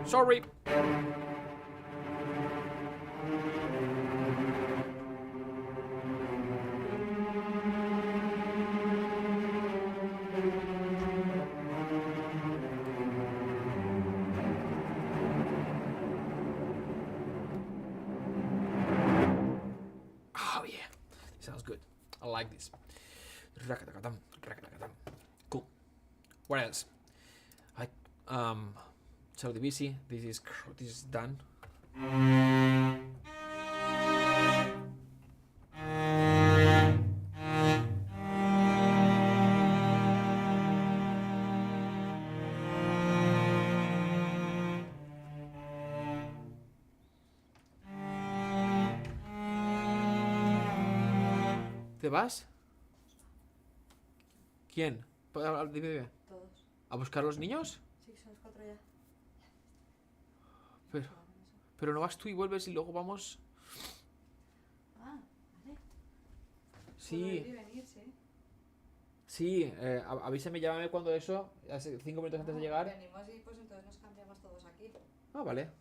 [SPEAKER 1] Sorry. Like this. Cool. What else? So the BC, this is done. ¿Te vas? ¿Quién? Dime.
[SPEAKER 2] Todos.
[SPEAKER 1] ¿A buscar a los niños?
[SPEAKER 2] Sí, son las 4 ya.
[SPEAKER 1] Pero no vas tú y vuelves y luego vamos.
[SPEAKER 2] Ah, vale.
[SPEAKER 1] Sí.
[SPEAKER 2] Puedo ir y venir, sí.
[SPEAKER 1] Sí, avísame, llámame cuando eso, hace 5 minutos antes de llegar.
[SPEAKER 2] Venimos y pues entonces nos cambiamos todos aquí.
[SPEAKER 1] Ah, vale.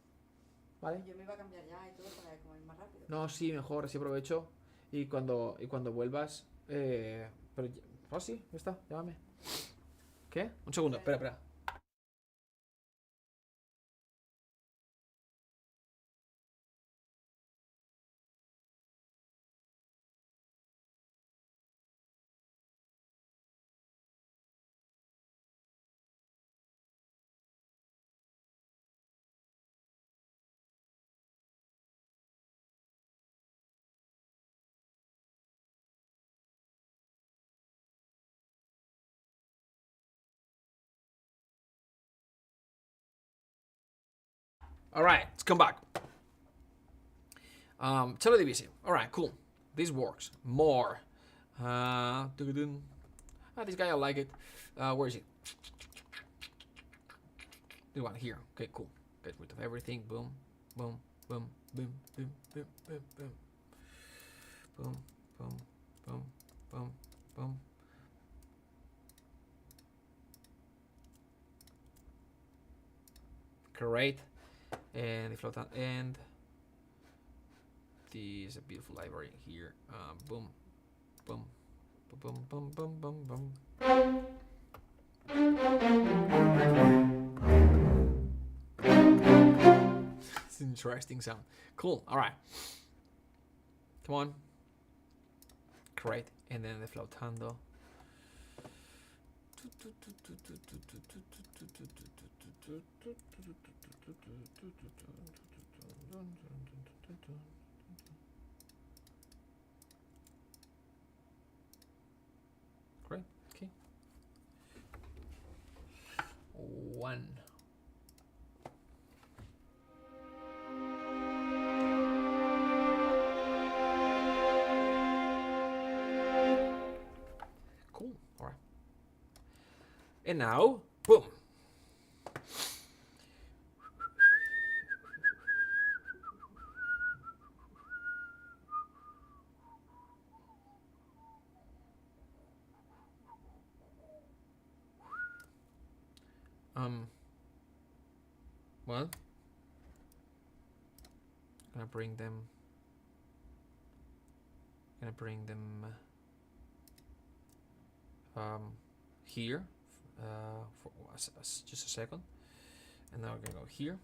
[SPEAKER 1] Vale.
[SPEAKER 2] Yo me iba a cambiar ya y todo para como ir más rápido.
[SPEAKER 1] No, sí, mejor, así aprovecho. Y cuando vuelvas. Pero. Oh, sí, ya está, llámame. ¿Qué? Un segundo, espera, espera. Alright, let's come back. Cello divisi. Alright, cool. This works. More. This guy, I like it. Where is it? This one here. Okay, cool. Get rid of everything. Boom, boom, boom, boom, boom, boom, boom, boom. Boom, boom, boom, boom, boom. Great. And the float end. This is a beautiful library here. Boom, boom, boom, boom, boom, boom, boom. It's an interesting sound. Cool. All right. Come on. Great. And then the flautando. Great. Okay. One. Cool. All right. And now, boom. Well, gonna bring them here for just a second, and now we're gonna go here.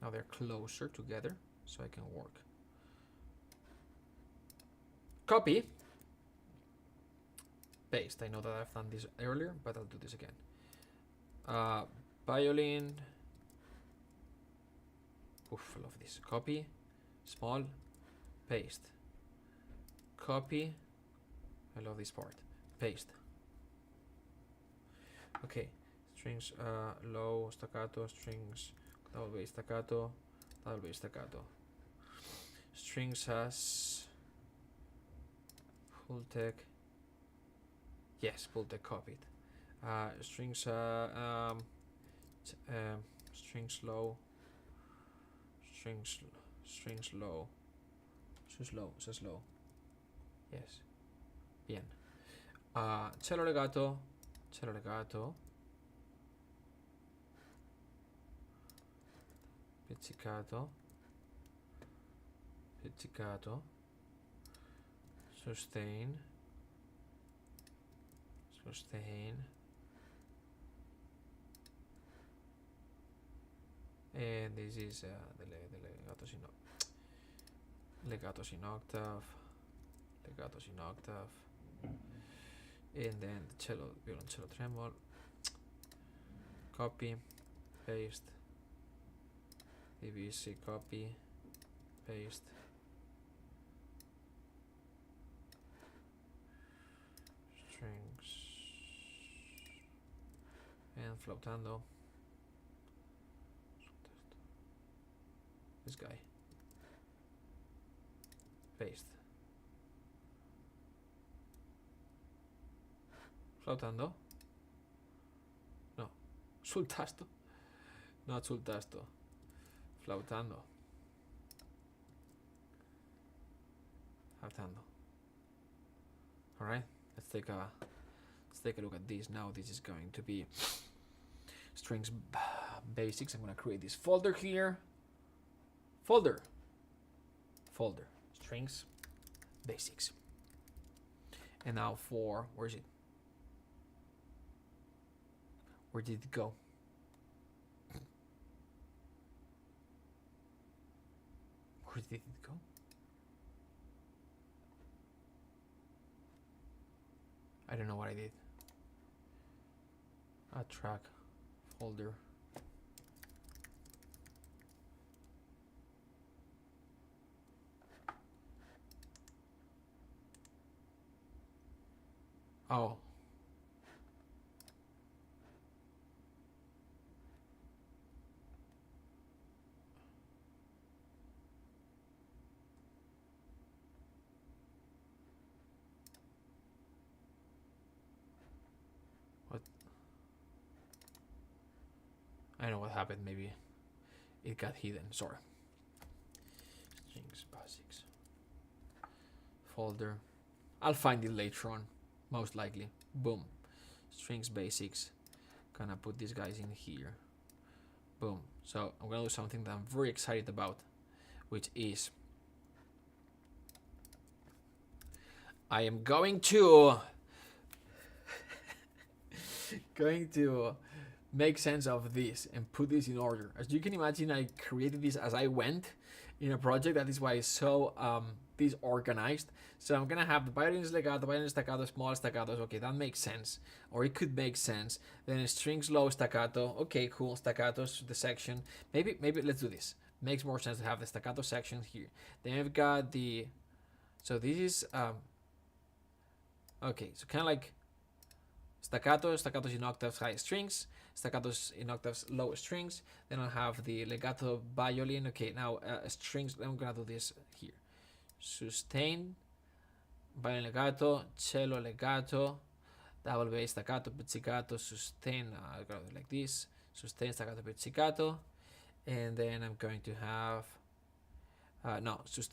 [SPEAKER 1] Now they're closer together, so I can work. Copy, paste. I know that I've done this earlier, but I'll do this again. Violin. Oof, I love this. Copy, small, paste. Copy. I love this part. Paste. Okay, strings low, staccato, strings double bass staccato, double bass staccato. Strings has full tech. Yes, full tech copied. Strings strings low. Strings low. Strings low, says low. Yes. Bien. Cello legato. Cello legato. Pizzicato. Pizzicato. Sustain. Sustain. And this is the legatos in octave. Legatos in octave. And then the cello, violoncello tremolo. Copy, paste. divisi, copy, paste. Strings. And flautando. This guy. Paste. Flautando. No. Sul tasto. Not sul tasto. Flautando. Flautando. Alright. Let's take a Let's take a look at this now. This is going to be strings basics. I'm gonna create this folder here. Folder. Strings basics. And now for, where is it? Where did it go? Where did it go? I don't know what I did. A track folder. Oh. What? I don't know what happened. Maybe it got hidden. Sorry. Strings basics. Folder. I'll find it later on. Most likely. Boom. Strings basics. Gonna put these guys in here. Boom. So I'm gonna do something that I'm very excited about, which is I am going to make sense of this and put this in order. As you can imagine, I created this as I went in a project. That is why it's so disorganized. So I'm gonna have the violins legato, violin staccato, small staccatos. Okay, that makes sense, or it could make sense. Then strings low staccato. Okay, cool. Staccatos, the section. Maybe let's do this. Makes more sense to have the staccato section here. Then we've got the. So this is okay. So kind of like staccatos in octaves, high strings. Staccatos in octaves, low strings. Then I'll have the legato violin. Okay, now strings. I'm gonna do this here. Sustain, violin legato, cello legato, double bass staccato, pizzicato, sustain. I'm gonna do it like this. Sustain, staccato, pizzicato, and then I'm going to have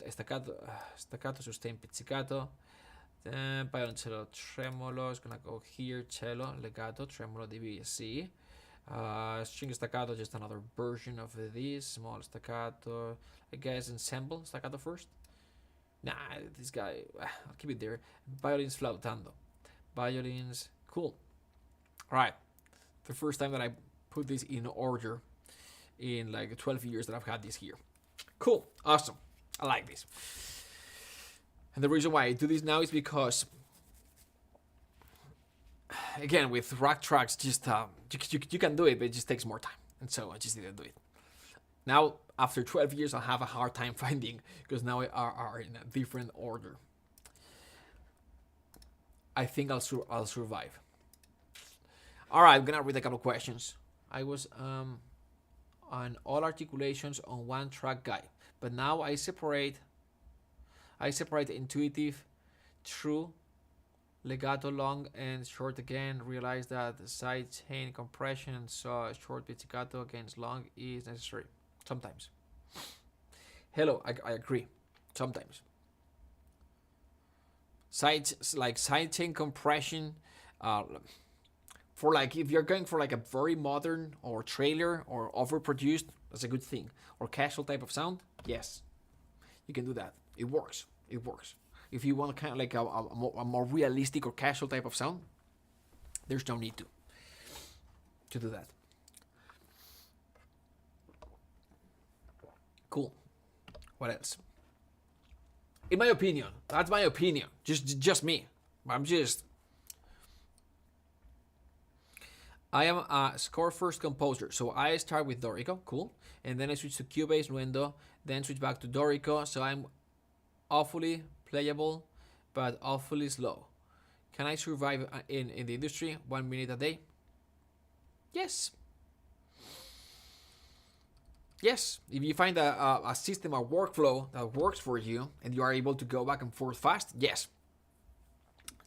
[SPEAKER 1] staccato, sustain, pizzicato. Then violoncello tremolo is gonna go here. Cello legato, tremolo DBC. String staccato, just another version of this. Small staccato, I guess. Ensemble staccato first. Nah, this guy, I'll keep it there. Violins flautando. Violins, cool. All right, the first time that I put this in order in like 12 years that I've had this here. Cool, awesome. I like this. And the reason why I do this now is because, again, with rock tracks, just you can do it, but it just takes more time. And so I just didn't do it. Now, after 12 years, I'll have a hard time finding, because now we are in a different order. I think I'll survive. All right, I'm gonna read a couple questions. I was on all articulations on one track guy, but now I separate intuitive, true, legato long and short again. Realize that the side chain compression and so short pizzicato against long is necessary. Sometimes. Hello, I agree. Sometimes. Side chain compression, for like if you're going for like a very modern or trailer or overproduced, that's a good thing. Or casual type of sound, yes, you can do that. It works. It works. If you want kind of like a more realistic or casual type of sound, there's no need to do that. Cool. What else? In my opinion, that's my opinion. Just me. I am a score first composer, so I start with Dorico, cool, and then I switch to Cubase, Nuendo, then switch back to Dorico. So I'm awfully playable, but awfully slow. Can I survive in the industry 1 minute a day? Yes. Yes, if you find a system or workflow that works for you and you are able to go back and forth fast, yes.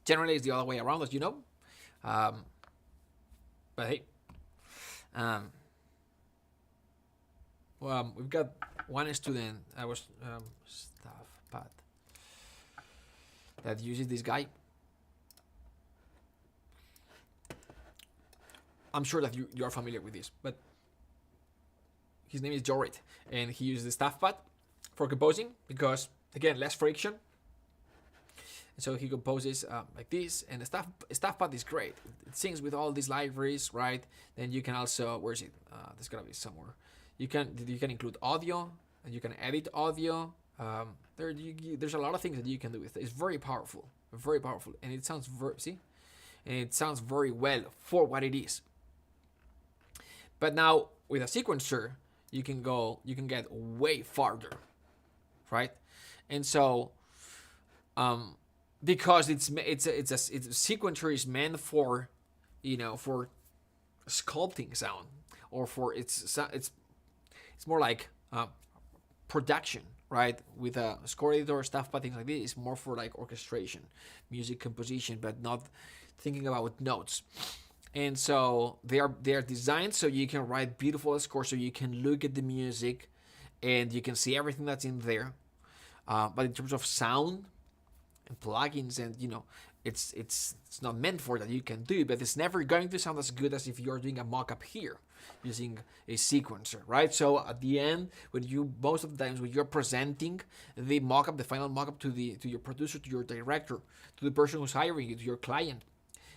[SPEAKER 1] Generally, it's the other way around, as you know. But hey, well, we've got one student that uses this guy. I'm sure that you are familiar with this, but his name is Jorit, and he uses the staff pad for composing because, again, less friction. And so he composes like this, and the staff pad is great. It syncs with all these libraries, right? Then you can also, where is it? There's gotta be somewhere. You can include audio, and you can edit audio. There's a lot of things that you can do with it. It's very powerful, and it sounds very well for what it is. But now with a sequencer, you can get way farther, right? And so, because it's a sequencer is meant for, for sculpting sound, or for it's more like production, right? With a score editor, stuff, but things like this, it's more for like orchestration, music composition, but not thinking about notes. And so they are designed so you can write beautiful scores, so you can look at the music and you can see everything that's in there. But in terms of sound and plugins, and it's not meant for that. You can do, but it's never going to sound as good as if you're doing a mock-up here using a sequencer, right? So at the end, most of the times when you're presenting the mock-up, the final mock-up to your producer, to your director, to the person who's hiring you, to your client,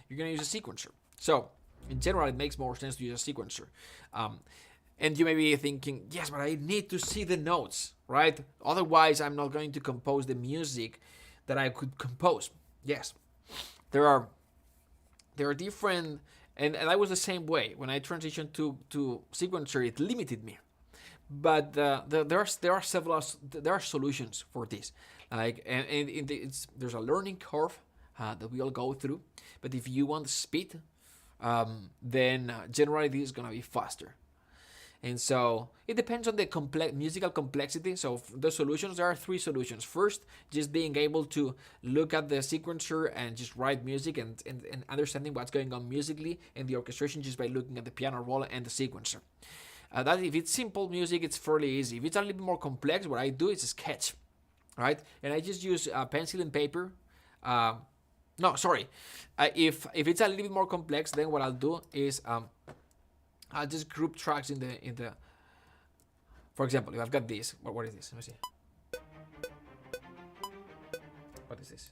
[SPEAKER 1] you're gonna use a sequencer. So in general, it makes more sense to use a sequencer. And you may be thinking, yes, but I need to see the notes, right? Otherwise, I'm not going to compose the music that I could compose. Yes, there are different, and I was the same way. When I transitioned to sequencer, it limited me. But there are solutions for this. Like, there's a learning curve that we all go through. But if you want speed, then generally this is gonna be faster. And so it depends on the musical complexity. So the solutions, there are 3 solutions. First, just being able to look at the sequencer and just write music and understanding what's going on musically, and the orchestration just by looking at the piano roll and the sequencer. That if it's simple music, it's fairly easy. If it's a little bit more complex, what I do is sketch, right? And I just use pencil and paper. If it's a little bit more complex, then what I'll do is I'll just group tracks in the. For example, if I've got this, what is this? Let me see. What is this?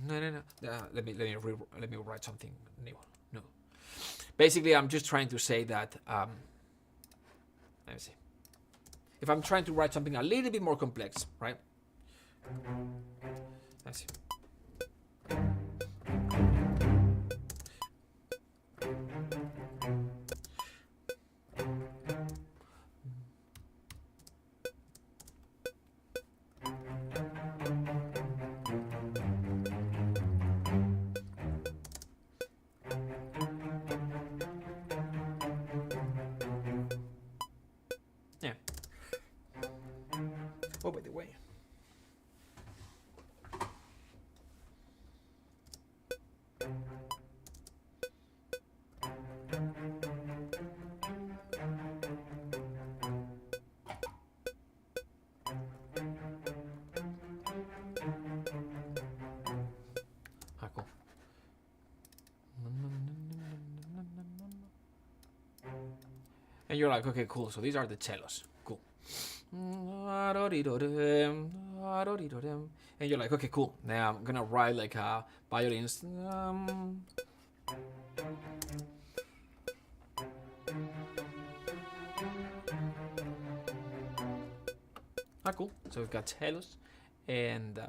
[SPEAKER 1] No. Let me write something new. No. Basically, I'm just trying to say that. Let me see. If I'm trying to write something a little bit more complex, right? Let's see. Yeah. Oh, by the way. Cool. And you're like, okay, cool. So these are the cellos. Cool. And you're like, okay, cool. Now I'm gonna write like violins. Cool. So we've got cellos and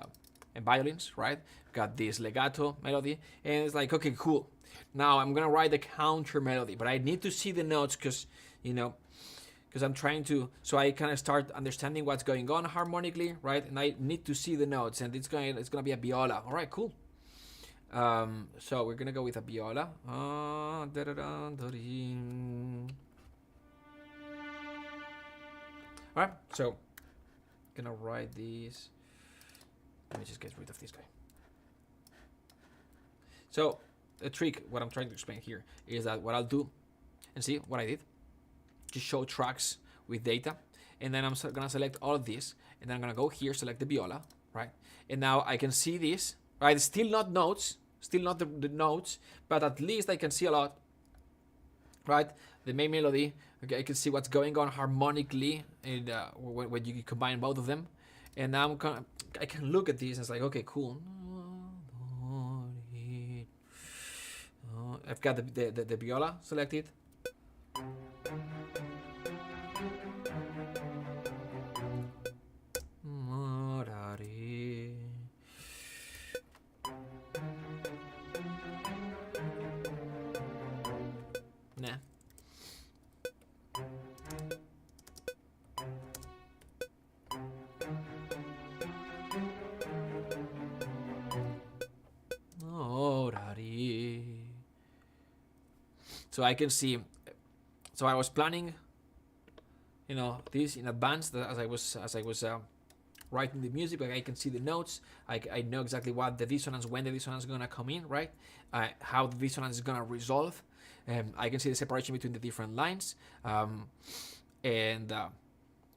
[SPEAKER 1] violins, right? Got this legato melody, and it's like, okay, cool. Now I'm gonna write the counter melody, but I need to see the notes because I'm trying to, so I kind of start understanding what's going on harmonically, right? And I need to see the notes, and it's gonna be a viola. All right, cool. So we're gonna go with a viola. All right, so gonna write these. Let me just get rid of this guy. So the trick, what I'm trying to explain here, is that what I'll do, and see what I did, just show tracks with data, and then I'm gonna select all of this, and then I'm gonna go here, select the viola, right? And now I can see this, right? Still not notes, still not the notes, but at least I can see a lot, right? The main melody, okay, I can see what's going on harmonically in, when you combine both of them. And now I can look at this and it's like, okay, cool. I've got the viola selected. Nah. So I can see. So I was planning, this in advance as I was writing the music. Like I can see the notes. I know exactly what the dissonance, when the dissonance is gonna come in, right? How the dissonance is gonna resolve. I can see the separation between the different lines, and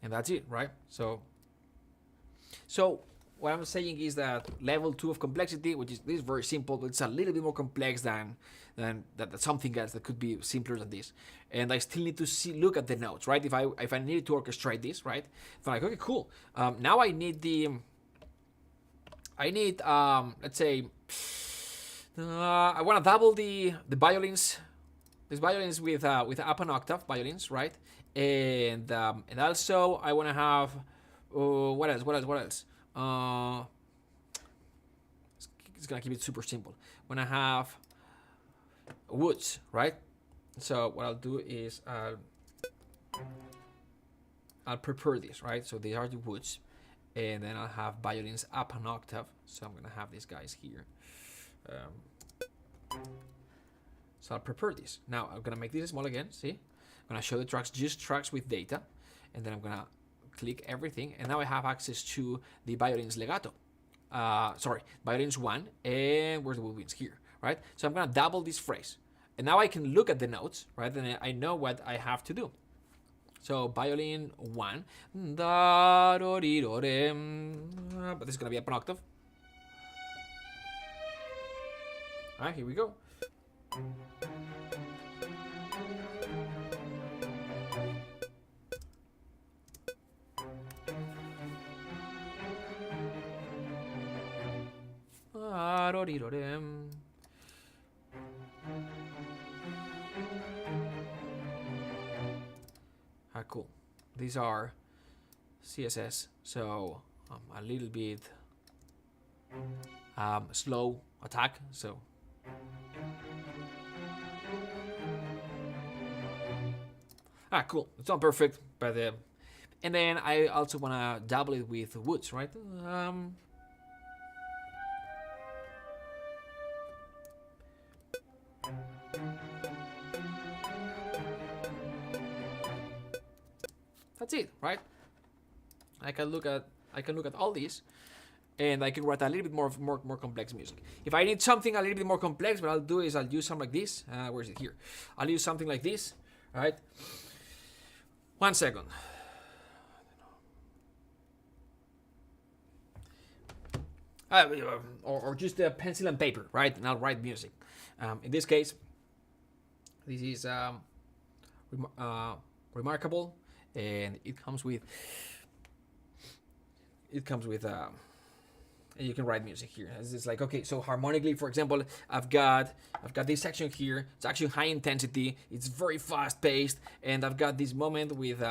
[SPEAKER 1] that's it, right? So what I'm saying is that level 2 of complexity, which is this is very simple, but it's a little bit more complex than something else that could be simpler than this. And I still need to look at the notes, right? If I needed to orchestrate this, right? If I'm like, okay, cool. Now I need let's say, I want to double the violins. These violins with up an octave violins, right? And also I want to have what else? It's gonna keep it super simple. When I have woods, right? So what I'll do is I'll prepare this, right? So these are the woods, and then I'll have violins up an octave. So I'm gonna have these guys here. So I'll prepare this. Now I'm gonna make this small again. See, I'm gonna show the tracks, just tracks with data, and then I'm gonna click everything, and now I have access to the violins legato. Violins 1, and where's the woodwinds here, right? So I'm gonna double this phrase, and now I can look at the notes, right? And I know what I have to do. So violin 1, but this is gonna be up an octave. All right, here we go. Cool. These are CSS, so a little bit slow attack. So cool. It's not perfect, but and then I also wanna double it with woods, right? That's it, right? I can look at all these, and I can write a little bit more complex music. If I need something a little bit more complex, what I'll do is I'll use something like this. Where is it here? I'll use something like this, right? 1 second. Or just a pencil and paper, right? And I'll write music. In this case, this is remarkable, and it comes with and you can write music here. It's like, okay, so harmonically, for example, I've got this section here. It's actually high intensity. It's very fast paced, and I've got this moment with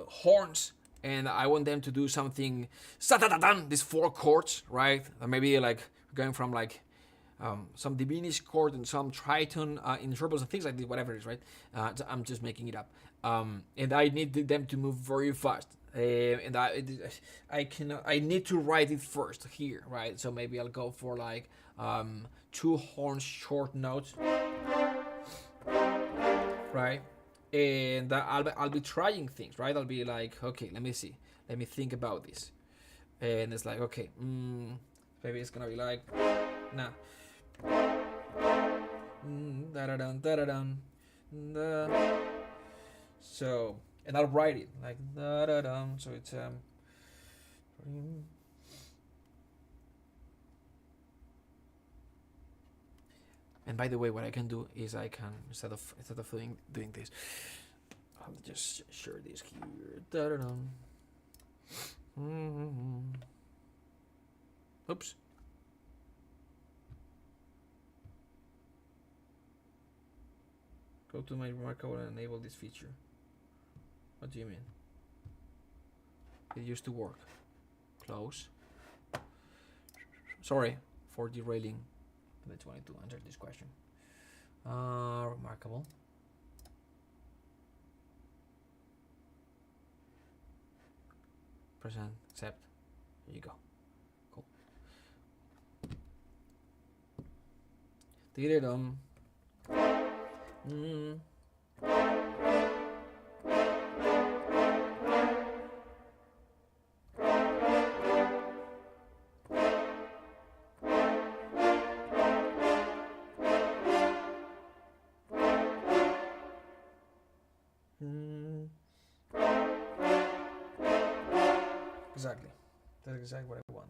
[SPEAKER 1] horns, and I want them to do something. These 4 chords, right? Or maybe like going from like some diminished chord and some tritone in trebles and things like this, whatever it is, right? So I'm just making it up. And I need them to move very fast. And I need to write it first here, right? So maybe I'll go for like 2 horns short notes, right? And I'll be trying things, right? I'll be like, okay, let me think about this, and it's like, okay, maybe it's gonna be like, nah, so, and I'll write it like so it's And by the way, what I can do is I can instead of doing this, I'll just share this here. Da-da-dum. Oops. Go to my remarkable and enable this feature. What do you mean? It used to work. Close. Sorry for derailing. I just wanted to answer this question. Remarkable. Present, accept. Here you go. Cool. Did-it-dum. Exactly. That's exactly what I want.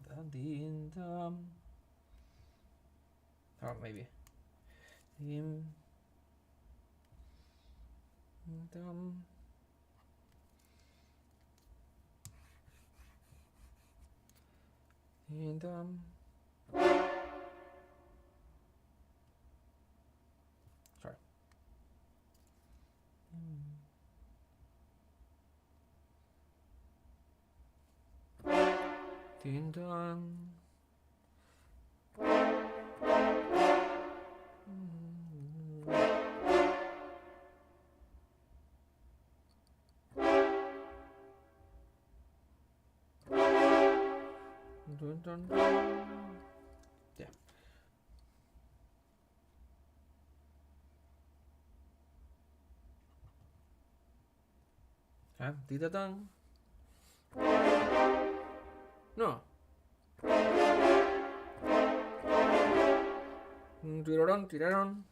[SPEAKER 1] Or maybe. Sorry. Ding dong. Dun, dun, dun. Yeah. Ding-da-dong. No. Ding-da-dong, ding-da-dong.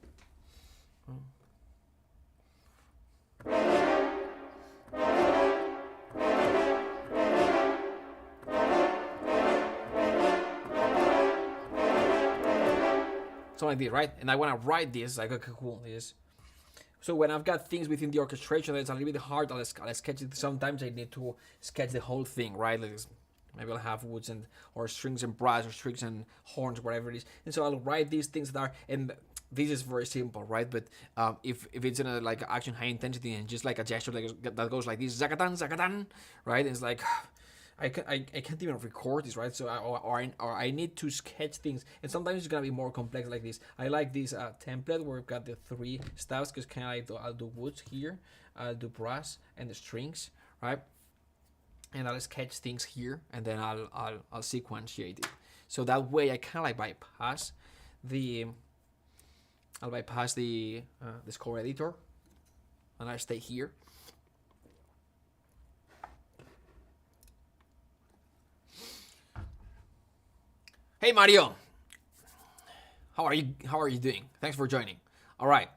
[SPEAKER 1] Something like this, right? And I want to write this, like, okay, cool, this. So when I've got things within the orchestration that's a little bit hard, I'll sketch it. Sometimes I need to sketch the whole thing, right? Like maybe I'll have woods and or strings and brass or strings and horns, whatever it is. And so I'll write these things that are, and this is very simple, right? But if it's in a like action high intensity and just like a gesture like that goes like this, zakatan, zakatan, right? And it's like I can't even record this, right? So I need to sketch things, and sometimes it's gonna be more complex like this. I like this template where we've got the 3 staffs because I'll do woods here, I'll do brass and the strings, right? And I'll sketch things here, and then I'll sequentiate it. So that way I kind of like bypass the score editor, and I stay here. Hey Mario, how are you doing? Thanks for joining. All right.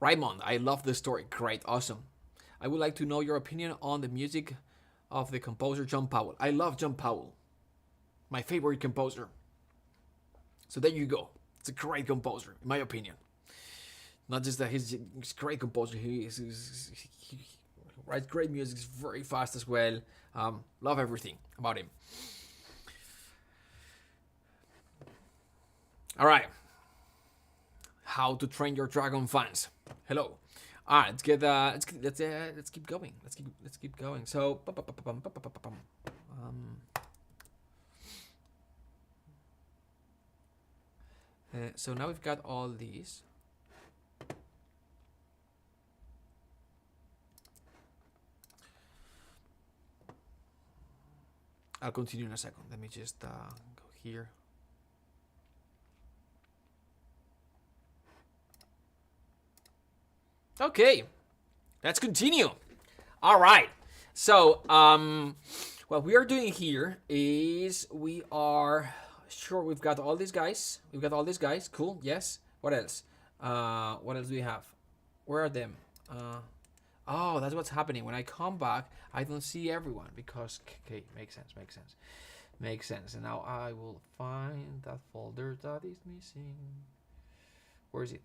[SPEAKER 1] Raymond, I love the story. Great, awesome. I would like to know your opinion on the music of the composer John Powell. I love John Powell, my favorite composer. So there you go. It's a great composer, in my opinion. Not just that he's a great composer. He writes great music. He's very fast as well. Love everything about him. All right. How to train your dragon fans. Hello. All right. Let's keep going. Let's keep going. So. So now we've got all these. I'll continue in a second. Let me just go here. Okay, let's continue. All right. So, what we are doing here is we've got all these guys. Cool. Yes. What else? What else do we have? Where are them? Oh, that's what's happening. When I come back, I don't see everyone because, okay, makes sense. Makes sense. And now I will find that folder that is missing. Where is it?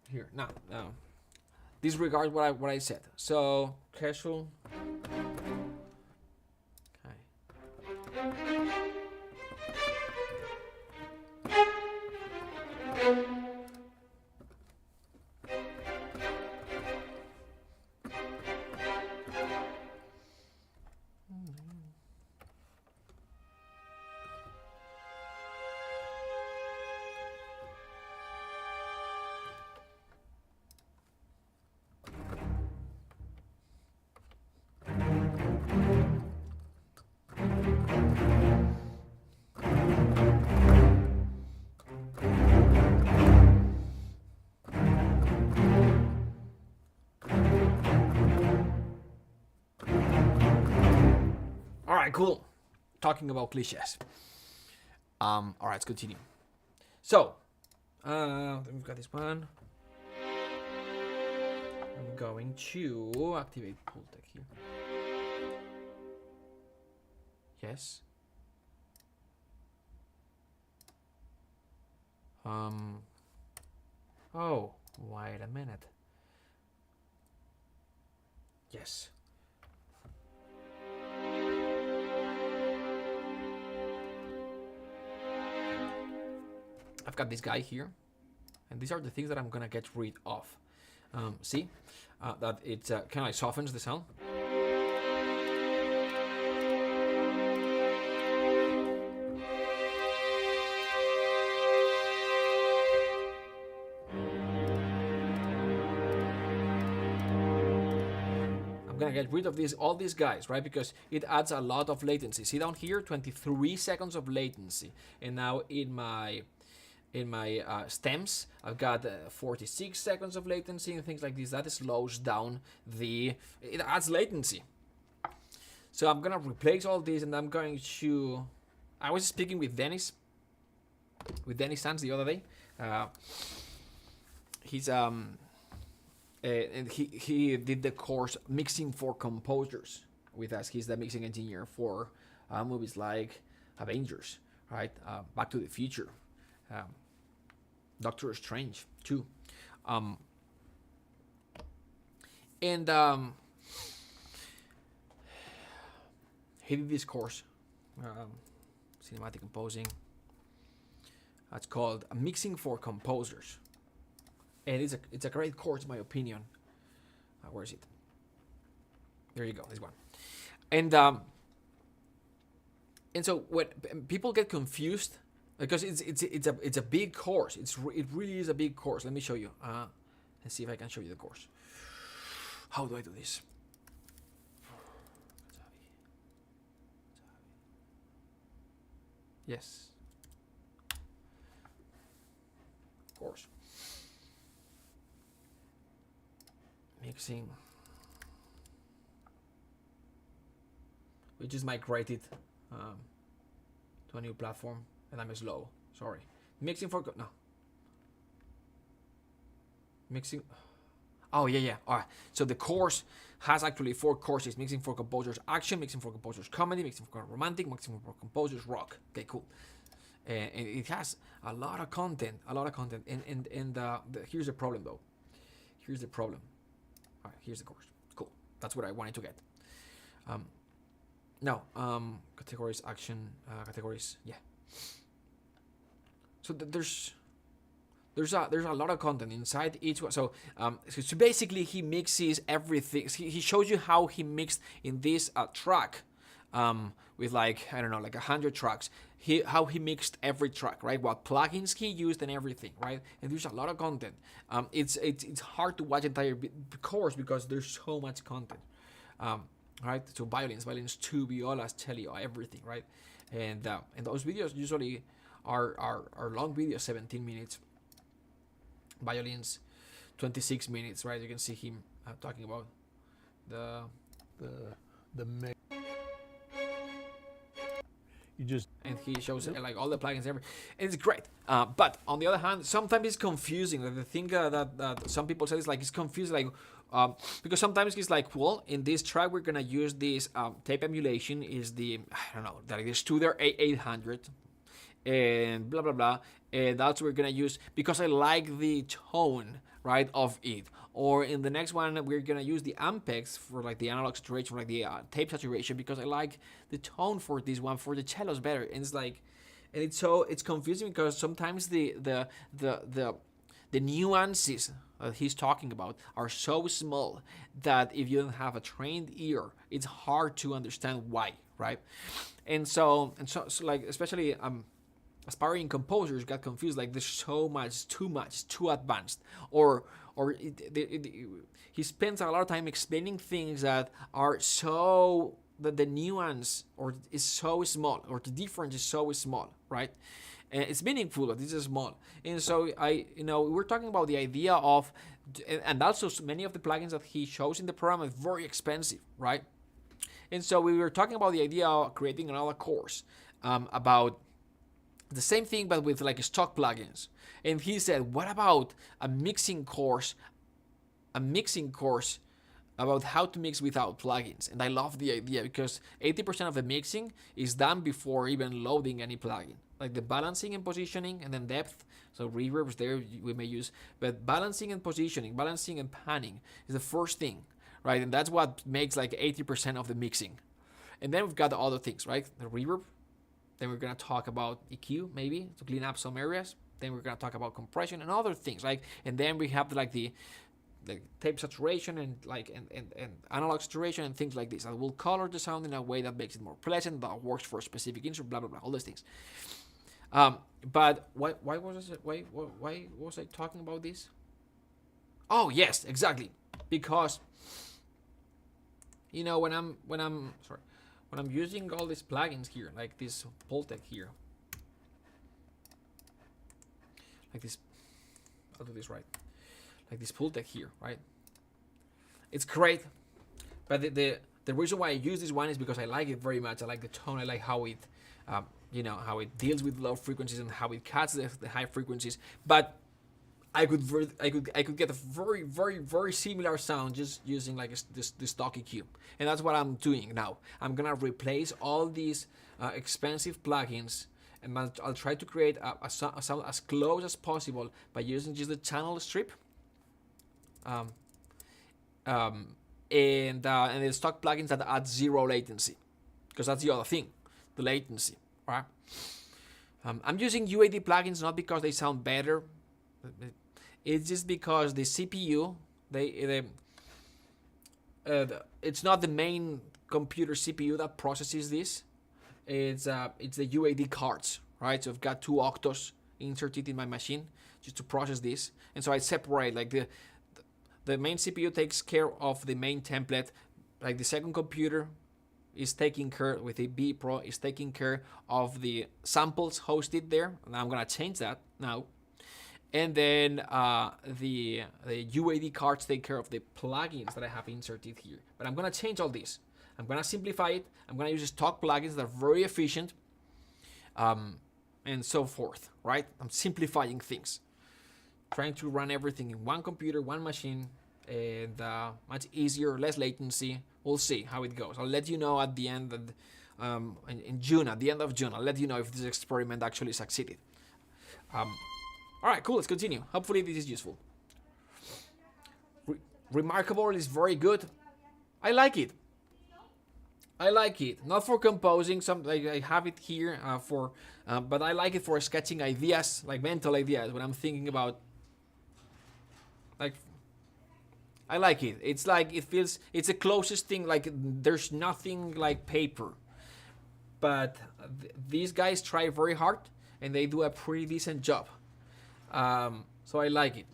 [SPEAKER 1] Here. No. Disregard what I said. So casual. Okay. Alright, cool. Talking about cliches. Alright, let's continue. So, we've got this one. I'm going to activate Pultec here. Yes. Oh, wait a minute. Yes. I've got this guy here, and these are the things that I'm gonna get rid of. See that it kind of like softens the sound. I'm gonna get rid of all these guys, right? Because it adds a lot of latency. See down here, 23 seconds of latency, and now in my stems, I've got 46 seconds of latency and things like this. That slows down it adds latency. So I'm gonna replace all these, and I'm going to. I was speaking with Dennis Sands the other day. He's and he did the course Mixing for Composers with us. He's the mixing engineer for movies like Avengers, right? Back to the Future. Doctor Strange too, and he did this course, cinematic composing. It's called Mixing for Composers, and it's a great course in my opinion. Where is it? There you go, this one, and so when people get confused. Because it's a big course. It really is a big course. Let me show you. Let's see if I can show you the course. How do I do this? Yes. Course. Mixing. We just migrated to a new platform. And I'm slow. Sorry. Mixing for no. Mixing. Oh yeah. All right. So the course has actually 4 courses: mixing for composers action, mixing for composers comedy, mixing for romantic, mixing for composers rock. Okay, cool. And it has a lot of content. And here's the problem though. Here's the problem. All right. Here's the course. Cool. That's what I wanted to get. Now, categories action, categories. Yeah. So there's a lot of content inside each one. So basically he mixes everything. He shows you how he mixed in this track with like 100 tracks. How he mixed every track, right? What plugins he used and everything, right? And there's a lot of content. It's hard to watch entire course because there's so much content. Right? So violins, 2 violas, cello, everything, right? And those videos usually are long videos, 17 minutes. Violins, 26 minutes, right? You can see him talking about the
[SPEAKER 3] you
[SPEAKER 1] and he shows like all the plugins and it's great. But on the other hand, sometimes it's confusing. Like the thing that some people say is like it's confusing, like because sometimes it's like, well, in this track we're gonna use this tape emulation is the I don't know, that is Studer A800 and blah blah blah. And that's what we're gonna use because I like the tone, right, of it. Or in the next one, we're gonna use the Ampex for like the analog saturation, for like the tape saturation, because I like the tone for this one for the cellos better. And it's like, and it's confusing because sometimes the nuances that he's talking about are so small that if you don't have a trained ear, it's hard to understand why, right? And so like especially aspiring composers got confused, like there's so much, too much, too advanced, or he spends a lot of time explaining things that are so that the nuance or is so small, or the difference is so small, right? And it's meaningful, but this is small. And so we're talking about the idea of, and also many of the plugins that he shows in the program are very expensive, right? And so we were talking about the idea of creating another course about the same thing but with like stock plugins. And he said, what about a mixing course about how to mix without plugins? And I love the idea because 80% of the mixing is done before even loading any plugin, like the balancing and positioning, and then depth. So reverbs there we may use, but balancing and positioning, balancing and panning is the first thing, right? And that's what makes like 80% of the mixing. And then we've got the other things, right? The reverb. Then we're gonna talk about EQ maybe to clean up some areas. Then we're gonna talk about compression and other things, right? And then we have like the tape saturation and like and analog saturation and things like this that will color the sound in a way that makes it more pleasant, that works for a specific instrument, blah blah blah, all these things. But why was I talking about this? Oh yes, exactly, because when I'm using all these plugins here, like this Pultec here, like this, I'll do this right, like this Pultec here, right? It's great, but the reason why I use this one is because I like it very much. I like the tone. I like how it, how it deals with low frequencies and how it cuts the high frequencies. But I could get a very very very similar sound just using like this stock EQ, and that's what I'm doing now. I'm gonna replace all these expensive plugins, and I'll try to create a sound as close as possible by using just the channel strip, and the stock plugins that add zero latency, because that's the other thing, the latency, right? I'm using UAD plugins not because they sound better. It's just because the CPU, it's not the main computer CPU that processes this. It's the UAD cards, right? So I've got 2 octos inserted in my machine just to process this, and so I separate like the main CPU takes care of the main template, like the second computer is taking care with the VEPro is taking care of the samples hosted there, and I'm gonna change that now. And then the UAD cards take care of the plugins that I have inserted here. But I'm going to change all this. I'm going to simplify it. I'm going to use stock plugins that are very efficient, and so forth, right? I'm simplifying things. Trying to run everything in one computer, one machine, and much easier, less latency. We'll see how it goes. I'll let you know at the end, in June, at the end of June, I'll let you know if this experiment actually succeeded. All right, cool. Let's continue. Hopefully this is useful. Remarkable is very good. I like it. Not for composing. I have it here but I like it for sketching ideas, like mental ideas. When I'm thinking about, like, I like it. It's like it's the closest thing. Like there's nothing like paper, but these guys try very hard and they do a pretty decent job. So I like it.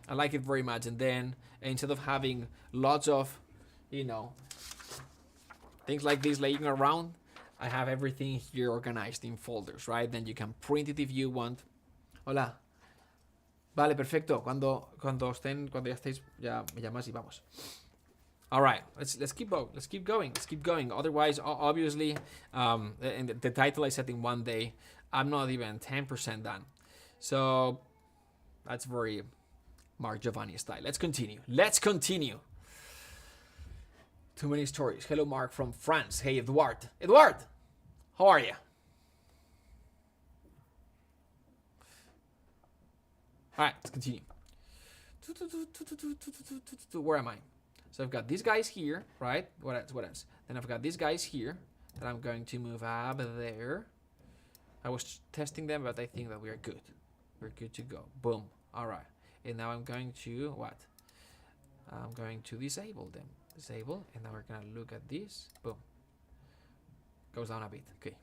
[SPEAKER 1] I like it very much. And then instead of having lots of, things like this laying around, I have everything here organized in folders, right? Then you can print it if you want. Hola. Vale, perfecto. Cuando ya estéis, ya me llamas y vamos. All right, let's keep going. Let's keep going. Let's keep going. Otherwise, obviously, and the title I set in one day, I'm not even 10% done. So that's very Mark Giovanni style. Let's continue. Let's continue. Too many stories. Hello, Mark from France. Hey, Edouard. Edouard, how are you? All right, let's continue. Where am I? So I've got these guys here, right? What else? Then I've got these guys here that I'm going to move up there. I was testing them, but I think that we are good. We're good to go. Boom. All right. And now I'm going to what? I'm going to disable them. Disable. And now we're going to look at this. Boom. Goes down a bit. Okay.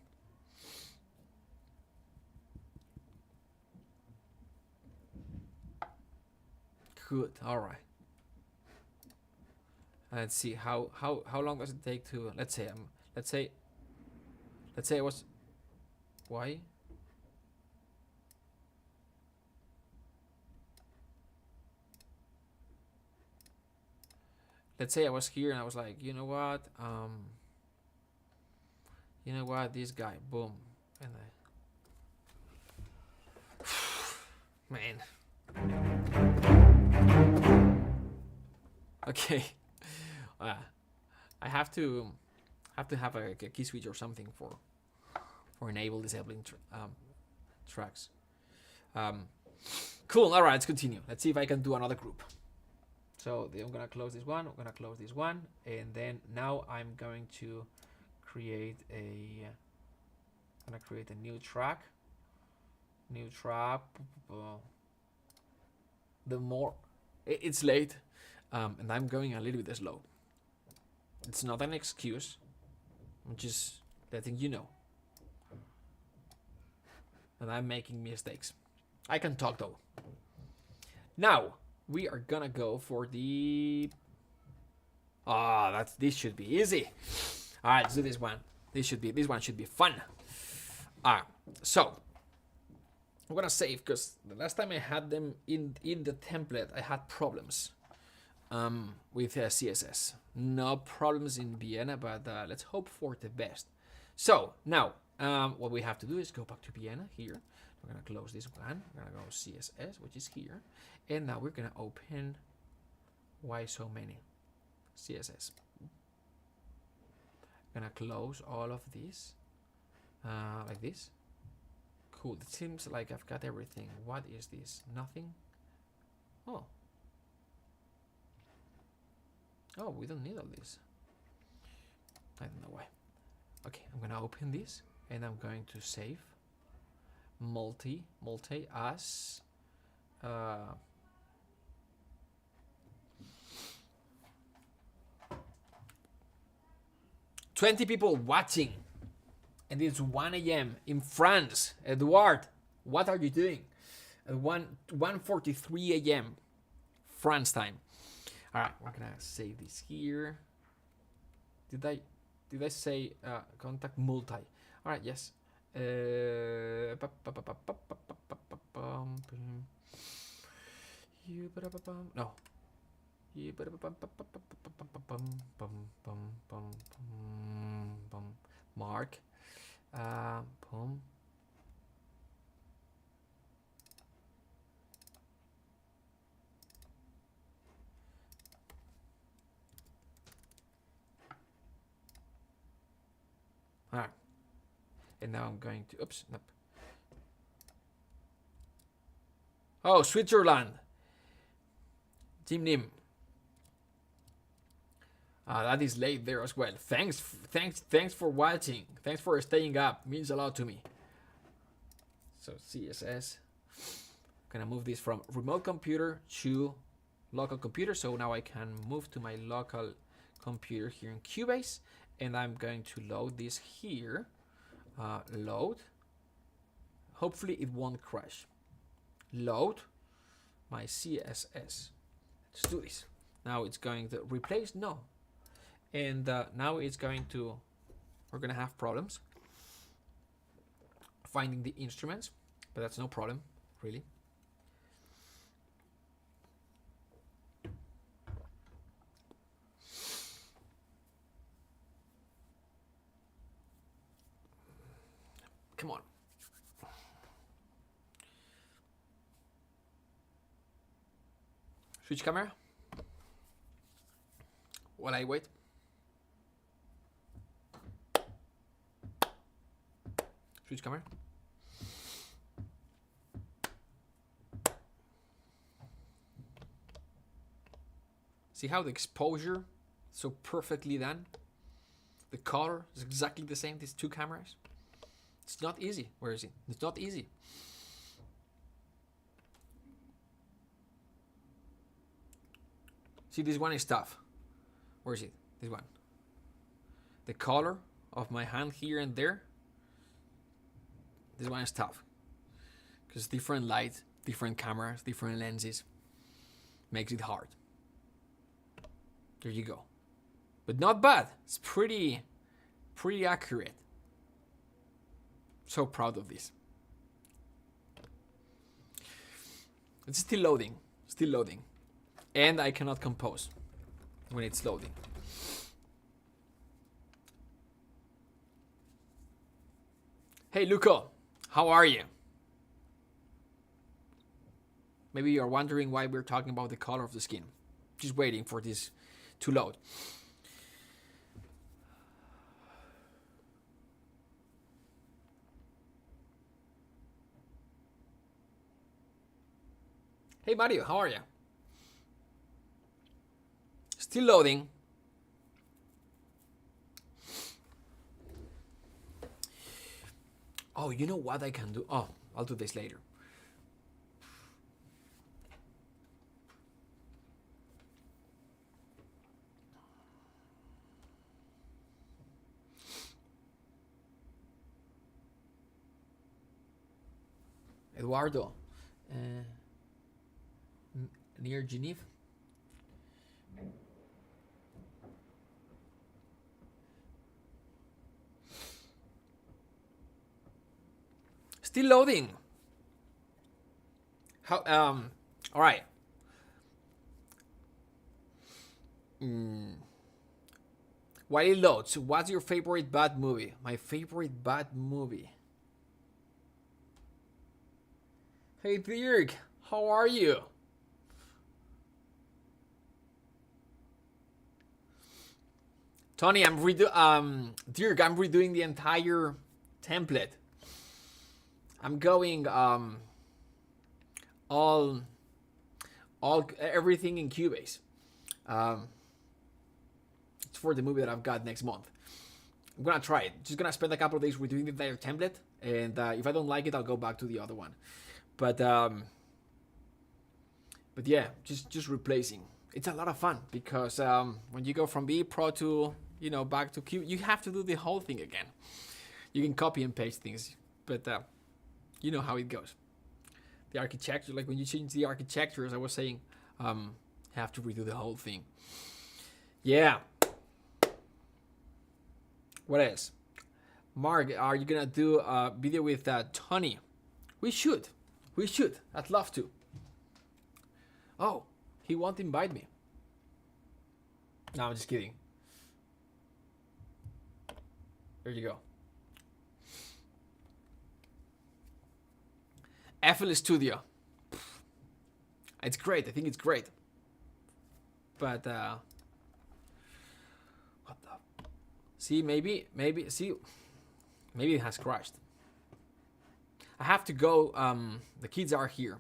[SPEAKER 1] Good. All right. Let's see how long does it take to let's say I was why let's say I was here and I was like, you know what, this guy, boom, and man, okay. I have to have a key switch or something for enable disabling tracks. Cool. All right, let's continue. Let's see if I can do another group. So I'm gonna close this one. I'm gonna close this one, and then now I'm going to create a new track. New track. The more it's late, and I'm going a little bit slow. It's not an excuse. I'm just letting you know. And I'm making mistakes. I can talk though. Now we are gonna go for the. This should be easy. All right, let's do this one. This one should be fun. So I'm gonna save because the last time I had them in the template, I had problems with CSS. No problems in Vienna, but let's hope for the best. So now what we have to do is go back to Vienna here. We're gonna close this one. We're gonna go CSS, which is here, and now we're gonna open. Why so many? CSS. Gonna close all of these like this. Cool. It seems like I've got everything. What is this? Nothing. Oh, we don't need all this. I don't know why. Okay, I'm gonna open this and I'm going to save multi as 20 people watching, and it's 1 a.m. in France. Edouard, what are you doing? At 1:43 a.m. France time. All right, we're gonna save this here. Did I say contact multi? All right, yes. No. Mark. Boom. All right. And now I'm going to, oops, nope. Oh, Switzerland. Team Nim. That is late there as well. Thanks for watching. Thanks for staying up. Means a lot to me. So CSS. Gonna move this from remote computer to local computer. So now I can move to my local computer here in Cubase, and I'm going to load this here. Load. Hopefully it won't crash. Load my CSS. Let's do this. Now it's going to replace. No. And now it's going to, we're going to have problems finding the instruments, but that's no problem, really. Come on. Switch camera. While I wait. Switch camera. See how the exposure is so perfectly done? The color is exactly the same, these two cameras. It's not easy. Where is it? It's not easy. See, this one is tough. Where is it? This one. The color of my hand here and there. This one is tough. Because different lights, different cameras, different lenses. Makes it hard. There you go. But not bad. It's pretty accurate. So proud of this. It's still loading. Still loading. And I cannot compose when it's loading. Hey Luco, how are you? Maybe you're wondering why we're talking about the color of the skin. Just waiting for this to load. Hey Mario, how are you? Still loading. Oh, you know what I can do? Oh, I'll do this later. Eduardo, near Geneva. Still loading. How? All right. While it loads, what's your favorite bad movie? My favorite bad movie. Hey Dirk, how are you? Tony, Dirk, I'm redoing the entire template. I'm going all everything in Cubase. It's for the movie that I've got next month. I'm gonna try it. Just gonna spend a couple of days redoing the entire template, and if I don't like it, I'll go back to the other one. But yeah, just replacing. It's a lot of fun because when you go from VEPro to back to Cubase, you have to do the whole thing again. You can copy and paste things, but you know how it goes. The architecture, like when you change the architecture, as I was saying, have to redo the whole thing. Yeah. What else? Mark, are you gonna do a video with Tony? We should. I'd love to. Oh, he won't invite me. No, I'm just kidding. There you go. FL Studio. It's great. I think it's great. But what the? See, maybe it has crashed. I have to go. The kids are here.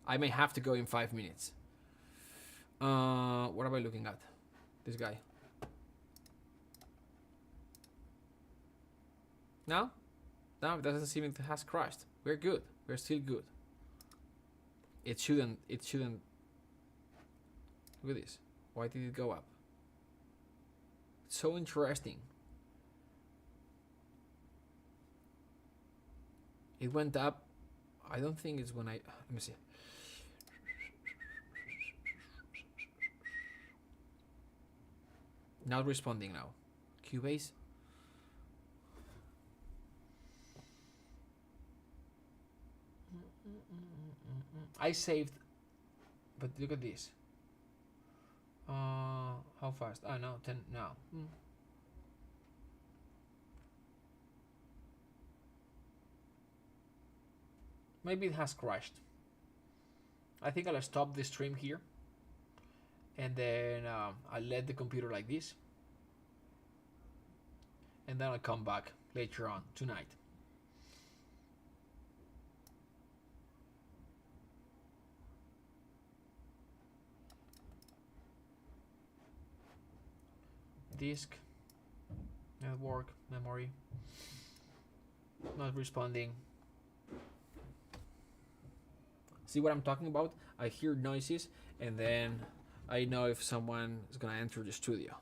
[SPEAKER 1] I may have to go in 5 minutes. What am I looking at? This guy. No, it doesn't seem it has crashed. We're good. We're still good. It shouldn't. Look at this. Why did it go up? It's so interesting. It went up. I don't think it's when let me see. Not responding now. Cubase. I saved, but look at this. How fast? Oh no, 10 now. Maybe it has crashed. I think I'll stop the stream here, and then I'll let the computer like this, and then I'll come back later on tonight. Disk, network, memory, not responding. See what I'm talking about? I hear noises, and then I know if someone is gonna enter the studio.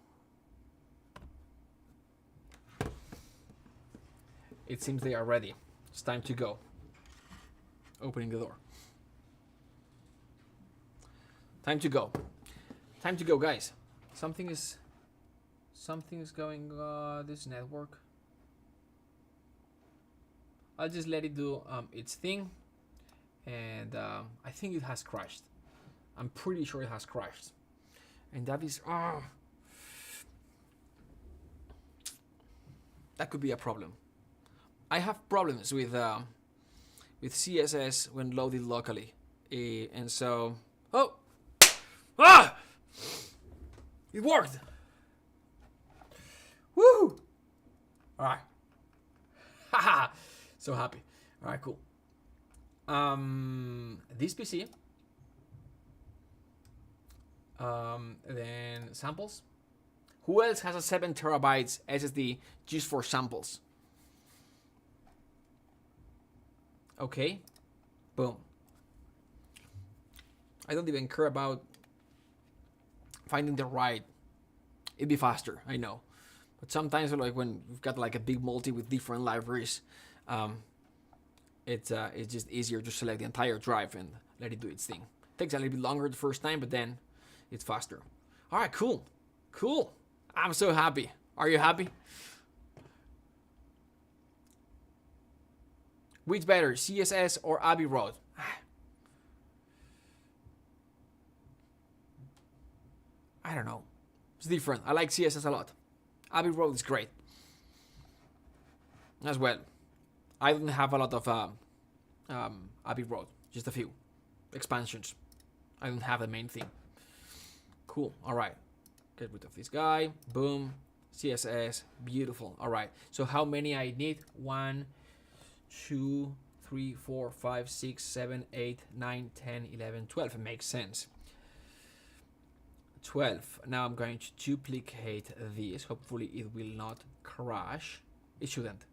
[SPEAKER 1] It seems they are ready. It's time to go. Opening the door. Time to go. Time to go, guys. Something is going this network. I'll just let it do its thing, and I think it has crashed. I'm pretty sure it has crashed, and that is that could be a problem. I have problems with CSS when loaded locally, and so it worked. Woo! All right. Haha. So happy. All right, cool. This PC. Then samples. Who else has a 7 terabytes SSD just for samples? Okay. Boom. I don't even care about finding the right. It'd be faster, I know. But sometimes, like when you've got like a big multi with different libraries, it's just easier to select the entire drive and let it do its thing. Takes a little bit longer the first time, but then it's faster. All right, cool. I'm so happy. Are you happy? Which better, CSS or Abbey Road? I don't know. It's different. I like CSS a lot. Abbey Road is great as well. I don't have a lot of Abbey Road, just a few expansions. I don't have the main thing. Cool. All right. Get rid of this guy. Boom. CSS. Beautiful. All right. So how many I need? 1, 2, 3, 4, 5, 6, 7, 8, 9, 10, 11, 12. It makes sense. 12. Now I'm going to duplicate this. Hopefully it will not crash. It shouldn't.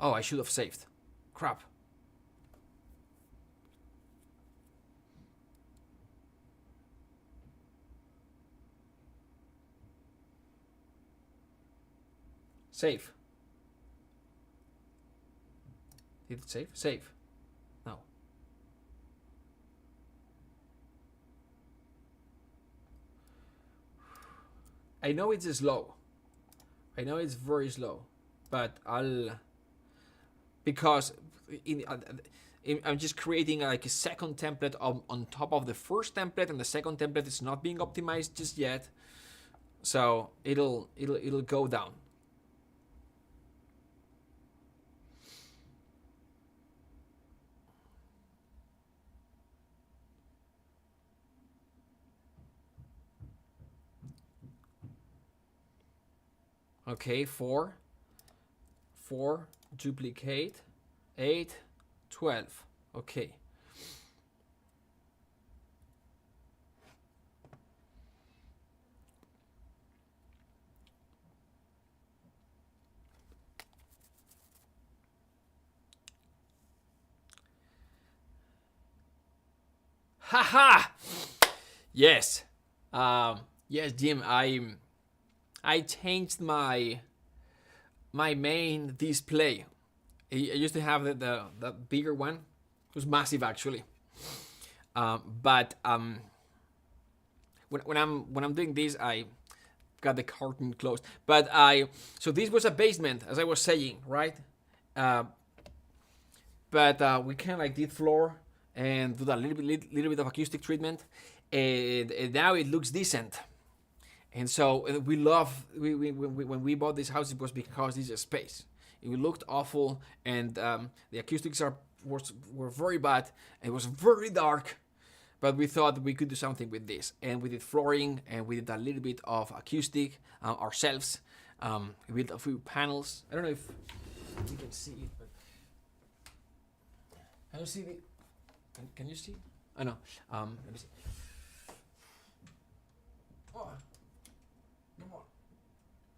[SPEAKER 1] Oh, I should have saved. Crap. Save. Did it save? Save. No. I know it's slow. I know it's very slow, but because I'm just creating like a second template on top of the first template, and the second template is not being optimized just yet, so it'll go down. Okay, 4, duplicate, 8, 12. Okay. Haha! Yes. Yes, Jim, I changed my main display. I used to have the bigger one. It was massive actually. But when I'm doing this, I got the curtain closed. But so this was a basement, as I was saying, right? But we kind of like did floor and do that little bit of acoustic treatment, and now it looks decent. And so we love when we bought this house, it was because this is space. It looked awful, and the acoustics are were very bad. It was very dark, but we thought we could do something with this, and we did flooring, and we did a little bit of acoustic ourselves. We built a few panels. I don't know if you can see it, but can you see the? Can you see? I know. Let me see. Oh, no more.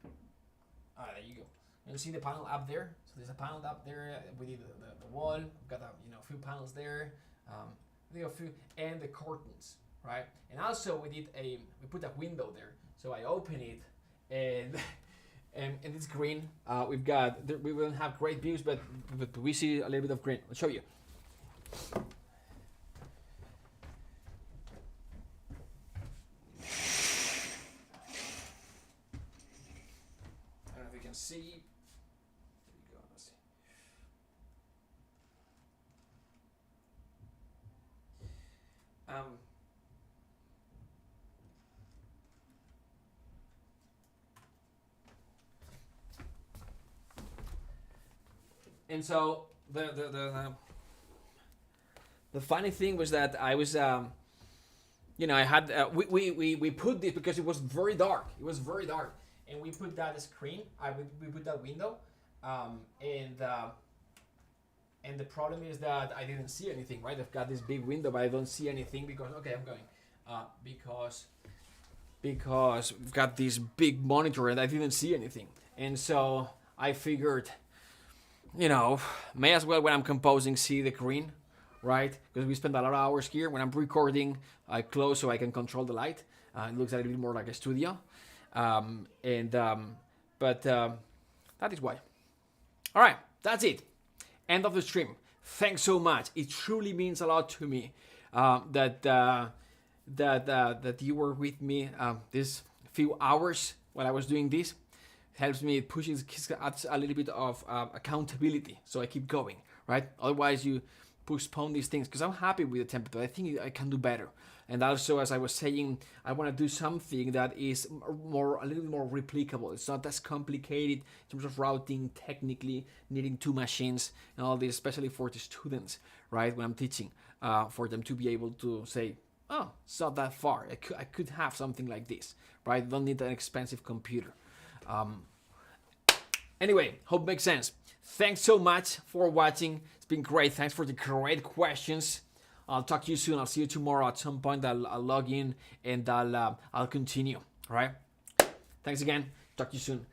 [SPEAKER 1] There you go. You see the panel up there? So there's a panel up there. We did the wall. We've got a few panels there. We have a few, and the curtains, right? And also we put a window there. So I open it, and and it's green. We don't have great views, but we see a little bit of green. I'll show you. I don't know if you can see. There you go. Let's see. And so the funny thing was that I was I had we put this because it was very dark. It was very dark, and we put that screen. We put that window, and the problem is that I didn't see anything. Right, I've got this big window, but I don't see anything because I'm going because we've got this big monitor and I didn't see anything, and so I figured, may as well when I'm composing see the green, right? Because we spend a lot of hours here. When I'm recording, I close so I can control the light. It looks a little bit more like a studio, but that is why. All right, that's it. End of the stream. Thanks so much. It truly means a lot to me that you were with me this few hours while I was doing this. Helps me, it pushes, adds a little bit of accountability, so I keep going, right? Otherwise you postpone these things, because I'm happy with the template, but I think I can do better. And also, as I was saying, I want to do something that is a little bit more replicable. It's not as complicated in terms of routing, technically needing two machines and all this, especially for the students, right? When I'm teaching, for them to be able to say, oh, it's not that far. I could have something like this, right? Don't need an expensive computer. Anyway, hope it makes sense. Thanks so much for watching. It's been great. Thanks for the great questions. I'll talk to you soon. I'll see you tomorrow at some point. I'll log in and I'll continue. All right. Thanks again. Talk to you soon.